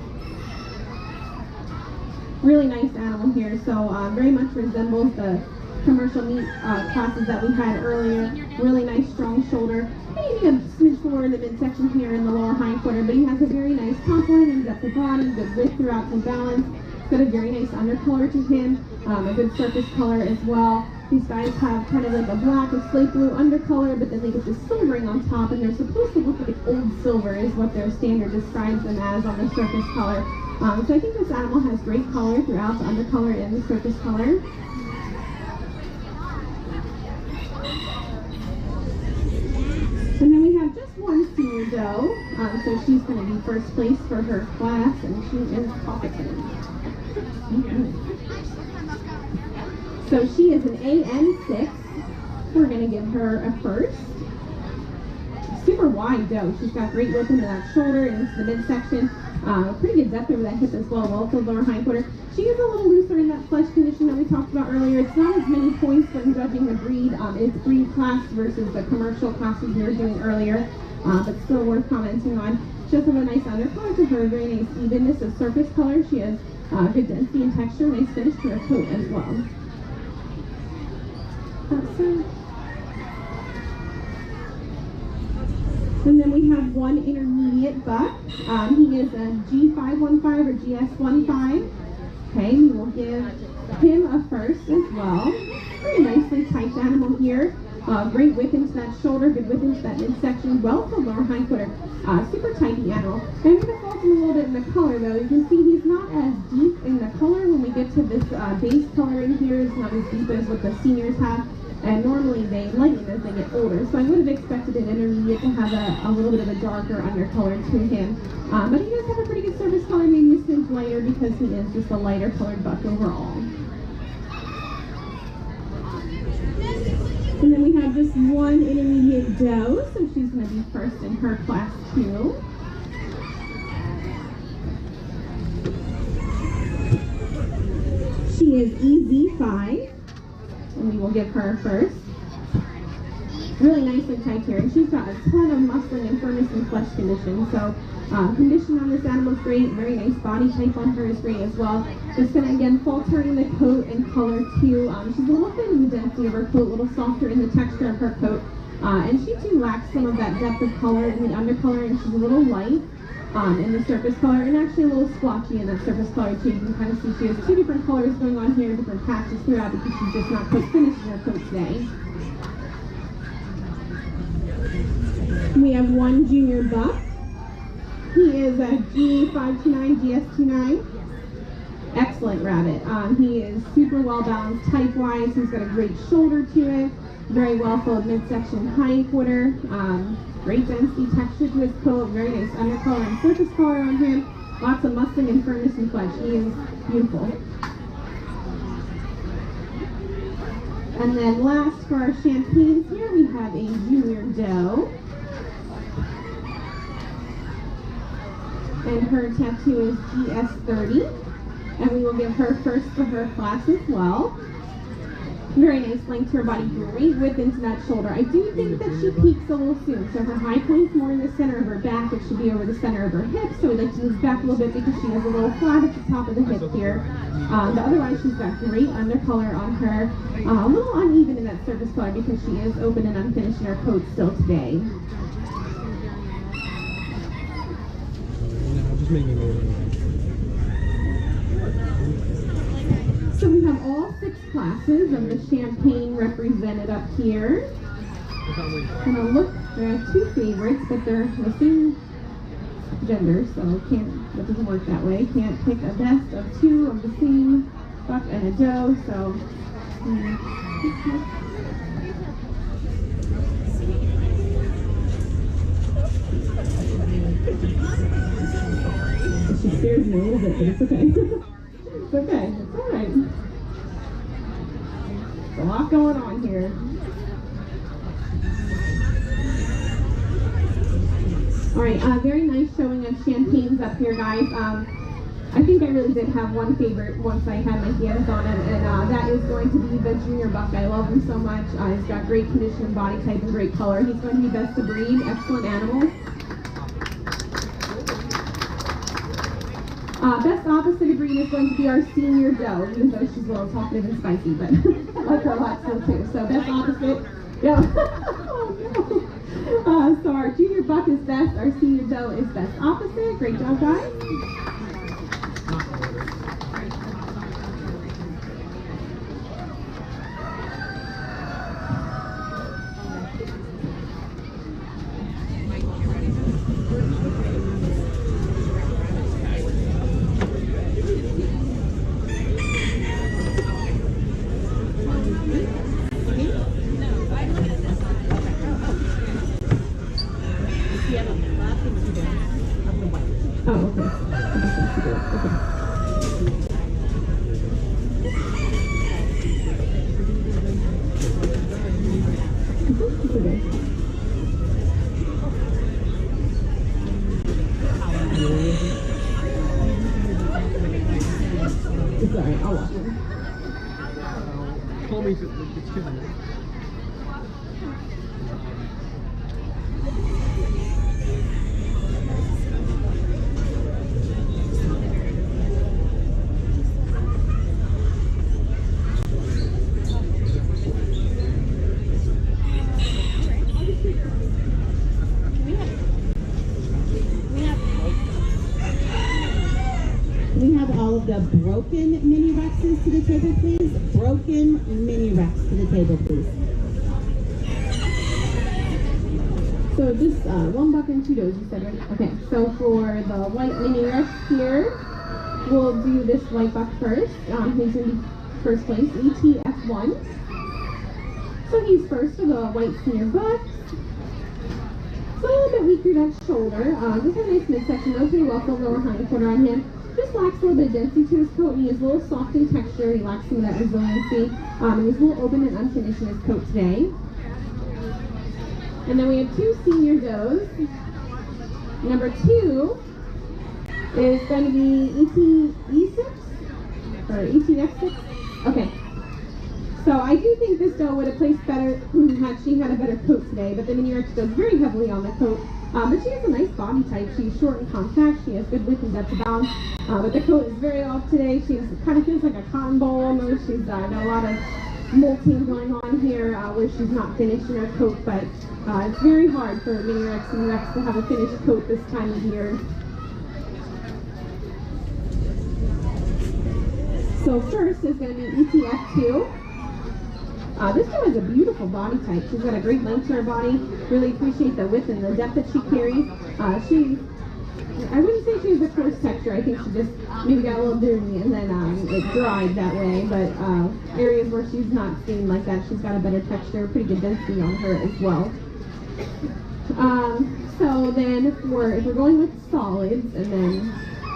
[SPEAKER 5] Really nice animal here, so very much resembles the commercial meat classes that we had earlier. Really nice strong shoulder. Maybe a smidge fuller in the midsection here in the lower hindquarter, but he has a very nice top line and depth of body, good width throughout the balance. It's got a very nice undercolor to him, a good surface color as well. These guys have kind of like a black or slate blue undercolor, but then they get the silvering on top, and they're supposed to look like old silver is what their standard describes them as on the surface color. So I think this animal has great color throughout the undercolor and the surface color. And then we have just one senior doe, so she's going to be first place for her class, and she is talkative. So she is an AN6. We're going to give her a first. Super wide doe. She's got great width into that shoulder and into the midsection. Pretty good depth over that hip as well to the lower hindquarter. She is a little looser in that flesh condition that we talked about earlier. It's not as many points when judging the breed. It's breed class versus the commercial classes we were doing earlier, but still worth commenting on. She does have a nice undercolor to her, very nice evenness of surface color. She has good density and texture, nice finish to her coat as well. And then we have one intermediate buck. He is a G515 or GS15. Okay, we will give him a first as well. Very nicely typed animal here. Great width into that shoulder, good width into that midsection, well to the lower hindquarter. Super tidy animal. I'm going to fault him a little bit in the color though. You can see he's not as deep in the color when we get to this base coloring here. It's not as deep as what the seniors have. And normally they lighten as they get older. So I would have expected an intermediate to have a little bit of a darker undercolor to him. But he does have a pretty good surface color, maybe a smidge lighter because he is just a lighter colored buck overall. And then we have just one intermediate doe, so she's going to be first in her class too. She is EZ5. And we will give her first. Really nicely typed here, and she's got a ton of muscling and firmness and flesh condition. So condition on this animal is great. Very nice body type on her is great as well. Just gonna again falter in the coat and color too. She's a little thin in the density of her coat, a little softer in the texture of her coat, and she too lacks some of that depth of color in the undercolor, and she's a little light in the surface color, and actually a little splotchy in that surface color too. You can kind of see she has two different colors going on here, different patches throughout because she's just not quite finished in her coat today. We have one junior buck. He is a G529, GS29. Excellent rabbit. He is super well balanced type-wise. He's got a great shoulder to it. Very well filled midsection hindquarter. Great density texture to his coat. Very nice undercolor and surface color on him. Lots of muscling and firmness and flesh. He is beautiful. And then last for our champagnes here, we have a junior doe. And her tattoo is GS30. And we will give her first for her class as well. Very nice length to her body, great width into that shoulder. I do think that she peaks a little soon, so her high point's more in the center of her back. It should be over the center of her hips, so we'd like to move back a little bit because she is a little flat at the top of the hip here. But otherwise, she's got great undercolor on her. A little uneven in that surface color because she is open and unfinished in her coat still today.
[SPEAKER 7] Just make me more.
[SPEAKER 5] So we have all 6 classes of the champagne represented up here. And I'll look, there are 2 favorites, but they're the same gender, so that doesn't work that way. Can't pick a best of 2 of the same buck and a doe, so. She scares me a little bit, but it's okay. It's okay, it's alright. There's a lot going on here. Alright, very nice showing of champagnes up here, guys. I think I really did have one favorite once I had my hands on him, and that is going to be the Junior Buck. I love him so much. He's got great condition and body type and great color. He's going to be best of breed, excellent animal. Best opposite of breed is going to be our Senior Doe, even though she's a little talkative and spicy, but I like her a lot still too. So best opposite, yeah. Oh, no. So our Junior Buck is best, our Senior Doe is best opposite. Great job, guys. It's alright, I'll watch it.
[SPEAKER 7] Call me if it's too much.
[SPEAKER 4] We have all of the broken mini Rexes to the table, please. Broken mini Rex to the table, please.
[SPEAKER 5] So just 1 buck and 2 does, you said, right? Okay, so for the white mini Rex here, we'll do this white buck first. He's going to be first place, ETF1. So he's first for the white Senior Buck. So a little bit weaker next shoulder. This is a nice midsection, though, pretty well filled lower hind quarter on him. Just lacks a little bit of density to his coat, and he is a little soft in texture. He lacks some of that resiliency. And he's a little open and unfinished in his coat today. And then we have 2 Senior Does. Number 2 is going to be ETE6 or ETF6. Okay. So I do think this doe would have placed better had she had a better coat today, but the Mini Rex does very heavily on the coat. But she has a nice body type. She's short and compact. She has good width and depth of bounce. But the coat is very off today. She's kind of feels like a cotton ball almost. She's got a lot of molting going on here where she's not finished in her coat. But it's very hard for Mini Rex and Rex to have a finished coat this time of year. So first is going to be ETF2. This one has a beautiful body type. She's got a great length to her body. Really appreciate the width and the depth that she carries. I wouldn't say she has a coarse texture. I think she just maybe got a little dirty and then it dried that way. But areas where she's not seen like that, she's got a better texture, pretty good density on her as well. So then if we're going with solids and then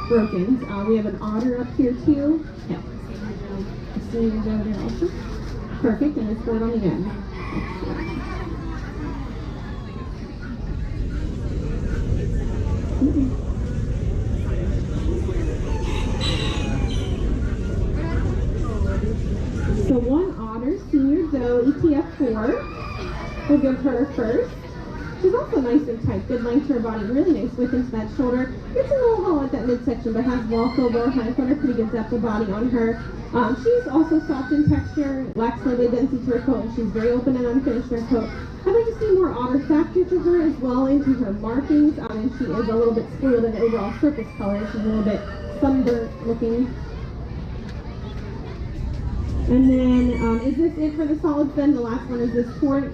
[SPEAKER 5] brokens, we have an otter up here too. Yeah. Over there also. Perfect, and it's forward on the end. So 1 otter, Senior Doe, ETF4. We'll give her first. She's also nice and type. Good length to her body, really nice width into that shoulder. It's a little hollow at that midsection, but has wall fill, lower hind quarter, pretty good depth of body on her. She's also soft in texture, lacks no density to her coat, and she's very open and unfinished in her coat. I'd like to see more otter factor to her as well into her markings, and she is a little bit spoiled in overall surface color. She's a little bit sunburnt looking. And then, is this it for the solids then? The last one is this tort.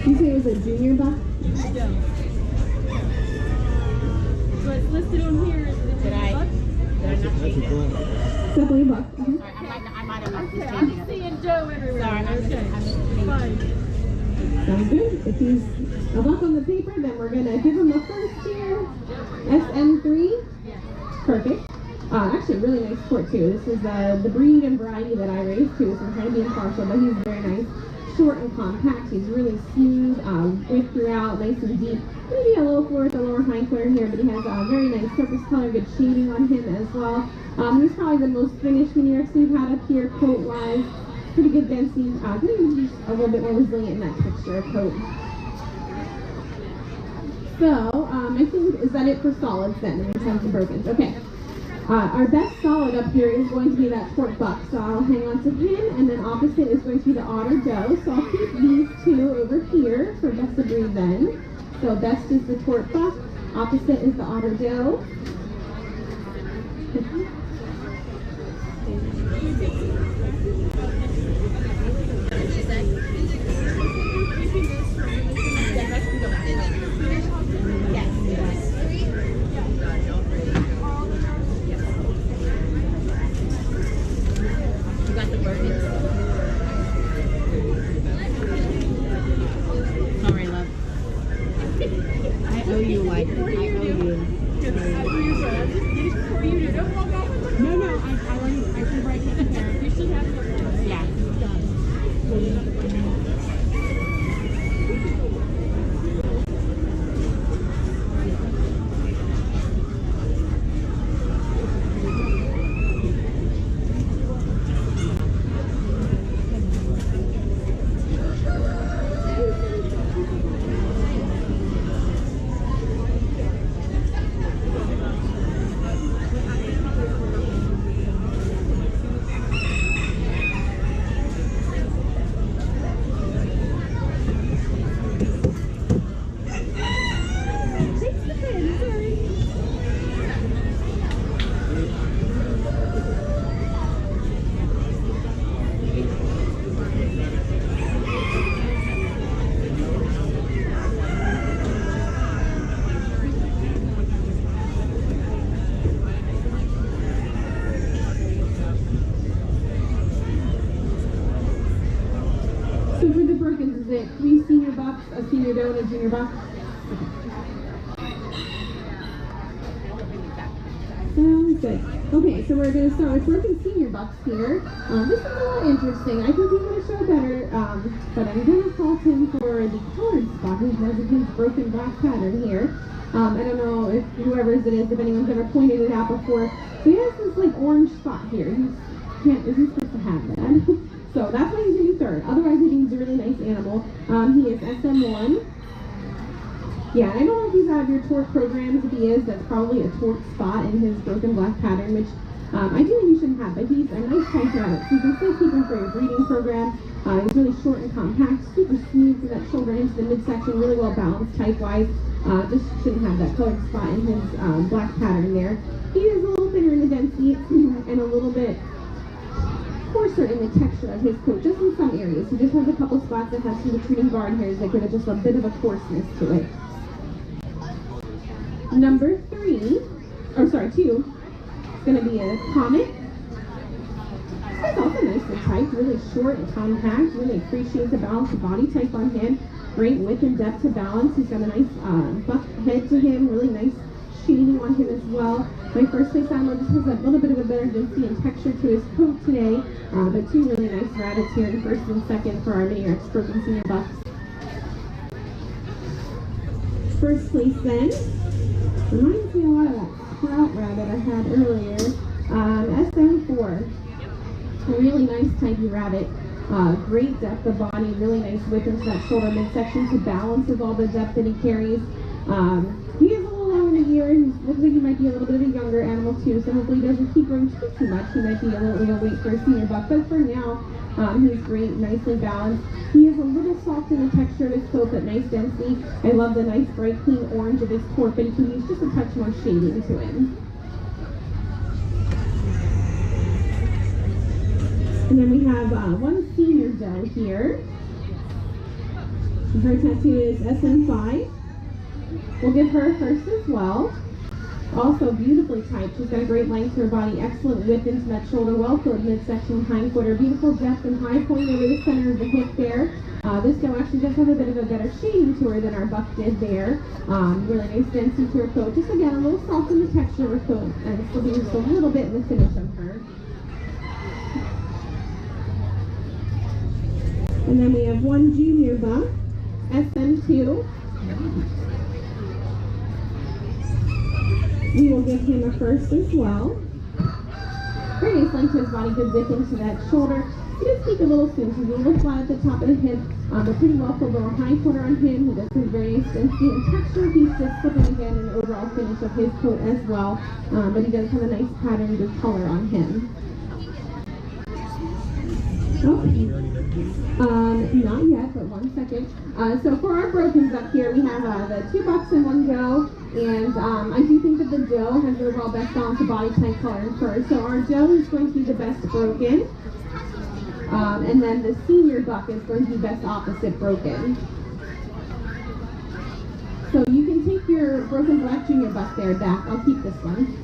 [SPEAKER 5] You say it was a junior buck?
[SPEAKER 2] Yeah. So it's listed on here as the
[SPEAKER 3] Did I?
[SPEAKER 2] buck?
[SPEAKER 6] That's a black.
[SPEAKER 5] Definitely a buck.
[SPEAKER 3] Sorry, I might have not just
[SPEAKER 2] Okay,
[SPEAKER 3] changing
[SPEAKER 2] I'm
[SPEAKER 3] it.
[SPEAKER 2] seeing Joe everywhere.
[SPEAKER 3] Sorry,
[SPEAKER 2] Okay, fine.
[SPEAKER 5] Sounds good. If he's a buck on the paper, then we're gonna give him a first here. SM3. Perfect. Actually, really nice sport too. This is the breed and variety that I raised too, so I'm trying to be impartial, but he's very nice. Short and compact. He's really smooth, width throughout, nice and deep. Maybe a little floor at the lower hind quarter here, but he has a very nice surface color, good shading on him as well. He's probably the most finished mini Rex we've had up here, coat-wise. Pretty good density. Maybe just a little bit more resilient in that texture of coat. So, I think, is that it for solids then? And we have some brokens. Okay. Our best solid up here is going to be that Tort buck, so I'll hang on to him, and then opposite is going to be the otter doe. So I'll keep these two over here for best of breed then. So best is the Tort buck, opposite is the otter doe.
[SPEAKER 3] Sorry, love. I owe you like, I owe you. No, no, I should write it there. You should have it. Yeah. So for the Brookins, is it 3 senior bucks, a senior doe, and a junior buck? Sounds good. Okay, so we're going to start with Broken senior bucks here. This is a little interesting. I think he's going to show better, but I'm going to fault him for the colored spot. He has his broken black pattern here. I don't know if whoever's it is, if anyone's ever pointed it out before. So he has this like orange spot here. Isn't supposed to have that. So that's why he's going to be third. Otherwise, I think he's a really nice animal. He is SM1. Yeah, I don't know if he's out of your tort programs. If he is, that's probably a tort spot in his broken black pattern, which ideally he shouldn't have, but he's a nice type rabbit. So you can still keep him for your breeding program. He's really short and compact, super smooth from that shoulder into the midsection, really well balanced type-wise. Just shouldn't have that colored spot in his black pattern there. He is a little thinner in the density and a little bit coarser in the texture of his coat, just in some areas. He just has a couple spots that have some retreating guard hairs that give it just a bit of a coarseness to it. Number 2, is going to be a Comet. This is also nicely typed, really short and compact, really appreciates the balance of body type on him. Great width and depth to balance. He's got a nice buck head to him, really nice
[SPEAKER 5] shading on him as well. My first place animal just has a little bit of a better density and texture to his coat today, but two really nice rabbits here in first and second for our Mini Rex Broken Senior Bucks. First place then, reminds me a lot of that Sprout rabbit I had earlier, SM4. A really nice tidy rabbit. Great depth of body, really nice width into that shoulder midsection to balance with all the depth that he carries. He is a little low in the year. He looks like he might be a little bit of a younger animal too, so hopefully he doesn't keep growing too much. He might be a little overweight for a senior buck, but for now, he's great, nicely balanced. He is a little soft in the texture of his coat, but nice density. I love the nice bright clean orange of his torp, and he can use just a touch more shading to him. And then we have one senior doe here. Her tattoo is SM5. We'll give her first as well. Also beautifully typed. She's got a great length to her body, excellent width into that shoulder, well-filled midsection, hindquarter, beautiful depth and high point over the center of the hip there. This doe actually does have a bit of a better shading to her than our buck did there. Really nice density to her coat. Just again, a little soft in the texture of her coat, and still being just a little bit in the finish of her. And then we have one junior buck, SM2. We will give him a first as well. Very nice length to his body, good width into that shoulder. He does speak a little soon, so he's a little flat at the top of the hip, but pretty well filled little hind quarter on him. He does have very nice density and texture. He's just slipping again in the overall finish of his coat as well, but he does have a nice pattern of color on him. Okay. Not yet, but 1 second. So for our brokens up here, we have the 2 bucks and 1 doe, and I do think that the doe has the overall best balance of body type, color, and fur. So our doe is going to be the best broken, and then the senior buck is going to be best opposite broken. So you can take your broken black junior buck there back. I'll keep this one.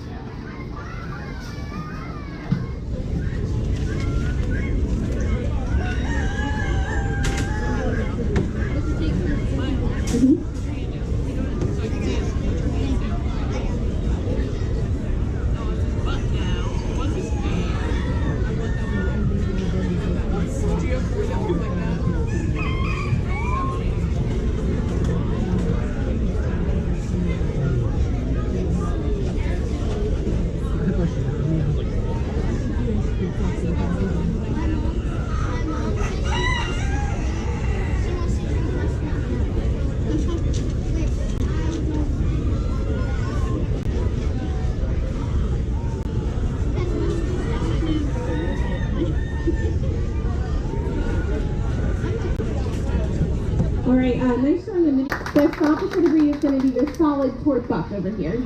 [SPEAKER 5] Alright, nice showing the mini. Best opposite degree is going to be your solid torque buck over here.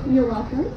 [SPEAKER 5] You're welcome.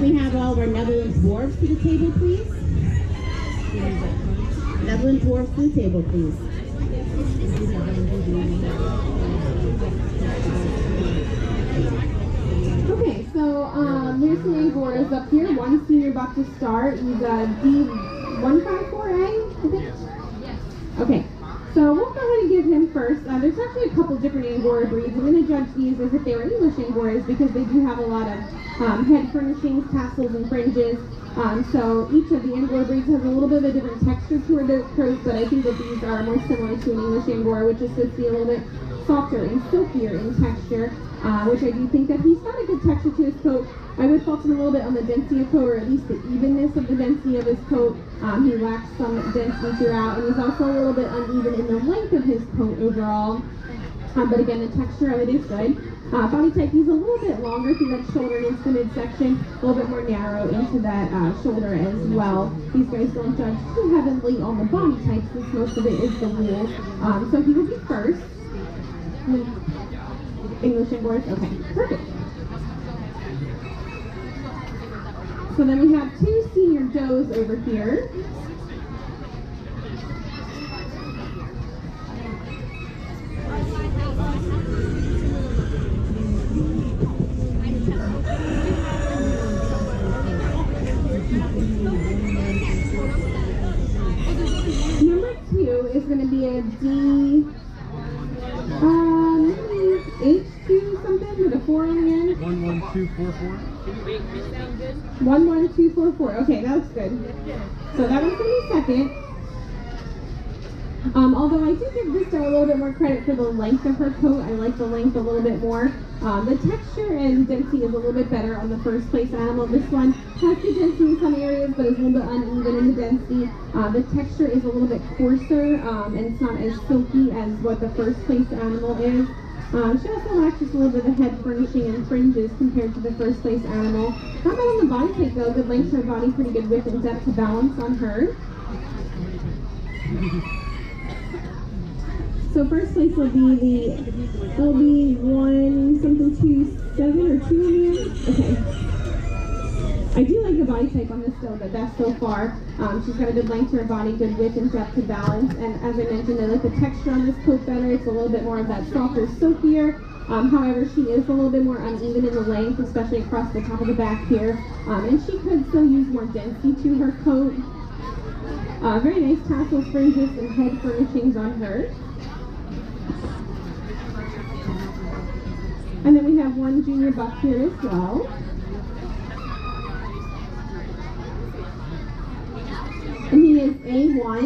[SPEAKER 4] we have all of our Netherlands dwarfs to the table, please? Netherlands dwarfs to the table, please.
[SPEAKER 5] Okay, so here's some Angoras up here. One senior buck to start. He's a D154A, I think? Okay, so we'll go ahead and give him first. There's actually a couple different Angora breeds. I'm going to judge these as if they were English Angoras because they do have a lot of head furnishings, tassels, and fringes. So each of the Angora breeds has a little bit of a different texture to their coat, but I think that these are more similar to an English Angora, which is supposed to be a little bit softer and silkier in texture, which I do think that he's got a good texture to his coat. I would fault him a little bit on the density of coat, or at least the evenness of the density of his coat. He lacks some density throughout, and he's also a little bit uneven in the length of his coat overall. But again, the texture of it is good. Body type, he's a little bit longer through that shoulder and into the midsection, a little bit more narrow into that shoulder as well. These guys don't judge too heavily on the body type since most of it is the wool. So he will be first. English Angoras? Okay, perfect. So then we have two senior Joes over here. Number 2 is going to be a H2 something with a 4 on the end.
[SPEAKER 7] 11244.
[SPEAKER 5] 11244. Okay, that looks good. So that one's going to be second. Although I do give this dog a little bit more credit for the length of her coat. I like the length a little bit more. The texture and density is a little bit better on the first place animal. This one has good density in some areas, but is a little bit uneven in the density. The texture is a little bit coarser, and it's not as silky as what the first place animal is. She also lacks just a little bit of head furnishing and fringes compared to the first place animal. Not bad on the body type though. Good length to her body, pretty good width and depth to balance on her. So first place will be the LB1-27 or 2 in the end. Okay. I do like the body type on this still, but that's so far. She's got a good length to her body, good width and depth to balance. And as I mentioned, I like the texture on this coat better. It's a little bit more of that softer, silkier. However, she is a little bit more uneven in the length, especially across the top of the back here. And she could still use more density to her coat. Very nice tassels, fringes, and head furnishings on her. And then we have one junior buck here as well. And he is A1.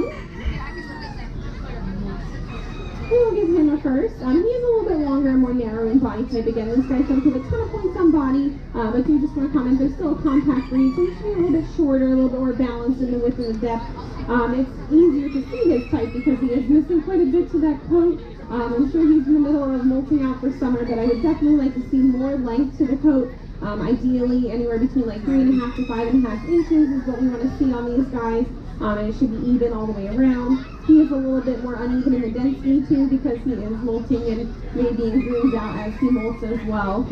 [SPEAKER 5] We'll give him a first. He is a little bit longer and more narrow in body type. Again, these guys don't give a ton of points on body, but do just want to comment, they're still a compact breed, so he's a little bit shorter, a little bit more balanced in the width and the depth. It's easier to see his type because he is missing quite a bit to that coat. I'm sure he's in the middle of molting out for summer, but I would definitely like to see more length to the coat. Ideally, anywhere between like 3.5 to 5.5 inches is what we want to see on these guys. And it should be even all the way around. He is a little bit more uneven in the density too because he is molting and maybe being groomed out as he molts as well.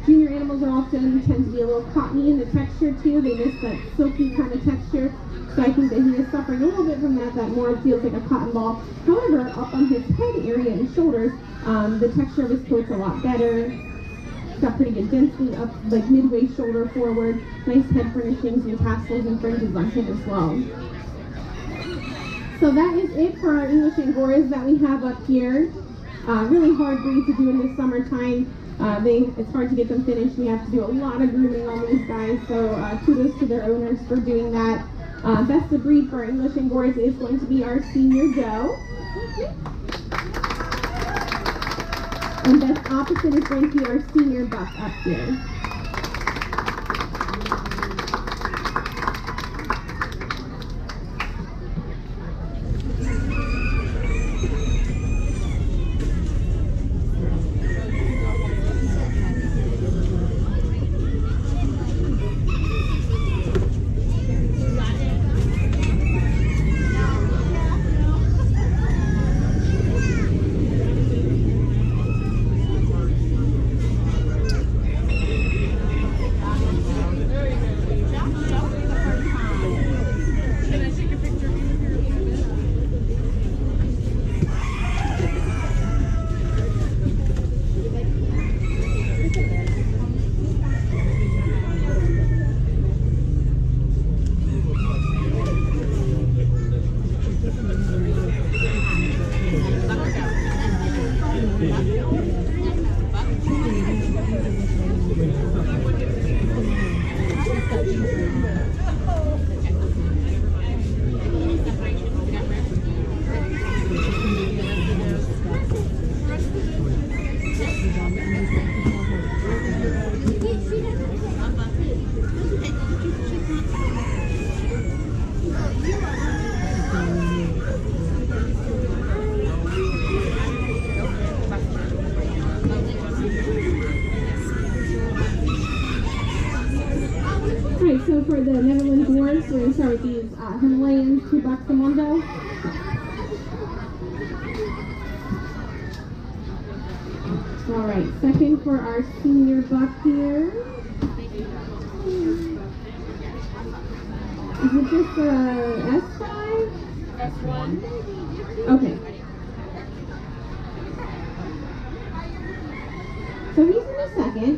[SPEAKER 5] Junior animals are often tend to be a little cottony in the texture too. They miss that silky kind of texture. So I think that he is suffering a little bit from that more feels like a cotton ball. However, up on his head area and shoulders, the texture of his coat's a lot better. It's got pretty good density up like midway shoulder forward. Nice head furnishings and tassels and fringes on him as well. So that is it for our English Angoras that we have up here. Really hard breed to do in the summertime. It's hard to get them finished. We have to do a lot of grooming on these guys. So kudos to their owners for doing that. Best of breed for our English Angoras is going to be our senior Joe. And best opposite is going to be our senior buck up here. so for the Netherlands Dwarfs, we're going to start with these Himalayans, $2 a mundo. All right, second for our senior buck here. Is it just a S5?
[SPEAKER 7] S1.
[SPEAKER 5] Okay. So he's in a second.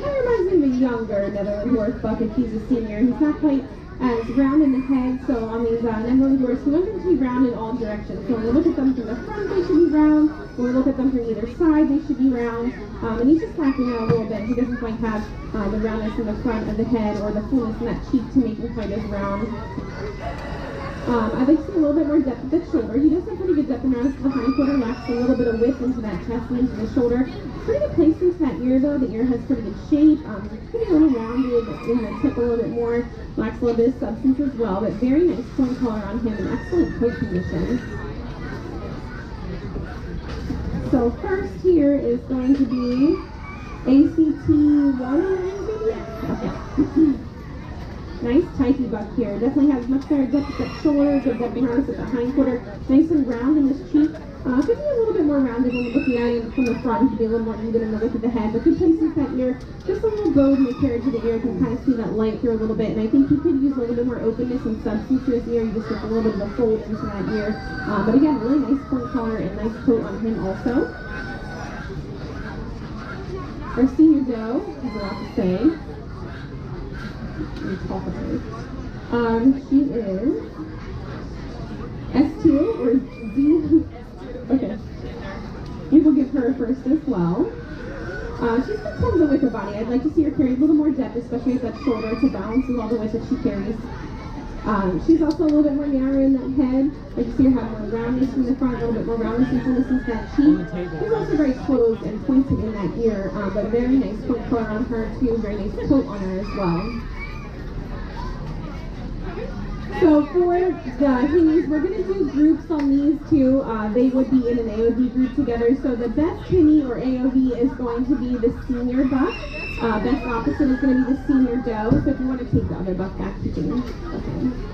[SPEAKER 5] Kind of reminds me of a younger Netherlands Dwarf buck if he's a senior. He's not quite as round in the head, so on these Netherlands Dwarfs, we want them to be round in all directions. So when we look at them from the front, they should be round. When we look at them from either side, they should be round. And he's just lacking out a little bit. He doesn't quite have the roundness in the front of the head or the fullness in that cheek to make him quite as round. I'd like to see a little bit more depth at the shoulder. He does have pretty good depth and roundness to the hindquarter, lacks a little bit of width into that chest and into the shoulder. Pretty good placement to that ear though. The ear has pretty good shape. Could be a little rounded in the tip a little bit more. Lacks a little bit of substance as well, but very nice point color on him and excellent coat condition. So first here is going to be ACT1, okay. Nice tighty buck here. Definitely has much better depth at the shoulder, good depth and roundness at the hindquarter. Nice and round in this cheek. Could be a little bit more rounded when we're looking at it from the front. Could be a little more even in the width of the head. But good placement that ear. Just a little bowed in the carriage of the ear. You can kind of see that light through a little bit. And I think he could use a little bit more openness and substance to his ear. You just get a little bit of a fold into that ear. But again, really nice point color and nice coat on him also. Our senior doe has a lot to say. She is S2 or Z. Okay. We will give her first as well. She's got tons of width of body. I'd like to see her carry a little more depth, especially at that shoulder, to balance with all the width that she carries. She's also a little bit more narrow in that head. I'd like to see her have more roundness in the front, a little bit more roundness and fullness into that cheek. She's also very closed and pointed in that ear, but very nice point color on her too. Very nice coat on her as well. So for the Hinnies, we're going to do groups on these two. They would be in an AOV group together. So the best Hinnie or AOV is going to be the senior buck. Best opposite is going to be the senior doe. So if you want to take the other buck back, you can. Okay.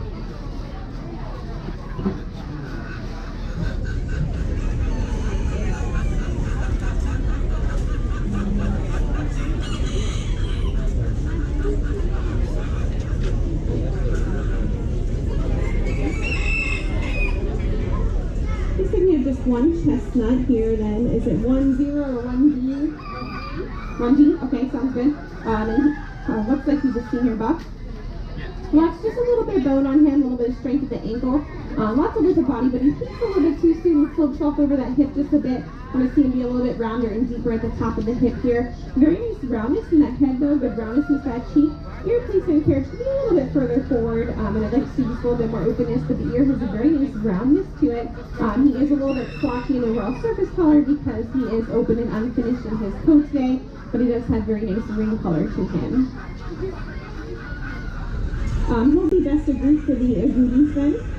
[SPEAKER 5] Just one chestnut here then. Is it 1-0 or 1D? 1D? Okay, sounds good. And looks like he's a senior buck. Lacks just a little bit of bone on him, a little bit of strength at the ankle. Lots of width of body, but he peaks a little bit too soon and slopes off over that hip just a bit. I want to see him be a little bit rounder and deeper at the top of the hip here. Very nice roundness in that head though, good roundness in that cheek. Ear placement carriage could be a little bit further forward, and I'd like to see just a little bit more openness, but the ear has a very nice roundness to it. He is a little bit splotchy in the overall surface color because he is open and unfinished in his coat today, but he does have very nice ring color to him. He'll be best of group for the Agoutis then.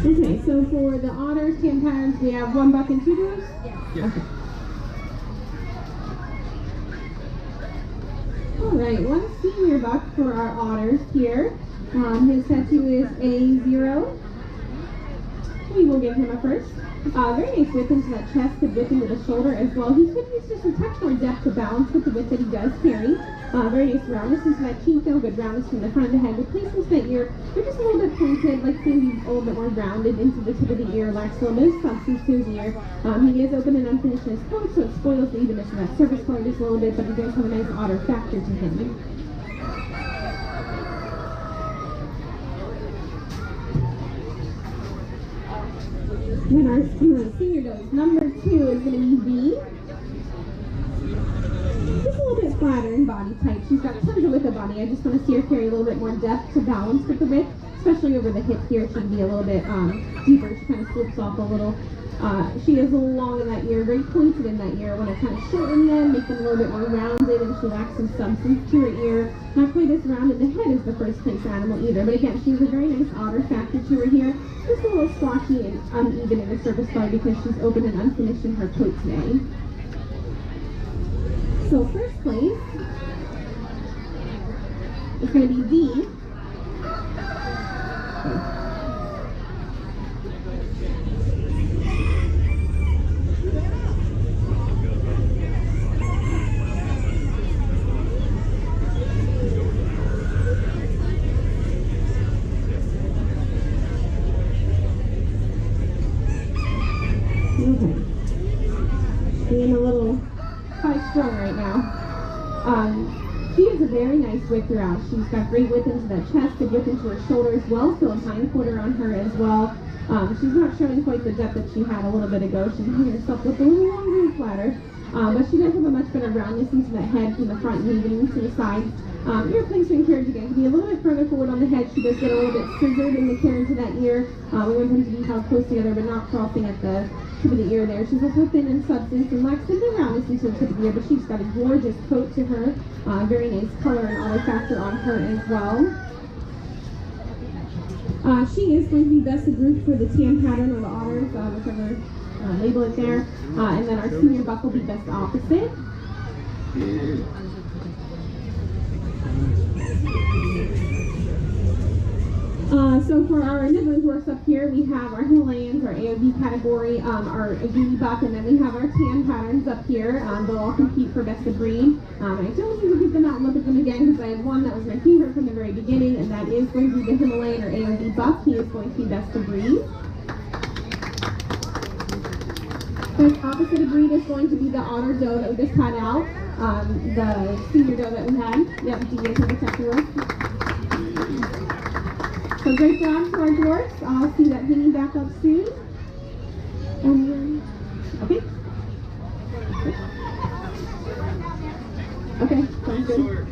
[SPEAKER 5] Okay, so for the otters, tan patterns, we have 1 buck and 2 does?
[SPEAKER 7] Yes.
[SPEAKER 5] Okay. Alright, 1 senior buck for our otters here. His tattoo is A0. We will give him a first. Very nice width into that chest, good width into the shoulder as well. He's going to use just a touch more depth to balance with the width that he does carry. Very nice roundness into that cheek, though, good roundness from the front of the head. The placements that ear, they're just a little bit pointed, like maybe a little bit more rounded into the tip of the ear, lacks a little bit of substance to his ear. He is open and unfinished in his coat, so it spoils the evenness of that surface color just a little bit, but he does have a nice otter factor to him. Then our senior dose number 2 is going to be V. Just a little bit flatter in body type. She's got tons of width of body. I just want to see her carry a little bit more depth to balance with the width, especially over the hip here. She'd be a little bit deeper. She kind of slopes off a little. She is a little long in that ear, very pointed in that ear. I want to kind of shorten them, make them a little bit more rounded, and she lacks some substance to her ear. Not quite as rounded the head as the first place animal either, but again, she has a very nice otter factor to her here. Just a little splotchy and uneven in the surface color because she's open and unfinished in her coat today. So first place is going to be D. Being a little high-strung right now. She has a very nice width throughout. She's got great width into that chest, good width into her shoulder as well, so a hindquarter on her as well. She's not showing quite the depth that she had a little bit ago. She's making herself look a little longer and flatter. But she does have a much better roundness into that head from the front and even into the side. Ear placement carriage again can be a little bit further forward on the head. She does get a little bit scissored in the carriage of that ear. We want them to be held close together but not crossing at the tip of the ear there. She's also thin in substance and lacks a bit of roundness into the tip of the ear, but she's got a gorgeous coat to her. Very nice color and otter factor on her as well. She is going to be best of group for the tan pattern or the otters, whichever label it there. And then our senior buck will be best opposite. So for our nibbling horse up here, we have our Himalayans, our AOV category, our Agouti buck, and then we have our tan patterns up here. They'll all compete for best of breed. I don't need to get them out and look at them again because I have one that was my favorite from the very beginning, and that is going to be the Himalayan or AOV buck. He is going to be best of breed. Best opposite of breed is going to be the otter doe that we just had out. The senior doe that we had. Yep, D is in the second one. So great job to our dwarfs. I'll see that hanging back up soon. Okay. Okay, sounds good.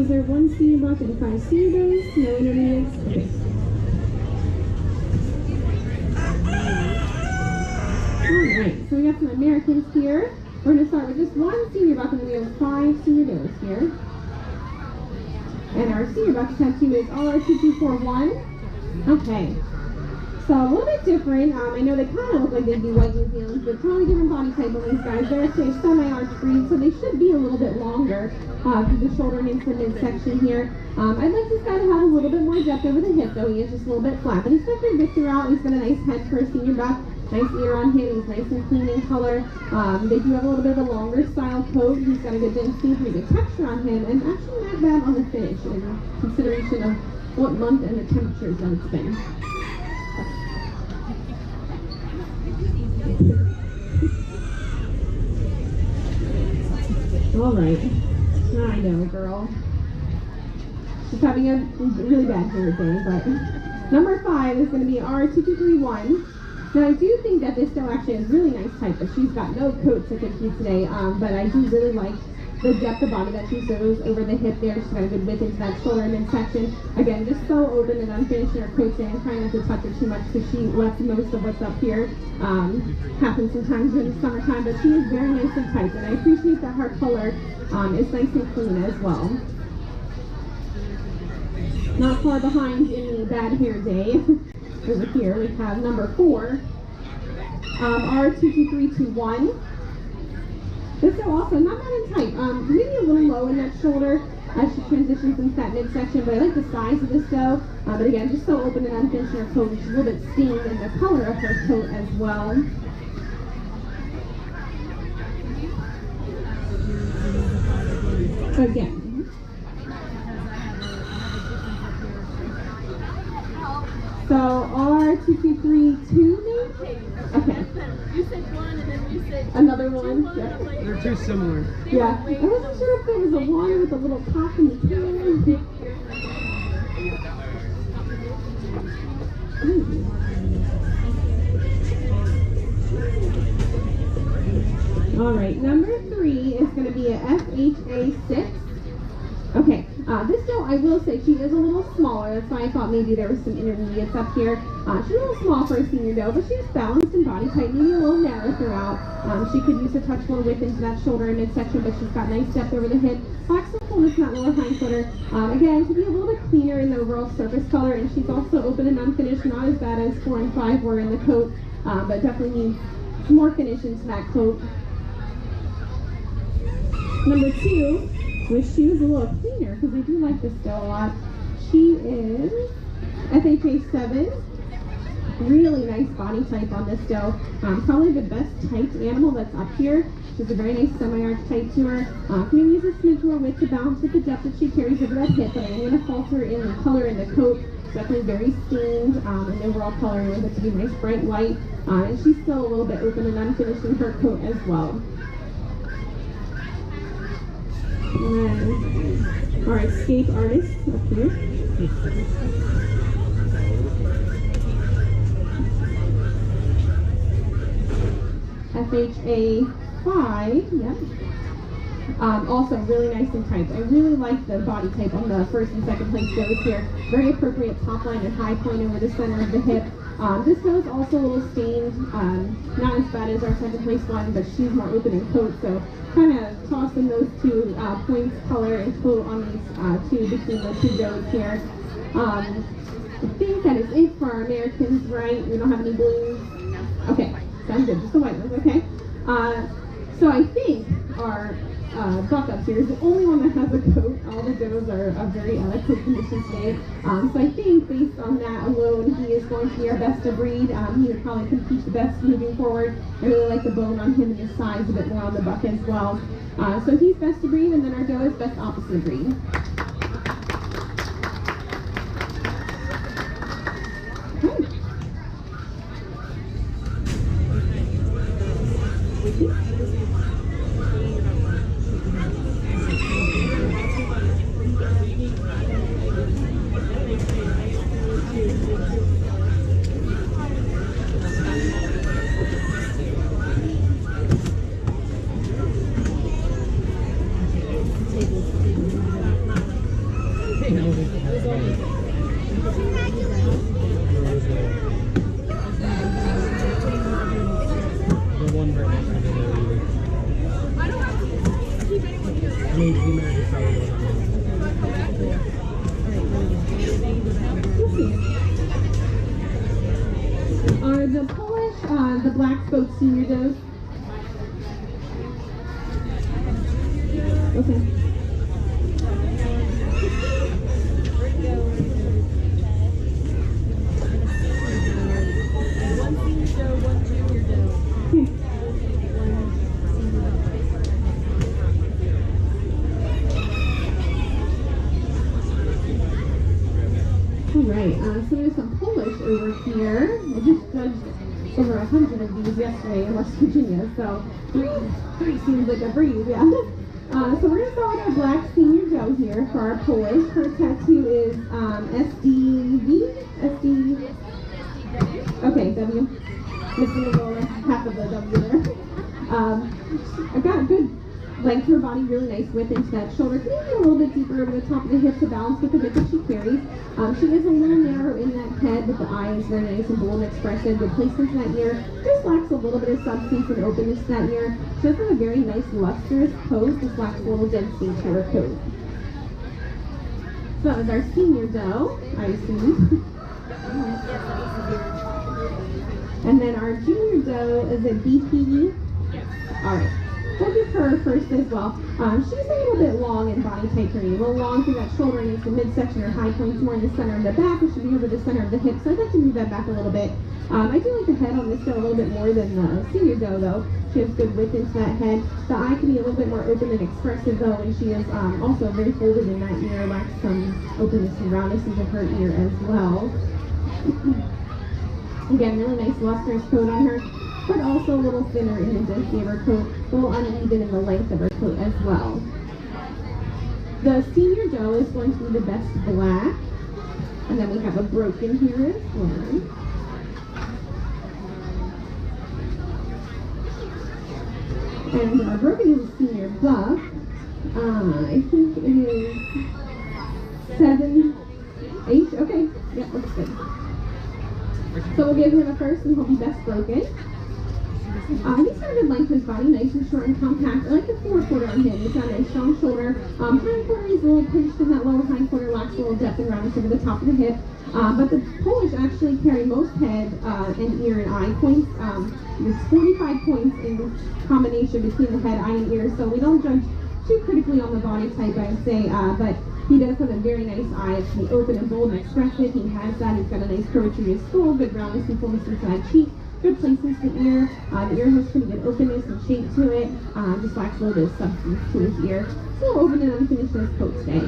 [SPEAKER 5] is there 1 senior buck and 5 senior does? No intermediates? Okay. Alright, so we got some Americans here. We're going to start with just 1 senior buck and then we have 5 senior does here. And our senior buck tattoo is R2241. Okay. So a little bit different. I know they kind of look like they'd be white New Zealanders, but totally different body type on these guys. They're actually semi-arch breed, so they should be a little bit longer through the shoulder and into the midsection here. I'd like this guy to have a little bit more depth over the hip, though. He is just a little bit flat, but he's got pretty good throughout. He's got a nice head for a senior buck, nice ear on him. He's nice and clean in color. They do have a little bit of a longer style coat. He's got a good density, pretty good texture on him, and actually not bad on the finish in consideration of what month and the temperatures that it's been. All right. I know, girl. She's having a really bad hair day, but number 5 is going to be R2231. Now, I do think that this doe actually has really nice type, but she's got no coat to compete today, but I do really like the depth of body that she shows over the hip there. She's got a good width into that shoulder and midsection. Again, just so open and unfinished in her coat today. I'm trying not to touch her too much because she left most of what's up here. Happens sometimes during the summertime, but she is very nice and tight, and I appreciate that her color is nice and clean as well. Not far behind in the bad hair day. Over here we have number 4, R22321. This is also not bad in type, maybe a little low in that shoulder as she transitions into that midsection, but I like the size of this doe. But again, just so open and unfinished in her coat, and she's a little bit stained in the color of her coat as well. Again. So R2232 maybe? Okay.
[SPEAKER 2] You said 1 and then you said
[SPEAKER 5] Another one? Yeah.
[SPEAKER 7] They're too similar.
[SPEAKER 5] Yeah. I wasn't sure if there was a 1 with a little pop in the tail. Alright, number 3 is going to be a FHA6. Okay, this doe, I will say, she is a little smaller. That's why I thought maybe there was some intermediates up here. She's a little small for a senior doe, but she's balanced in body type, maybe a little narrow throughout. She could use a touch more width into that shoulder and midsection, but she's got nice depth over the hip. Black fullness in that lower hindquarter. Again, to be a little bit cleaner in the overall surface color, and she's also open and unfinished, not as bad as 4 and 5 were in the coat, but definitely needs some more finish into that coat. Number 2, which she was a little cleaner because I do like this doe a lot. She is FHA7. Really nice body type on this doe. Probably the best typed animal that's up here. She has a very nice semi-arch type to her. Can use a smidge more width to balance with the depth that she carries over that hip, but I am going to falter in the color in the coat. It's definitely very stained, and overall coloring with it to be nice bright white. And she's still a little bit open and unfinished in her coat as well. And our escape artist up here. FHA5, yeah. Also really nice and tight. I really like the body type on the first and second place does here. Very appropriate top line and high point over the center of the hip. This doe is also a little stained, not as bad as our second place one, but she's more open in coat, so kind of tossing those 2 points, color and coat on these 2 between the 2 does here. I think that is it for our Americans, right? We don't have any blues? Okay, sounds good, just the white ones, okay? So I think our buck up here is the only one that has a coat. All the does are very coat conditions today. So I think based on that alone, he is going to be our best of breed. He would probably compete the best moving forward. I really like the bone on him and his size a bit more on the buck as well. So he's best of breed, and then our doe is best opposite of breed.
[SPEAKER 7] The one right next to the lady.
[SPEAKER 1] I don't have to keep anyone here.
[SPEAKER 7] I mean, the American fellow.
[SPEAKER 5] Are the Polish, the black spoke senior does? Okay.
[SPEAKER 2] One senior doe, one junior doe.
[SPEAKER 5] All right, so there's some Polish over here. I just judged over 100 of these yesterday in West Virginia, so three seems like a breeze, yeah. So we're gonna start with our black senior doe here for our Polish. Her tattoo is SDV? SD? Okay, W. Missing a little half of the W there. I've got a good length to her body, really nice width into that shoulder. Can even a little bit deeper over the top of the hip to balance with the bit that she carries. She is a little narrow in that head, but the eye is very nice and bold and expressive. The placement in that ear just lacks a little bit of substance and openness to that ear. She does have a very nice lustrous pose, just lacks a little density to her coat. So that was our senior doe, I assume. And then our junior doe is a BPE. Alright. We'll give her first as well. She's a little bit long in body type for you. A little long through that shoulder and the midsection or high points more in the center of the back. It should be over the center of the hip. So I'd like to move that back a little bit. I do like the head on this doe a little bit more than the senior doe though. She has good width into that head. The eye can be a little bit more open and expressive though, and she is also very folded in that ear, lacks some openness and roundness into her ear as well. Again, really nice lustrous coat on her, but also a little thinner in the density of her coat, a little uneven in the length of her coat as well. The senior doe is going to be the best black, and then we have a broken here as well. And our broken is a senior buck. I think it is 7, 8. Okay, yeah, looks good. So we'll give him a first, and he'll be best broken. He's got a good length to his body, nice and short and compact. I like the forequarter on him. He's got a nice strong shoulder. Hind quarter is a little pinched in that lower hind quarter, lacks a little depth and roundness over the top of the hip. But the Polish actually carry most head and ear and eye points. There's 45 points in the combination between the head, eye, and ear, so we don't judge too critically on the body type, I would say, but he does have a very nice eye. It's pretty open and bold and expressive. He has that. He's got a nice curvature in his skull, good roundness and fullness inside cheek, good placements to the ear. The ear has pretty good openness and shape to it. Just lacks a little bit of substance to his ear. It's a little open and unfinished in his coat today.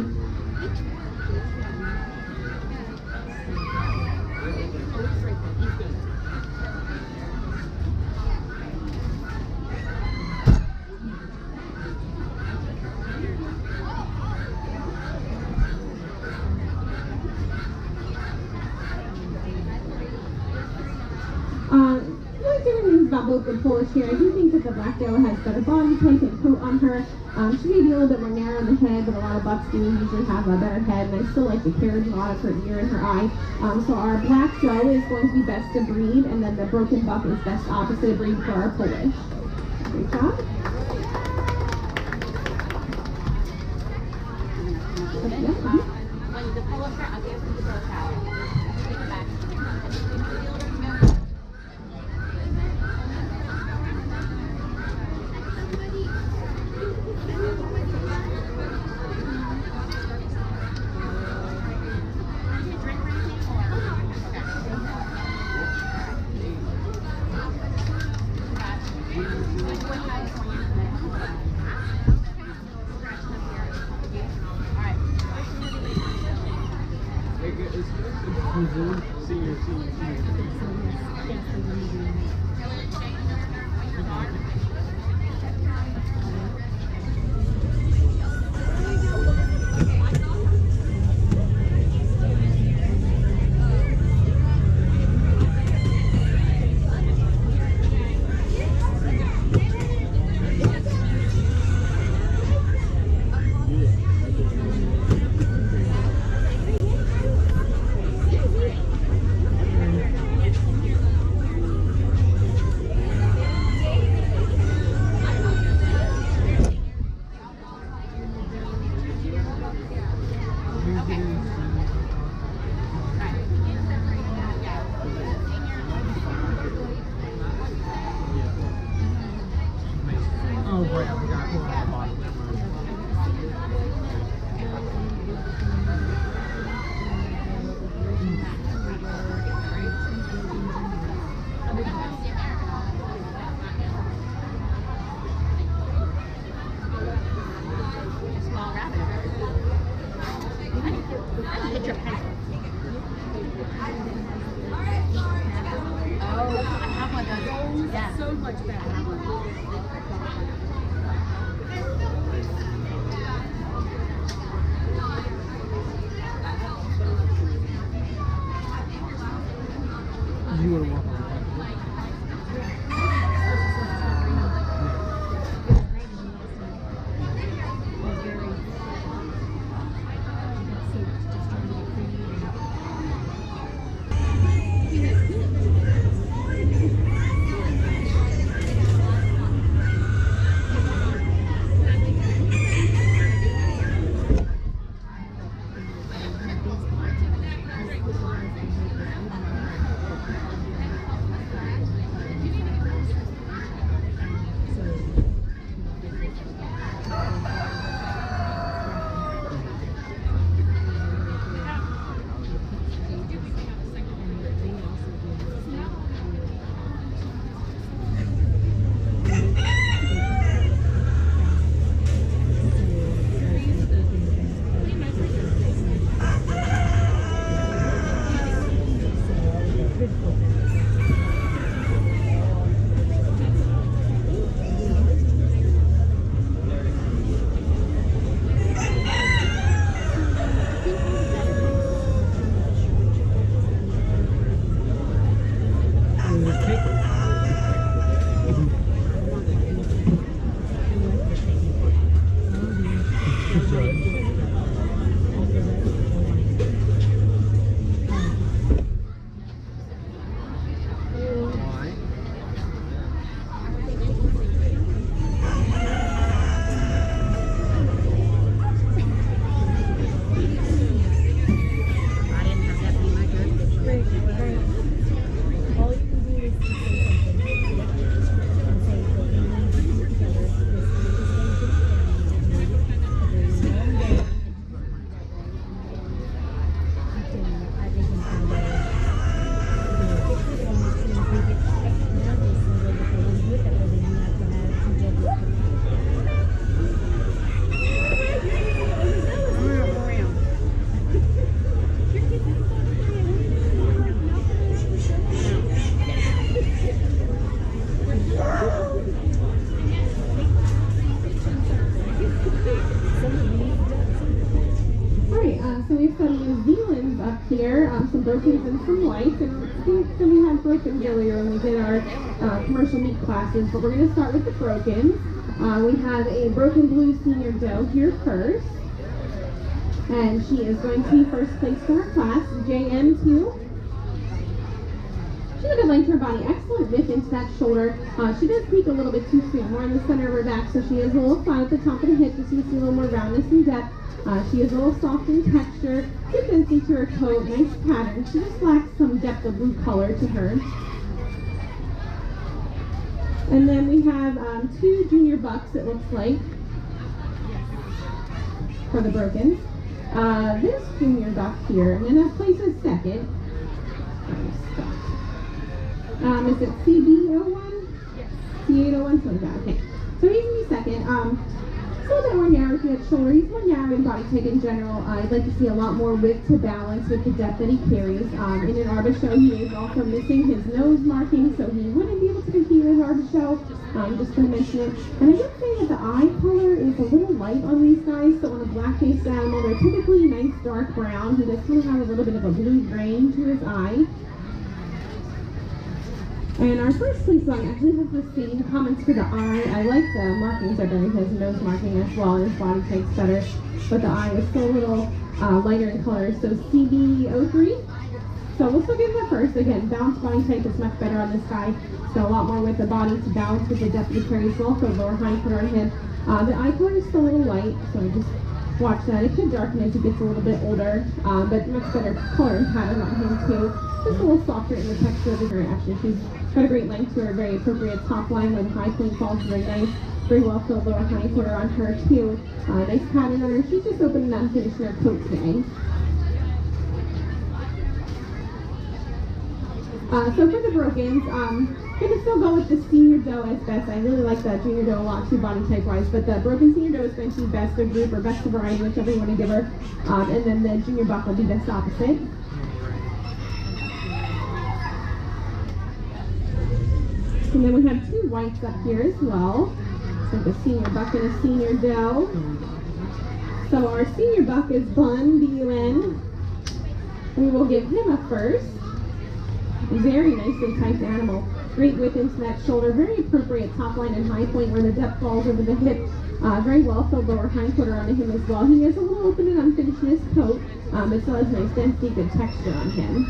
[SPEAKER 5] About both the Polish here. I do think that the black doe has better body type and coat on her. She may be a little bit more narrow in the head, but a lot of bucks do usually have a better head, and I still like the carriage a lot of her ear and her eye. So our black doe is going to be best to breed, and then the broken buck is best opposite of breed for our Polish. Great job.
[SPEAKER 3] When the Polish are, I'll give them the both out. Take it back. so much better.
[SPEAKER 7] You want to walk on
[SPEAKER 5] some brokens and some whites, and I think that we had brokens earlier when we did our commercial meat classes, but we're going to start with the brokens. We have a broken blue senior doe here first, and she is going to be first place for her class, JM2. She has a good length to her body, excellent width into that shoulder. She does peak a little bit too soon, more in the center of her back, so she is a little flat at the top of the hip, just so you see a little more roundness and depth. She is a little soft in texture, good density to her coat, nice pattern. She just lacks some depth of blue color to her. And then we have two junior bucks, it looks like, for the brokens. This junior buck here, I'm going to place a second. Is it CB01? Yes. C801? So that, okay. So he's going to be second. A little bit more narrow to that shoulder. He's more narrow in body type in general. I'd like to see a lot more width to balance with the depth that he carries. In an Arbor show, he is also missing his nose marking, so he wouldn't be able to compete with Arbor show. Just going to mention it. And I would say that the eye color is a little light on these guys. So on a black-faced animal, they're typically nice dark brown. He does kind of have a little bit of a blue grain to his eye. And our first place song actually has the same comments for the eye. I like the markings are better. He has nose marking as well, and his body type's better. But the eye is still a little lighter in color. So CB03. So we'll still give him a first. Again, balanced body type is much better on this guy. So a lot more with the body to balance with the depth he carries. Well, so lower height for our hip. The eye color is still a little light, so just watch that. It could darken as he gets a little bit older, but much better color and pattern on him too. Just a little softer in the texture of his reaction. She's got a great length to her, very appropriate top line when high point falls, very nice. Very well filled lower hind quarter on her too. Nice pattern on her. She's just opening up and finishing her coat today. So for the brokens, gonna still go with the senior doe as best. I really like the junior doe a lot too, body type wise, but the broken senior doe is going to be best of group or best of variety, whichever you want to give her. And then the junior buck will be best opposite. And then we have two whites up here as well. Like a senior buck and a senior doe. So our senior buck is Bun, B-U-N. We will give him a first. Very nicely typed animal. Great width into that shoulder. Very appropriate top line and high point where the depth falls over the hip. Very well filled lower hind quarter onto him as well. He is a little open and unfinished in his coat, but still has nice density, good texture on him.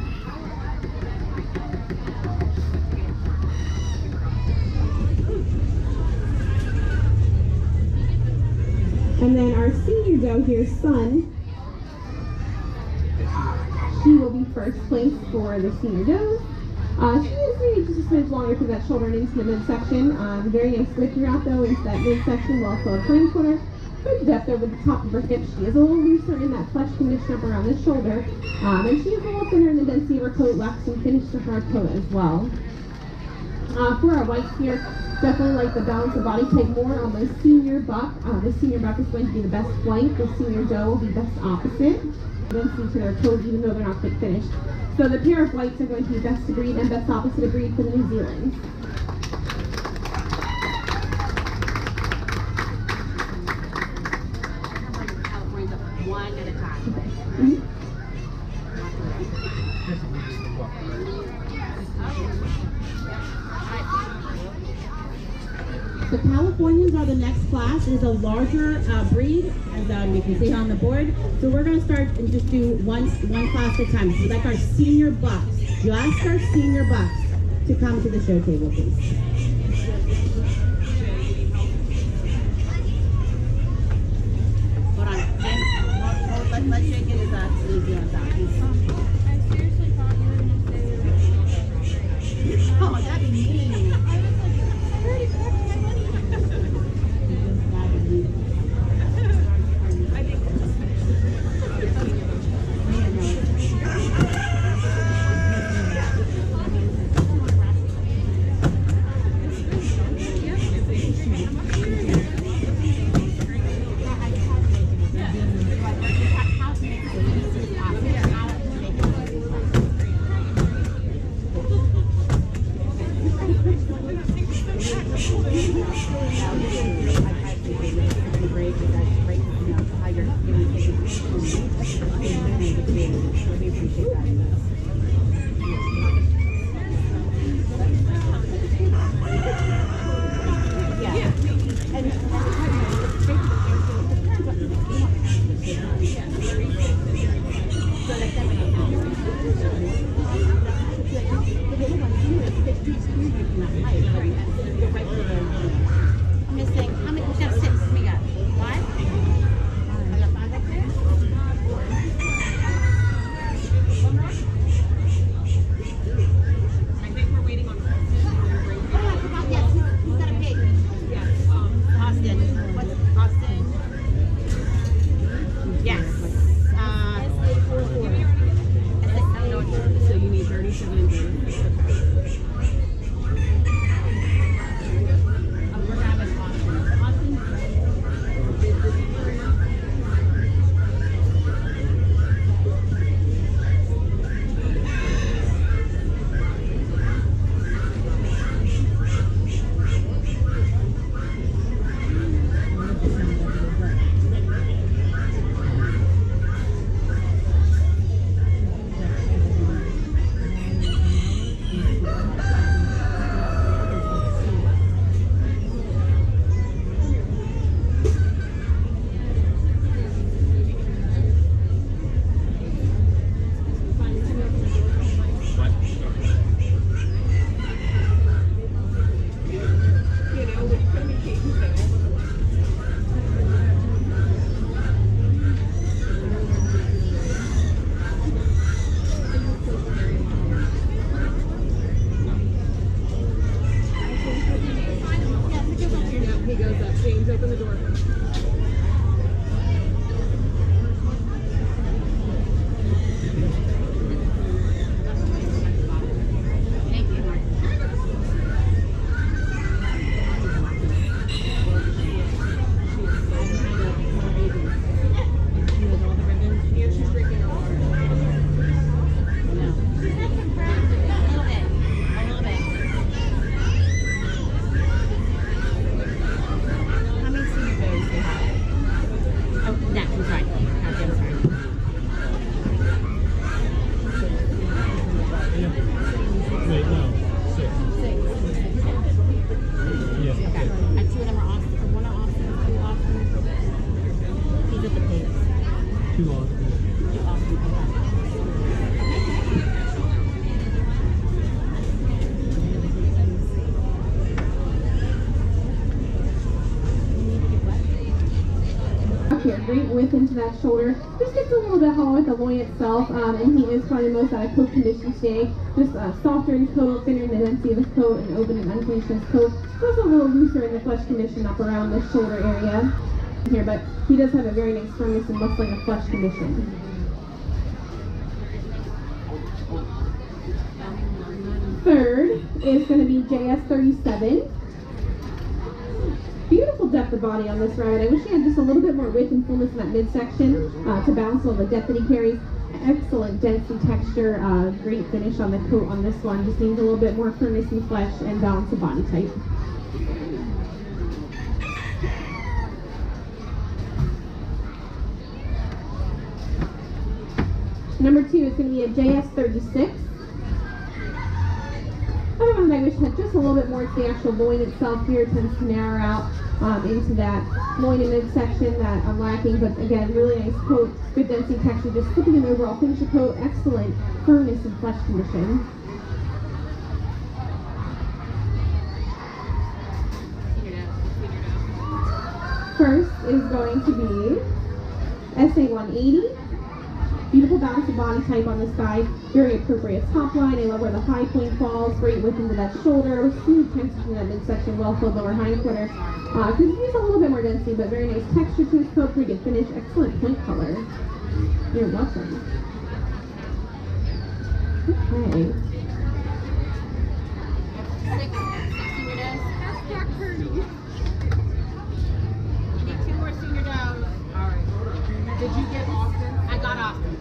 [SPEAKER 5] And then our senior doe here, Sun, she will be first place for the senior doe. She is maybe just a smidge longer to that shoulder and into the midsection. Very nice width throughout though into that midsection, well filled hind quarter. Good depth over the top of her hip. She is a little looser in that flesh condition up around the shoulder. And she is a little thinner in the density of her coat, lacks some finish to her coat as well. For our whites here, definitely like the balance of body type more on the senior buck. The senior buck is going to be the best flank. The senior doe will be best opposite. Density to their coat, even though they're not thick finished. So the pair of whites are going to be best to breed and best opposite of breed for the New Zealand.
[SPEAKER 3] One at a time.
[SPEAKER 5] Mm-hmm.
[SPEAKER 4] The Californians are the next class. It is a larger breed, as you can see here on the board. So we're going to start and just do one class at a time. So like our senior bucks. You ask our senior bucks to come to the show table, please.
[SPEAKER 3] Hold on. And let's shake it as easy on that. Oh, that'd be mean. Missing. How many? We got 6. We got 5. I got 5 up there.
[SPEAKER 1] I think we're waiting on.
[SPEAKER 3] Oh, I forgot. Yes, he's got a pig.
[SPEAKER 1] Yes.
[SPEAKER 3] Austin. What's Austin? Yes.
[SPEAKER 1] So you need 37 and 30.
[SPEAKER 5] width into that shoulder. Just gets a little bit hollow at the loin itself, and he is probably most out of coat condition today. Just softer in coat, thinner in the density of his coat, and open and unfinished in his coat. Also a little looser in the flesh condition up around the shoulder area here, but he does have a very nice firmness and muscling of flesh condition. Third is going to be JS37. Beautiful depth of body on this rabbit. I wish he had just a little bit more width and fullness in that midsection to balance all the depth that he carries. Excellent density texture, great finish on the coat on this one. Just needs a little bit more firmness in flesh and balance of body type. Number 2 is going to be a JS36. Other one I wish had just a little bit more to the actual loin itself here. It tends to narrow out into that loin and midsection that I'm lacking. But again, really nice coat, good density texture, just slipping in the overall finish of coat, excellent firmness and flesh condition. First is going to be SA180. Beautiful balance of body type on this guy. Very appropriate top line. I love where the high point falls. Great width into that shoulder. With smooth texture in that midsection. Well filled lower hindquarter. Because he needs a little bit more density, but very nice texture to his coat. Pretty good finish. Excellent point color. You're welcome. Okay.
[SPEAKER 1] Did you get Austin?
[SPEAKER 3] I got Austin.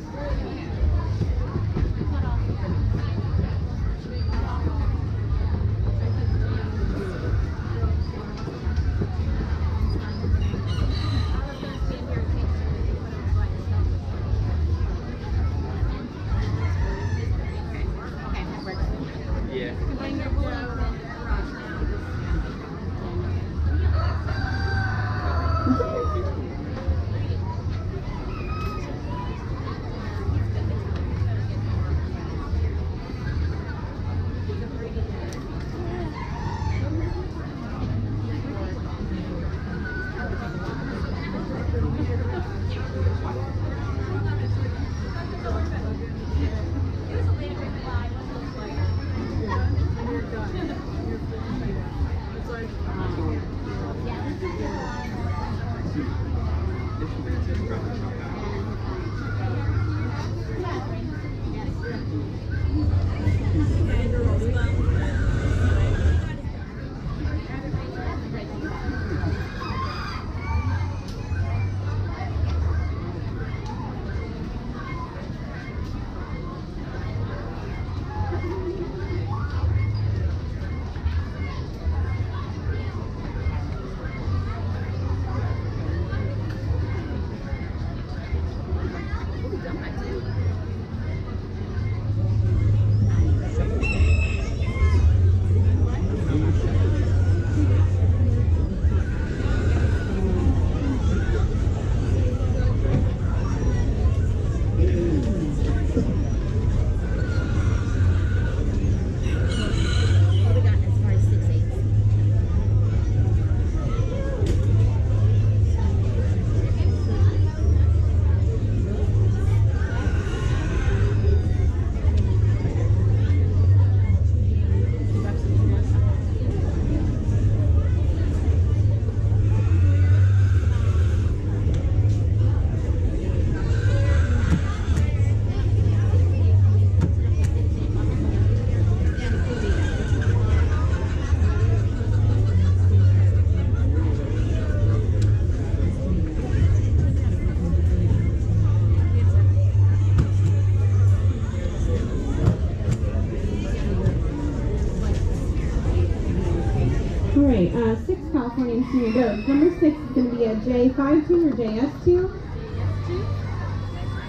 [SPEAKER 5] Alright, 6 Californian senior goats. Number 6 is going to be a J52 or JS2.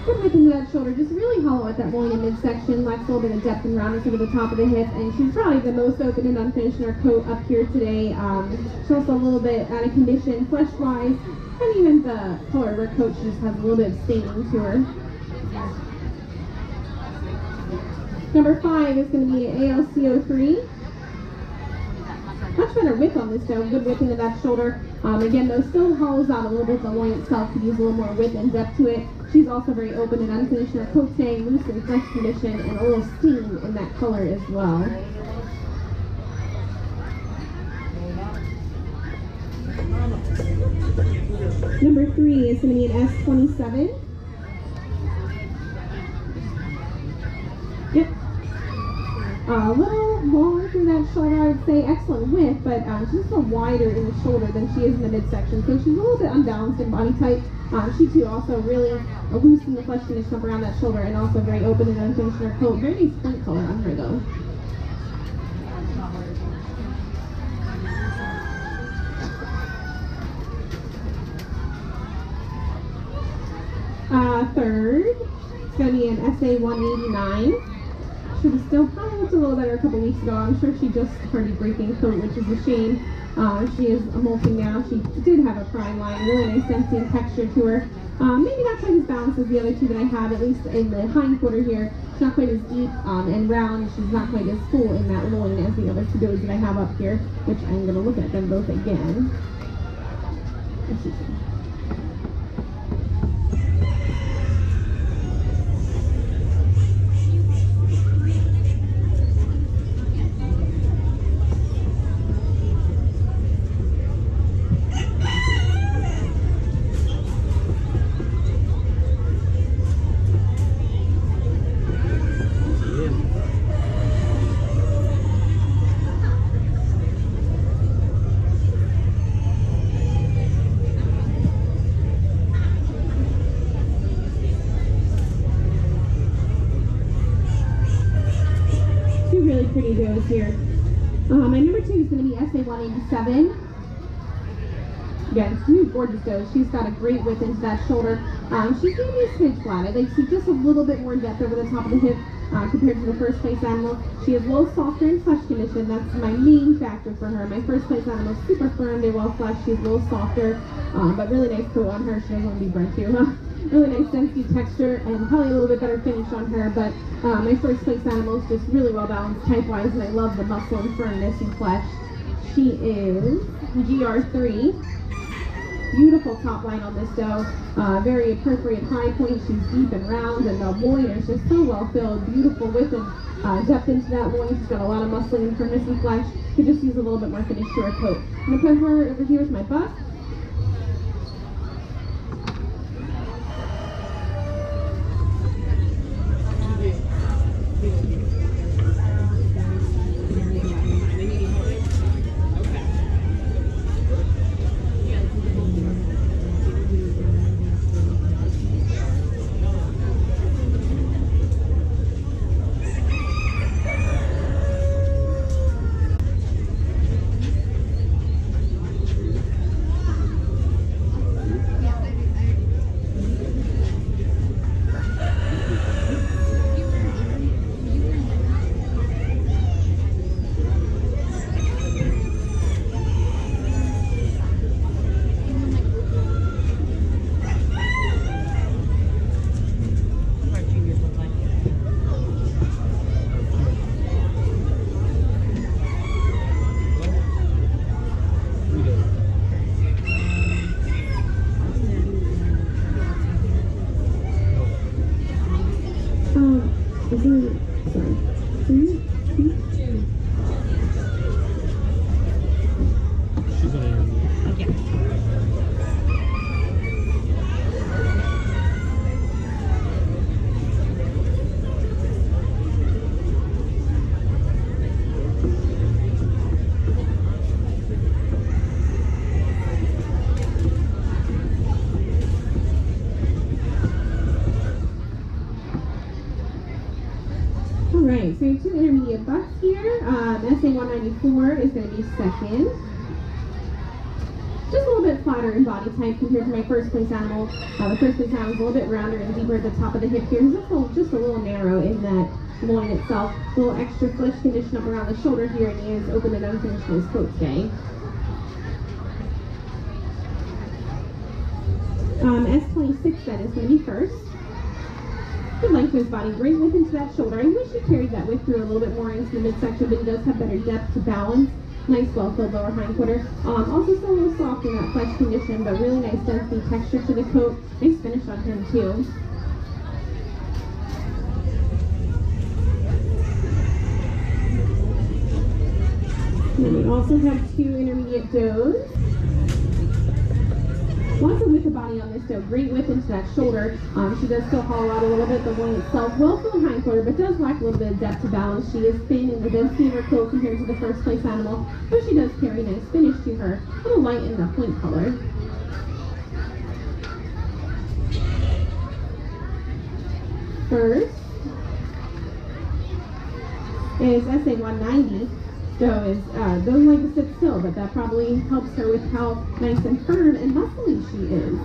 [SPEAKER 5] Good width into that shoulder, just really hollow at that loin and midsection, lacks a little bit of depth and roundness over the top of the hip, and she's probably the most open and unfinished in her coat up here today. She's also a little bit out of condition, flesh-wise, and even the color of her coat, she just has a little bit of staining to her. Number 5 is going to be ALCO3. Much better width on this though, good width into that shoulder. Again, though, still hollows out a little bit. The loin itself could use a little more width and depth to it. She's also very open and unfinished in her coat staying, loose and fresh condition, and a little steam in that color as well. Number 3 is going to be an S27. Yep. A little long through that shoulder, I would say. Excellent width, but she's just a little wider in the shoulder than she is in the midsection. So she's a little bit unbalanced in body type. She too also really loose in the flesh condition up around that shoulder, and also very open and unfinished in her coat. Very nice print color on her though. Third, it's going to be an SA189. She was still probably looked a little better a couple weeks ago. I'm sure she just started breaking coat, which is a shame. She is molting now. She did have a prime line, really nice density and texture to her. Maybe not quite as balanced as the other two that I have, at least in the hind quarter here. She's not quite as deep and round. She's not quite as full in that loin as the other two does that I have up here, which I'm going to look at them both again. Let's see. Pretty does here. My number 2 is going to be SA187. Again, two gorgeous does. She's got a great width into that shoulder. She's going to be a smidge flat. I'd like to see just a little bit more depth over the top of the hip compared to the first place animal. She is low, softer, and flesh condition. That's my main factor for her. My first place animal is super firm, they're well fleshed. She's a little softer, but really nice coat on her. She doesn't want to be burnt too. Really nice density texture and probably a little bit better finish on her, but my first place animal is just really well balanced type-wise, and I love the muscle and firmness and flesh. She is GR3. Beautiful top line on this doe. Very appropriate high point. She's deep and round, and the loin is just so well filled. Beautiful width and depth into that loin. She's got a lot of muscling and firmness and flesh. Could just use a little bit more finish to her coat. I'm going to put her over here with my buck. Alright, so your two intermediate bucks here. SA194 is going to be second. Just a little bit flatter in body type compared to my first place animal. The first place animal is a little bit rounder and deeper at the top of the hip here. He's just a little narrow in that loin itself. A little extra flesh condition up around the shoulder here, and he is open and unfinished in his coat stay. S26 then is going to be first. Good length to his body, great width into that shoulder. I wish he carried that width through a little bit more into the midsection, but he does have better depth to balance. Nice well-filled lower hindquarter. Also still a little soft in that flesh condition, but really nice density texture to the coat. Nice finish on him too. And we also have 2 intermediate does. Lots of width of body on this doe. Great width into that shoulder. She does still hollow out a little bit. The loin itself well-filled hindquarter, but does lack a little bit of depth to balance. She is thin in the density of her coat compared to the first place animal, but she does carry nice finish to her. A little light in the point color. First is SA 190. Doe is doesn't like to sit still, but that probably helps her with how nice and firm and muscly she is.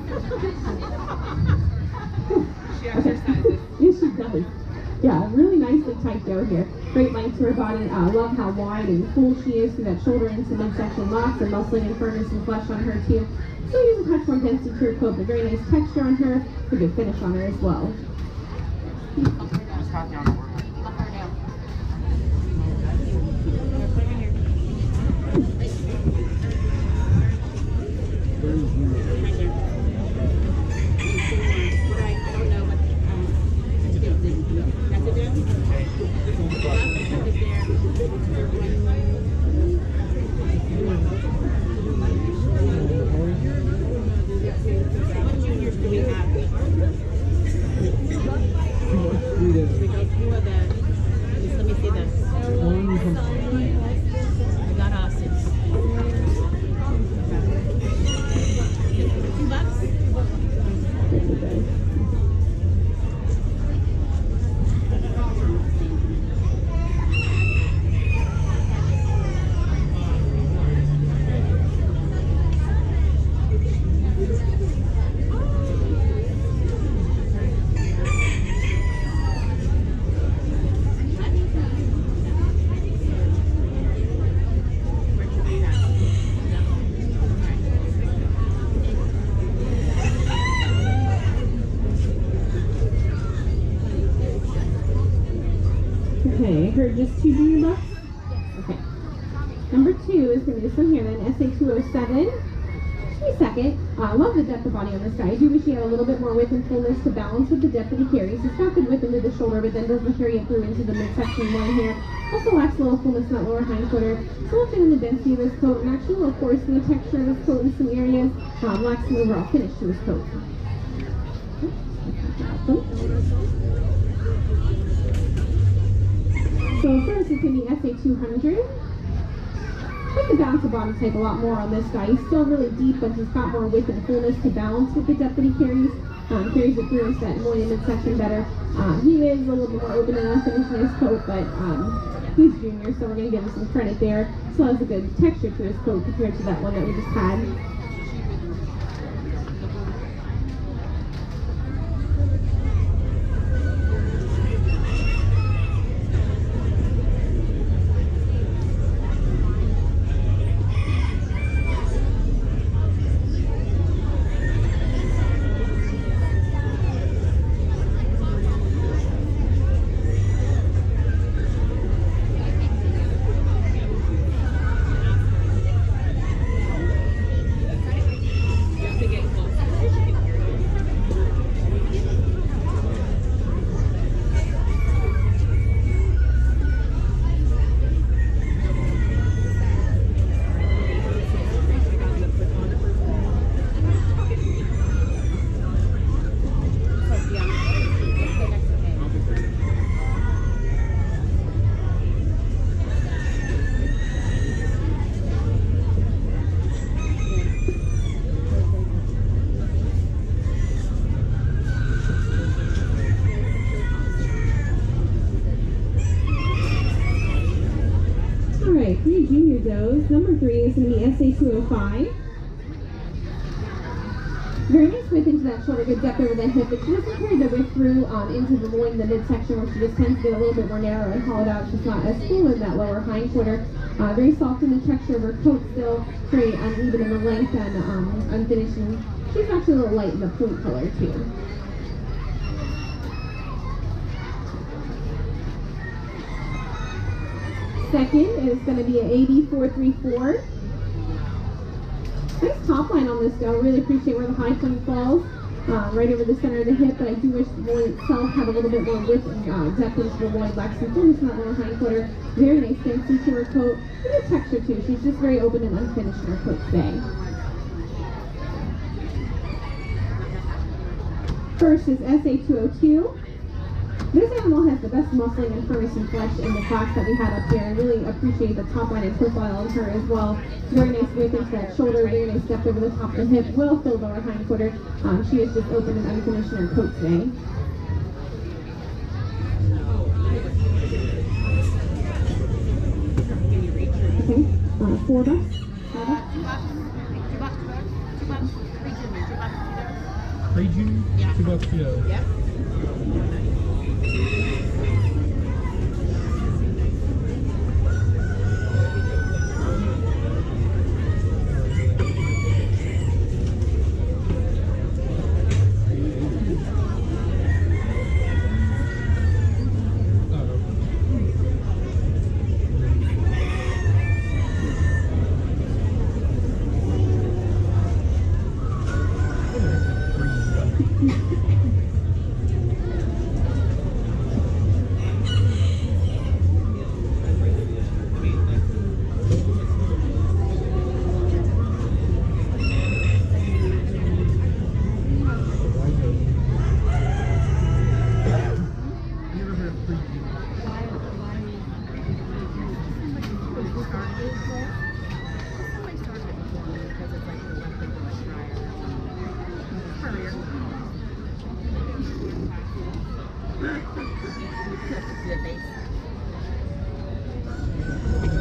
[SPEAKER 1] She exercises.
[SPEAKER 5] Yes, she does. Yeah, really nicely tight doe here. Great length to her body. Love how wide and full she is through that shoulder into midsection. Lots of muscling and firmness and flesh on her too. So it is a touch more density to her coat, but very nice texture on her. A good finish on her as well. Okay, I heard just 2 junior bucks? Okay. Number 2 is going to be this one here then, SA 207. Just be a second. Love the depth of body on this guy. I do wish he had a little bit more width and fullness to balance with the depth that he carries. He's got good width into the shoulder, but then doesn't carry it through into the midsection line here. Also lacks a little fullness in that lower hindquarter. Still thin in the density of his coat, and actually a little coarse in the texture of his coat in some areas. Lacks some overall finish to his coat. So first it's going to be SA 200. I think the balance of body type a lot more on this guy. He's still really deep, but he's got more width and fullness to balance with the depth that he carries. Carries it through into that loin and midsection better. He is a little bit more open and unfinished in his coat, but he's junior, so we're going to give him some credit there. Still has a good texture to his coat compared to that one that we just had. Alright, 3 junior does. Number 3 is going to be SA 205. Very nice width into that shoulder, good depth over the hip, but she doesn't carry the width through into the loin, the midsection, where she just tends to get a little bit more narrow and hollowed out. She's not as full in that lower hindquarter. Very soft in the texture of her coat still, very uneven in the length and unfinished. And she's actually a little light in the point color too. Second is going to be an AB434. Nice top line on this doe. Really appreciate where the high point falls. Right over the center of the hip, but I do wish the loin itself had a little bit more width and depth into the loin. Lacks some fullness in that lower hind quarter. Very nice fancy to her coat. Good texture too. She's just very open and unfinished in her coat today. First is SA202. This animal has the best muscling and firmness and flesh in the class that we had up here. I really appreciate the top line and profile on her as well. Very nice width into that shoulder, very nice depth over the top of the hip, well filled lower hind quarter. She is just open and unfinished in her coat today. Okay, $4.
[SPEAKER 7] Free June?
[SPEAKER 3] Yeah.
[SPEAKER 7] $2 $2.
[SPEAKER 3] Yep.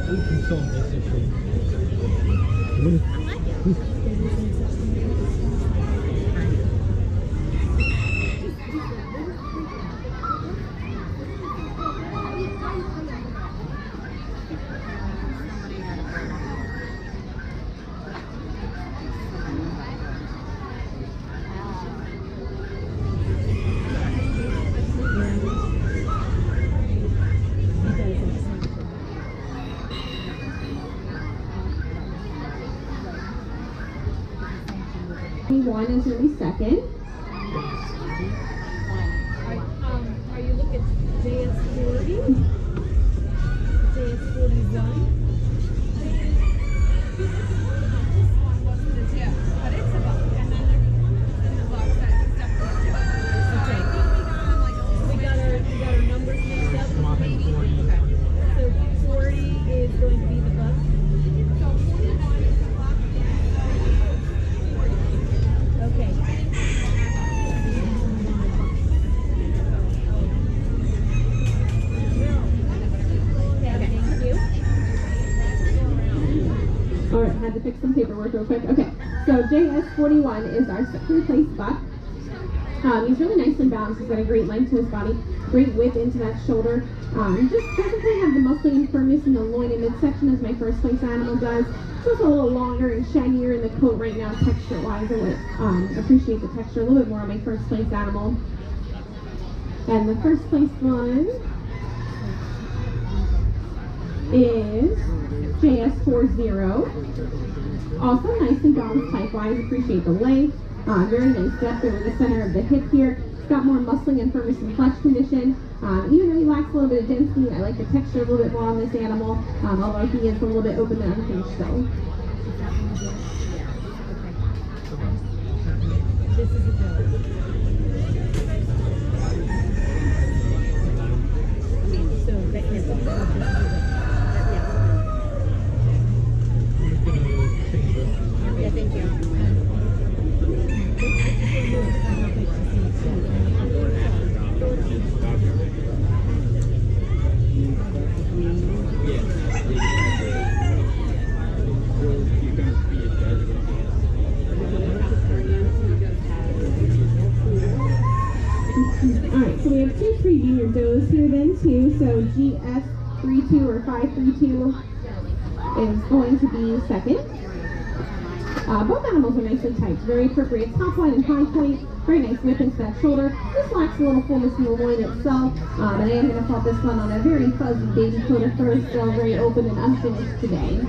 [SPEAKER 7] We can solve this issue.
[SPEAKER 5] One is going to be second.
[SPEAKER 2] Are you looking at JS40? JS41? We got our numbers mixed up. So 40 is going to be the buck. Okay. Thank you.
[SPEAKER 5] Alright, had to fix some paperwork real quick. Okay, so JS41 is our second place buck. He's really nicely balanced. He's got a great length to his body, great width into that shoulder. Just doesn't quite have the muscling and firmness in the loin and midsection as my first place animal does. It's also a little longer and shinier in the coat right now, texture-wise. I would appreciate the texture a little bit more on my first place animal. And the first place one is JS40. Also nicely balanced type-wise. Appreciate the length. Very nice depth over the center of the hip here. It's got more muscling and firmness and flesh condition. Even though he lacks a little bit of density, I like the texture a little bit more on this animal, although he is a little bit open and unfinished still.
[SPEAKER 2] This is a joke. So that is
[SPEAKER 3] Yeah, thank you.
[SPEAKER 5] Alright, so we have two pre-junior does here then too. So GS32 or 532 is going to be second. Both animals are nicely typed, very appropriate top line and high point. Very nice whip into that shoulder. This lacks a little fullness in the loin itself. And I am going to pop this one on a very fuzzy baby coat of fur, still very open and unfinished today.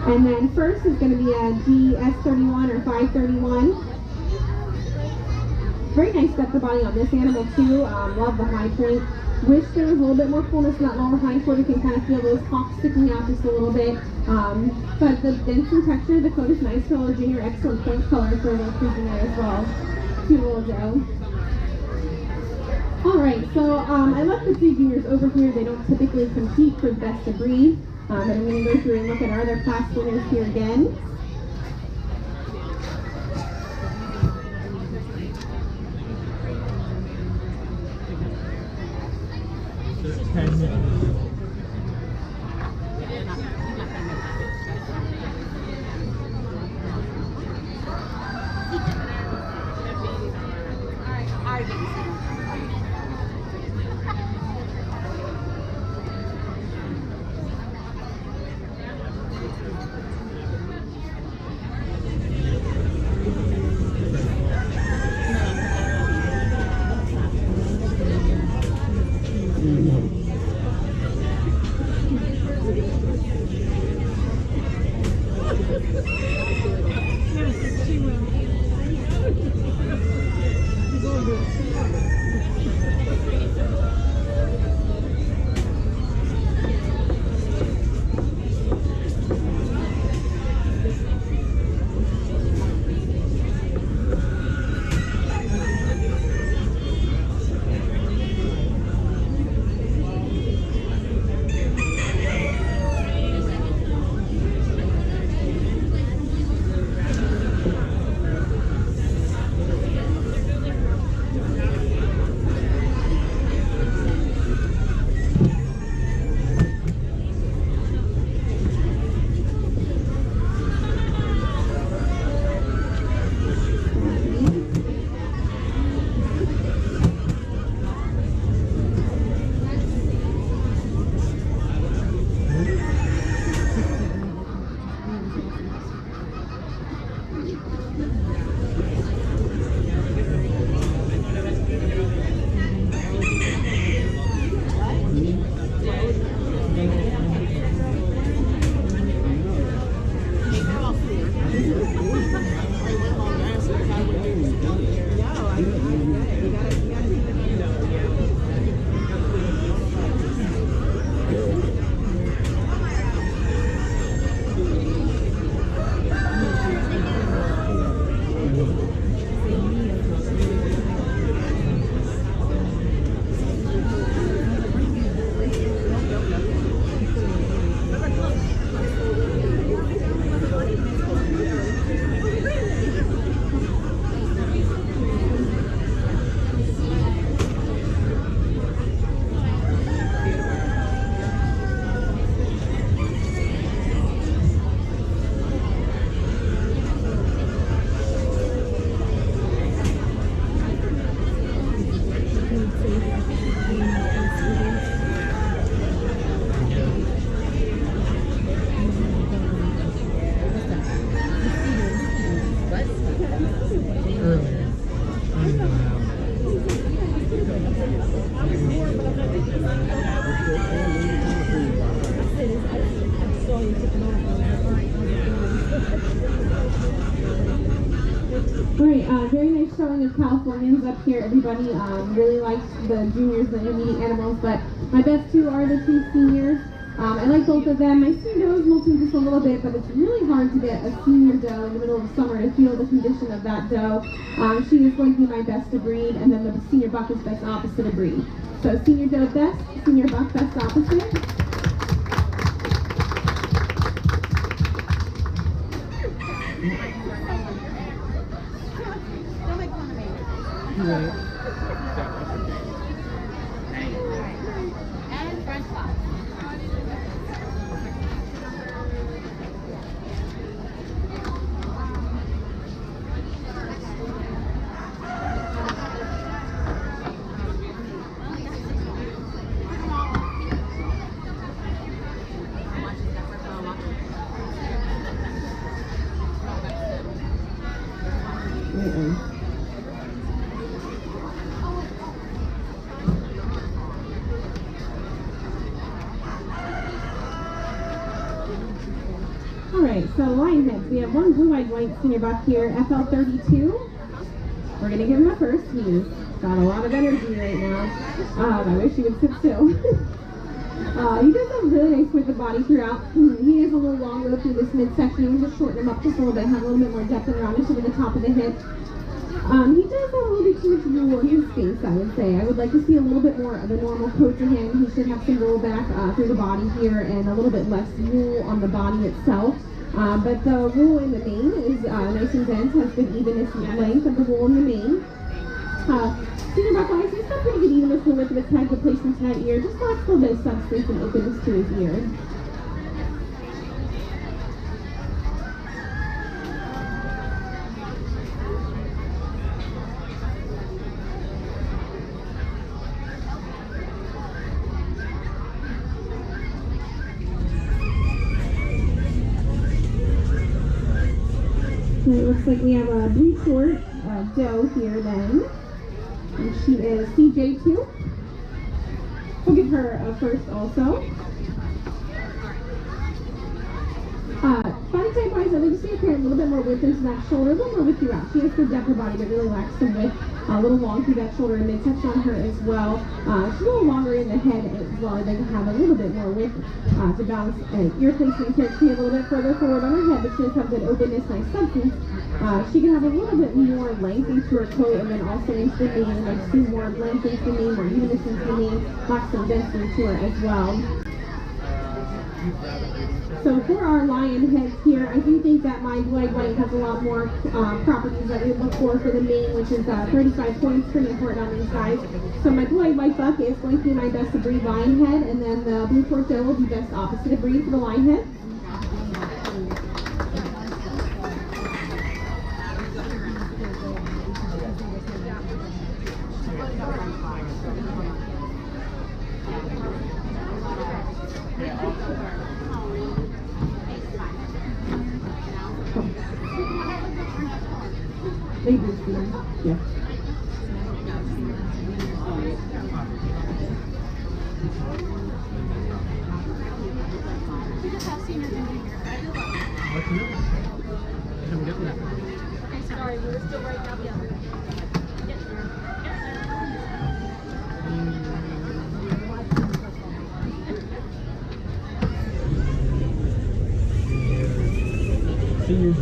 [SPEAKER 5] And then first is going to be a GS31 or 531. Very nice depth of body on this animal too. Love the high point. Wish there was a little bit more fullness in that lower hind quarter. You can kind of feel those hocks sticking out just a little bit. But the dense in texture, the coat is nice for a junior. Excellent point color for a little creature there as well. Cute little Joe. Alright, so I left the two juniors over here. They don't typically compete for best of breed. But I'm going to go through and look at our other class winners here again. Alright, very nice showing of Californians up here. Everybody really likes the juniors, the intermediate animals, but my best two are the two seniors. I like both of them. My senior doe is molting just a little bit, but it's really hard to get a senior doe in the middle of the summer to feel the condition of that doe. She is going to be my best of breed, and then the senior buck is best opposite of breed. So senior doe best, senior buck best opposite.
[SPEAKER 3] And front flop.
[SPEAKER 5] so lion heads. We have one blue-eyed white senior buck here, FL32. We're gonna give him a first. He's got a lot of energy right now. I wish he would sit still. He does have really nice width of body throughout. He is a little long though through this midsection. We just shorten him up just a little bit, have a little bit more depth and roundness over the top of the hip. He does have a little bit too much wool on his face, I would say. I would like to see a little bit more of a normal coat to him. He should have some roll back through the body here and a little bit less wool on the body itself. But the wool in the mane is nice and dense, has good evenness and length of the wool in the mane. Senior buck wise, he's got pretty good evenness in the width of his head, good placement to that ear. Just lacks a little bit of substance and openness to his ear. So it looks like we have a blue short doe here then. And she is CJ2. We'll give her a first also. Body type wise, I'd like to see her carry a little bit more width into that shoulder, a little more width throughout. She has good depth of body, but really lacks some width. A little long through that shoulder and midsection on her as well. She's a little longer in the head as well. I'd like to have a little bit more width to balance ear placement here. She a little bit further forward on her head, but she does have good openness, nice substance. She can have a little bit more length into her coat and then also into the mane. And I see more length into the mane, more evenness into the mane, lacks some density to her as well. So for our lion heads here, I do think that my blue-eyed white has a lot more properties that we look for the mane, which is 35 points, pretty important on these guys. So my blue-eyed white buck is going to be my best to breed lion head, and then the blue short doe will be best opposite to breed for the lion head. They do see them. Yeah.
[SPEAKER 2] Sorry, we're still writing out the other.
[SPEAKER 7] Seniors.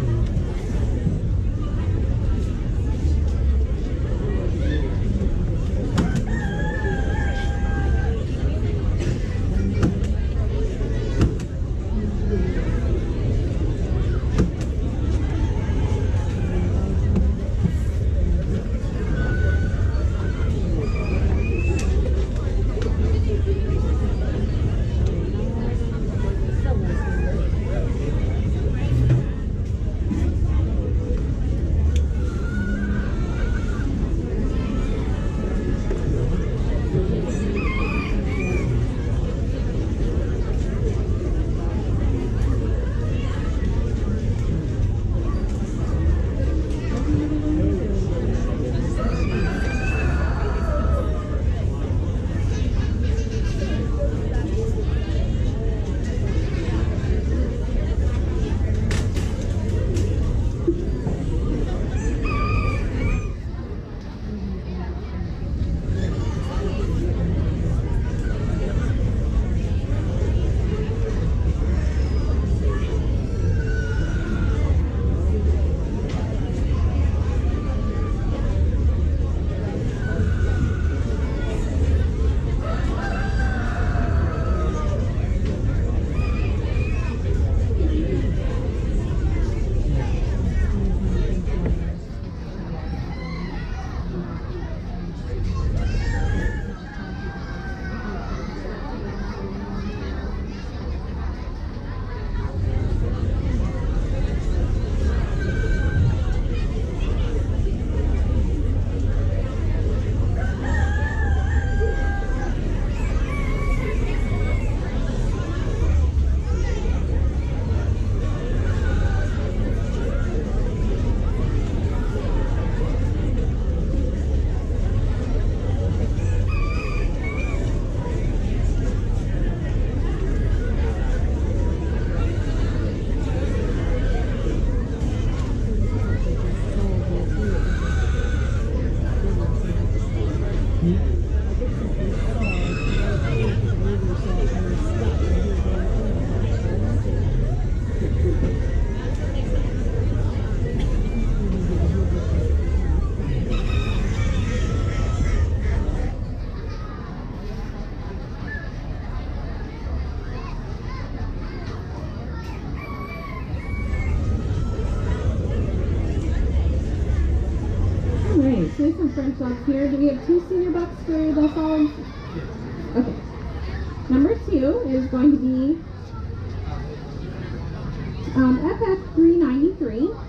[SPEAKER 5] French dogs here. Do we have 2 senior bucks for the solids? Okay. Number 2 is going to be FF393.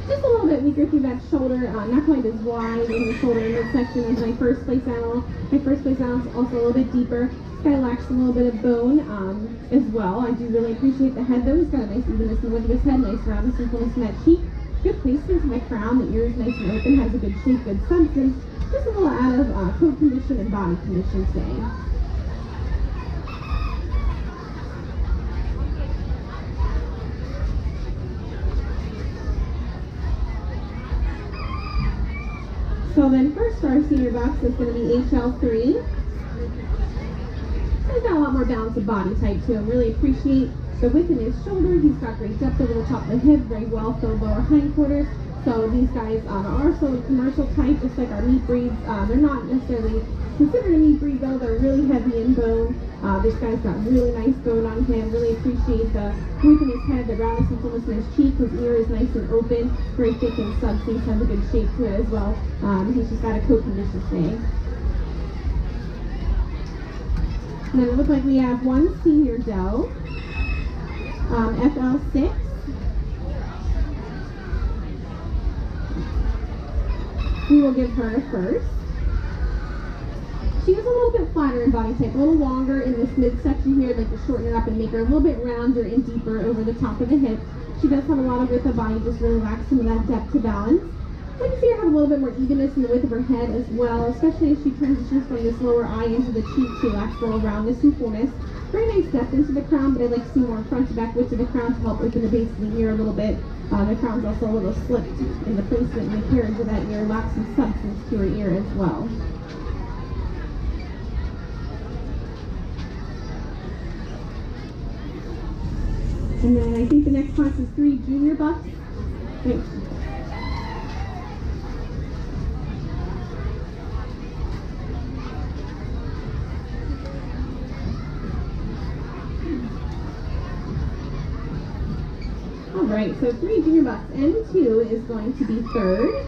[SPEAKER 5] Just a little bit weaker through that shoulder, not quite as wide in the shoulder and midsection as my first place animal. My first place animal is also a little bit deeper. This guy lacks a little bit of bone as well. I do really appreciate the head though. He's got a nice evenness in the width of his head, nice roundness and fullness in that cheek. Good placement to my crown. The ear is nice and open, has a good shape, good substance. Just a little out of coat condition and body condition today. So then first for our senior box is going to be HL3. He's got a lot more balance of body type to him. Really appreciate the width in his shoulder. He's got great depth over the top of the hip, very well filled lower hindquarters. So these guys are also a commercial type, just like our meat breeds. They're not necessarily considered a meat breed though. They're really heavy in bone. This guy's got really nice bone on him. Really appreciate the width in his head, the roundness and fullness in his cheek. His ear is nice and open, very thick in substance, has a good shape to it as well. He's just got a coat condition today. And then it looks like we have one senior doe, FL6. We will give her a first. She is a little bit flatter in body type, a little longer in this midsection here. I'd like to shorten it up and make her a little bit rounder and deeper over the top of the hip. She does have a lot of width of body, just really lacks some of that depth to balance. I can see her have a little bit more evenness in the width of her head as well, especially as she transitions from this lower eye into the cheek. She lacks a little roundness and fullness. Very nice depth into the crown, but I'd like to see more front to back width of the crown to help open the base of the ear a little bit. The crown's also a little slipped in the placement and the carriage of that ear, lacks some substance to her ear as well. And then I think the next class is 3 junior bucks. Thanks. Alright, so 3 junior bucks. N2 is going to be third.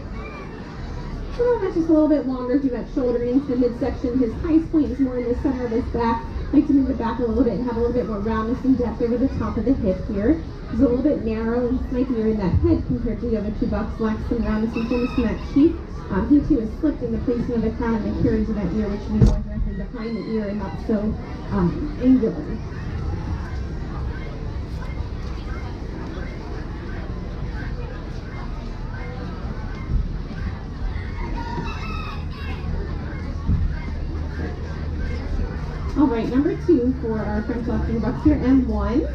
[SPEAKER 5] So that's just a little bit longer through that shoulder into the midsection. His highest point is more in the center of his back. I like to move it back a little bit and have a little bit more roundness and depth over the top of the hip here. It's a little bit narrow and snippier in that head compared to the other 2 bucks. Lacks some roundness and fullness in that cheek. He too is slipped in the placement of the crown and the carriage of that ear, which should be more directly behind the ear and not so angular. Alright, number 2 for our French Lobster bucks here, M1.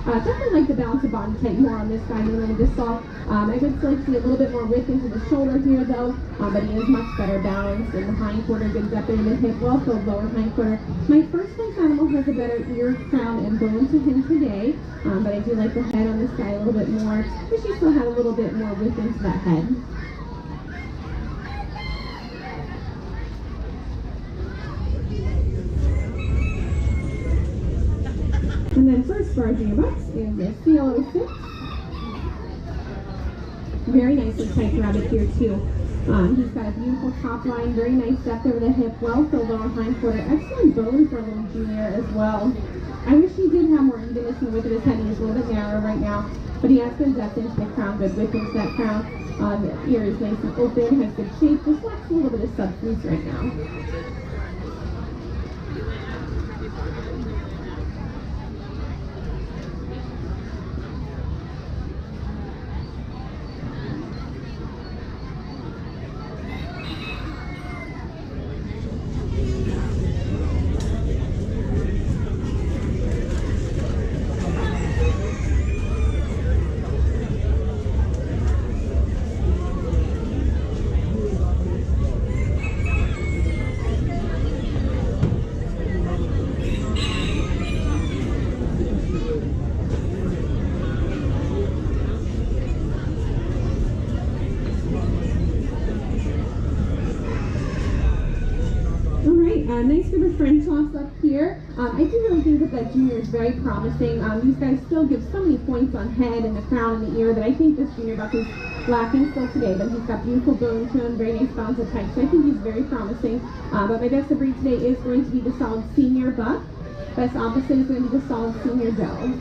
[SPEAKER 5] Definitely like the balance of body type more on this guy than on this saw. I would still like to see a little bit more width into the shoulder here though, but he is much better balanced in the hindquarter, good depth in the hip, well filled lower hindquarter. My first place animal has a better ear, crown, and bone to him today, but I do like the head on this guy a little bit more. Wish he still had a little bit more width into that head. And then first for our junior bucks is a CL06. Very nicely typed rabbit here too. He's got a beautiful top line, very nice depth over the hip, well filled lower hindquarter, excellent bone for a little junior as well. I wish he did have more evenness in the width of his head. He's a little bit narrow right now, but he has good depth into the crown, good width into that crown. The ear is nice and open, has good shape, just lacks a little bit of substance right now. Nice group of French tops up here. I do really think that that junior is very promising. These guys still give so many points on head and the crown and the ear that I think this junior buck is lacking still today. But he's got beautiful bone to him, very nice balance of type. So I think he's very promising. But my best of breed today is going to be the solid senior buck. Best opposite is going to be the solid senior doe.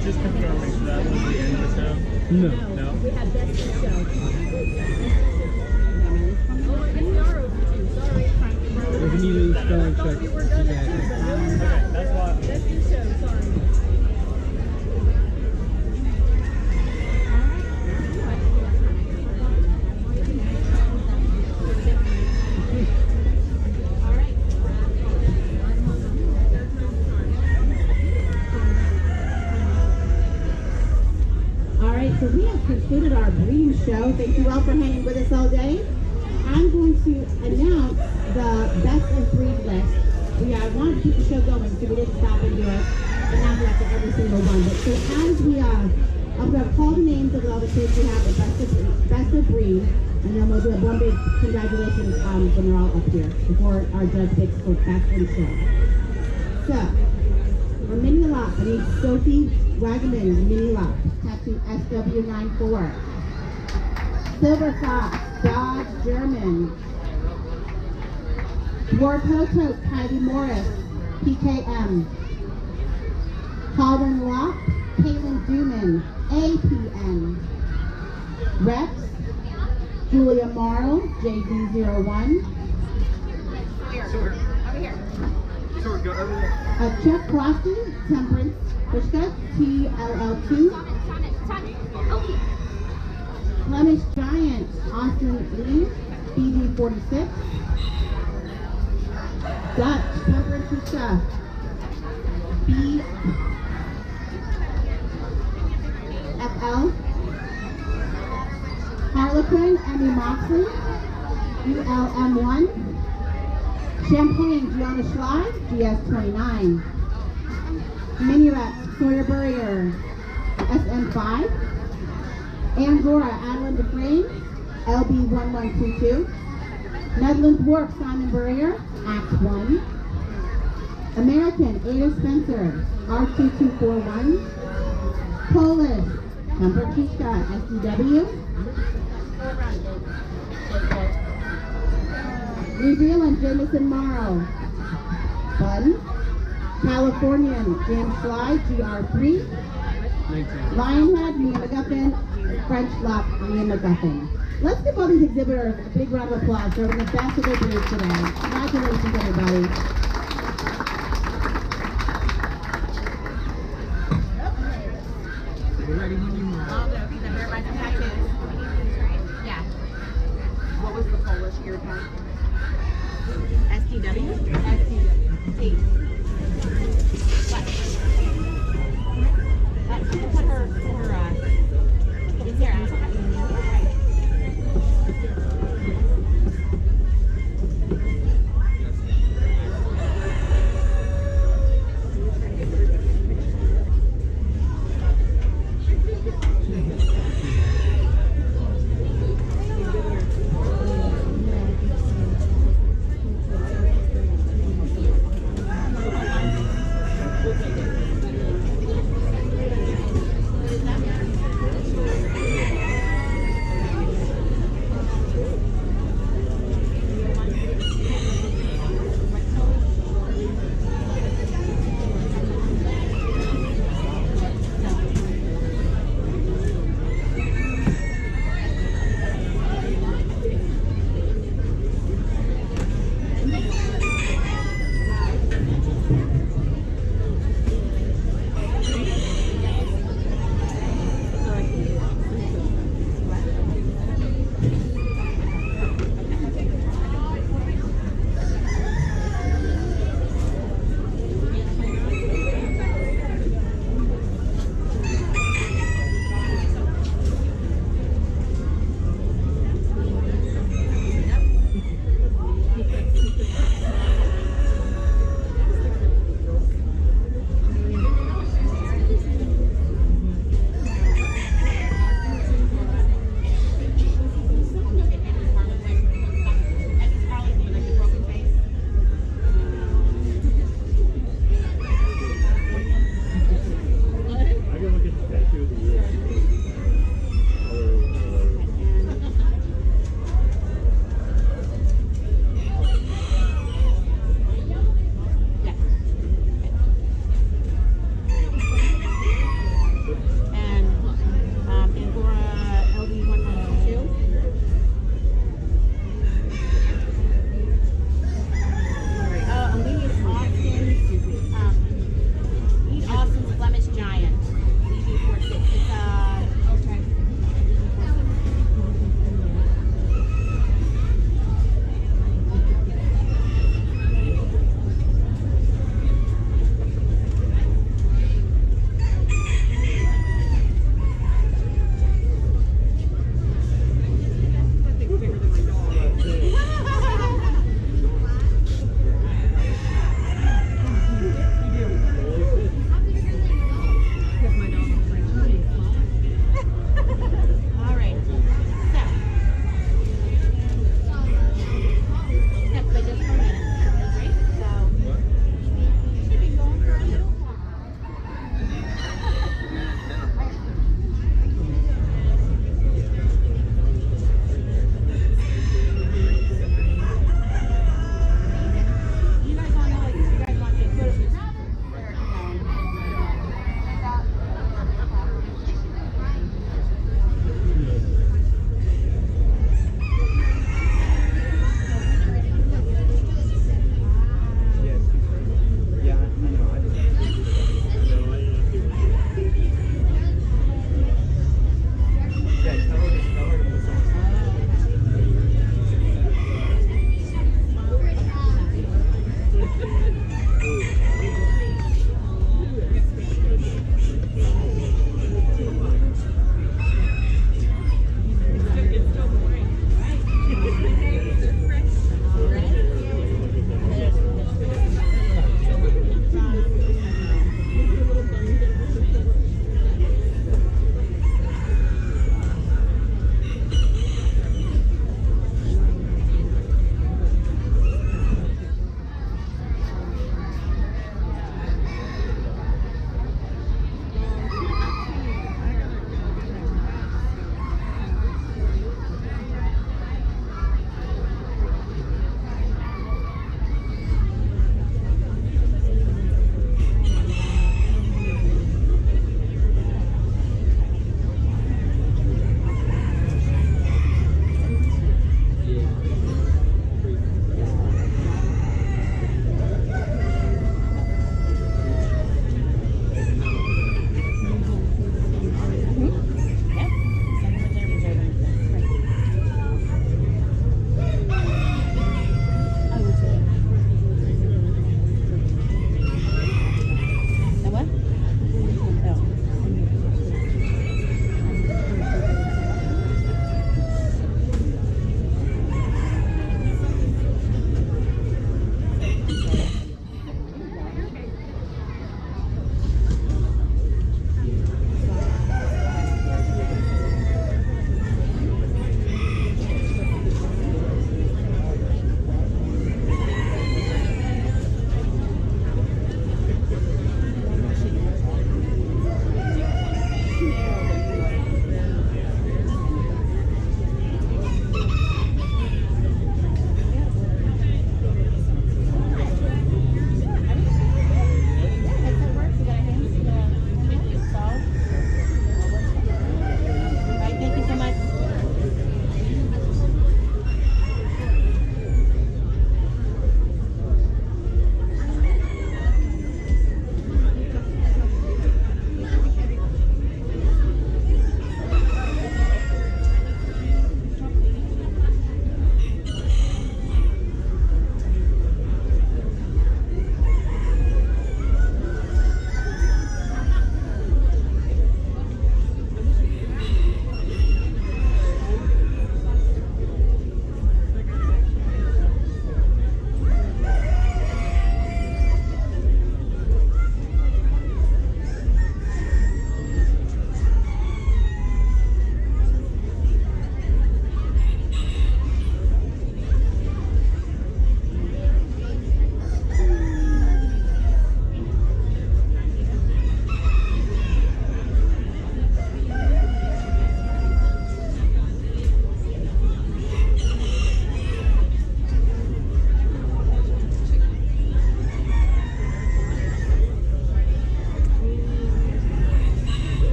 [SPEAKER 7] Just confirming that was the end of the show? No. No?
[SPEAKER 2] We had best in show. Oh, it's Yaro too. Sorry.
[SPEAKER 7] If you need a spelling check,
[SPEAKER 2] We were done at 2, but
[SPEAKER 7] okay, that's why.
[SPEAKER 2] best in show. Sorry.
[SPEAKER 4] So we have concluded our breeding show. Thank you all for hanging with us all day. I'm going to announce the best of breed list. I wanted to keep the show going, so we didn't stop and do it. Announce it after every single one. But so as I'm going to call the names of all the kids we have the best of breed, and then we'll do one big congratulations when they're all up here before our judge picks for best in show. So, for Mini Lot, I need Sophie Wagaman, Mini Lot, tattoo SW94. Silver Fox, Dodge German. Warpoto, Kylie Morris, PKM. Cauldron Lock, Caitlin Duman, APN. Rex, Julia Marl, JD01. Chuck Crofton, Temperance, Pushka, TLL2. Flemish Giant, Austin Lee, BD46. Dutch, Temperance Pushka, BFL. Harlequin, Emmy Moxley, ULM1. Champagne, Gianna Schley, GS29. Mini Rex, Sawyer Burrier, SM5. Angora, Adeline Dufresne, LB1122. Netherlands Warp, Simon Burrier, Act 1. American, Ada Spencer, R2241. Polish, Temper Kishka, SDW. New Zealand, Jameson Morrow, Bun. Californian, James Fly, GR3.
[SPEAKER 7] 19.
[SPEAKER 4] Lionhead, Mia McGuffin. French Lock, Mia McGuffin. Let's give all these exhibitors a big round of applause for having the best of their breed today. Congratulations, everybody.
[SPEAKER 7] We're ready when you are.
[SPEAKER 3] All those that wear by the tattoos. Yeah.
[SPEAKER 1] What was the Polish ear tag?
[SPEAKER 3] STW?
[SPEAKER 1] STW.
[SPEAKER 3] Put her, is there?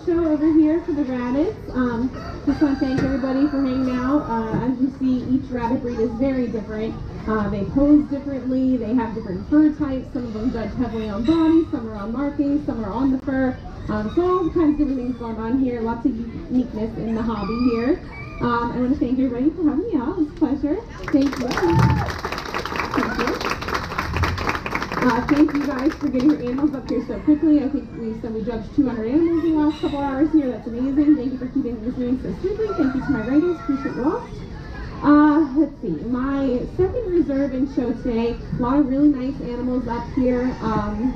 [SPEAKER 5] show over here for the rabbits. Just want to thank everybody for hanging out. As you see, each rabbit breed is very different. They pose differently. They have different fur types. Some of them judge heavily on body, some are on markings, some are on the fur. So all kinds of different things going on here. Lots of uniqueness in the hobby here. I want to thank everybody for having me out. It was a pleasure. Thank you. Thank you. Thank you guys for getting your animals up here so quickly. I think we said we judged 200 animals in the last couple hours here. That's amazing. Thank you for keeping this moving so smoothly. Thank you to my writers. Appreciate you all. Let's see. My second reserve and show today. A lot of really nice animals up here. Kind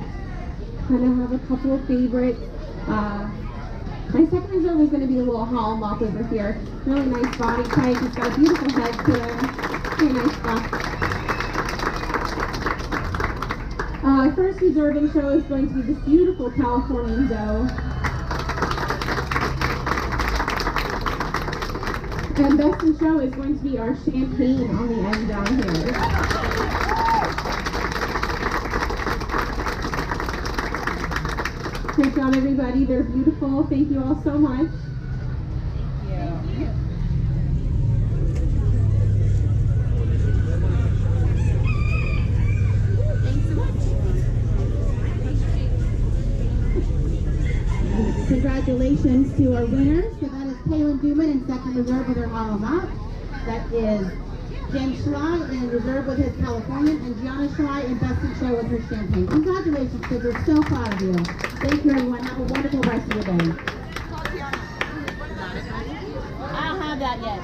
[SPEAKER 5] of have a couple of favorites. My second reserve is going to be a little hall mop over here. Really nice body type. He's got a beautiful head to him. Very nice stuff. First reserve and show is going to be this beautiful Californian doe. And best in show is going to be our champagne on the end down here. Great job, everybody. They're beautiful. Thank you all so much.
[SPEAKER 4] Congratulations to our winners. So that is Kaylin Duman in second reserve with her hollow mouth. That is James Schley in reserve with his Californian, and Gianna Schley in best in show with her champagne. Congratulations, kids. We're so proud of you. Thank you, everyone. Have a wonderful rest of the day.
[SPEAKER 3] I don't have that yet.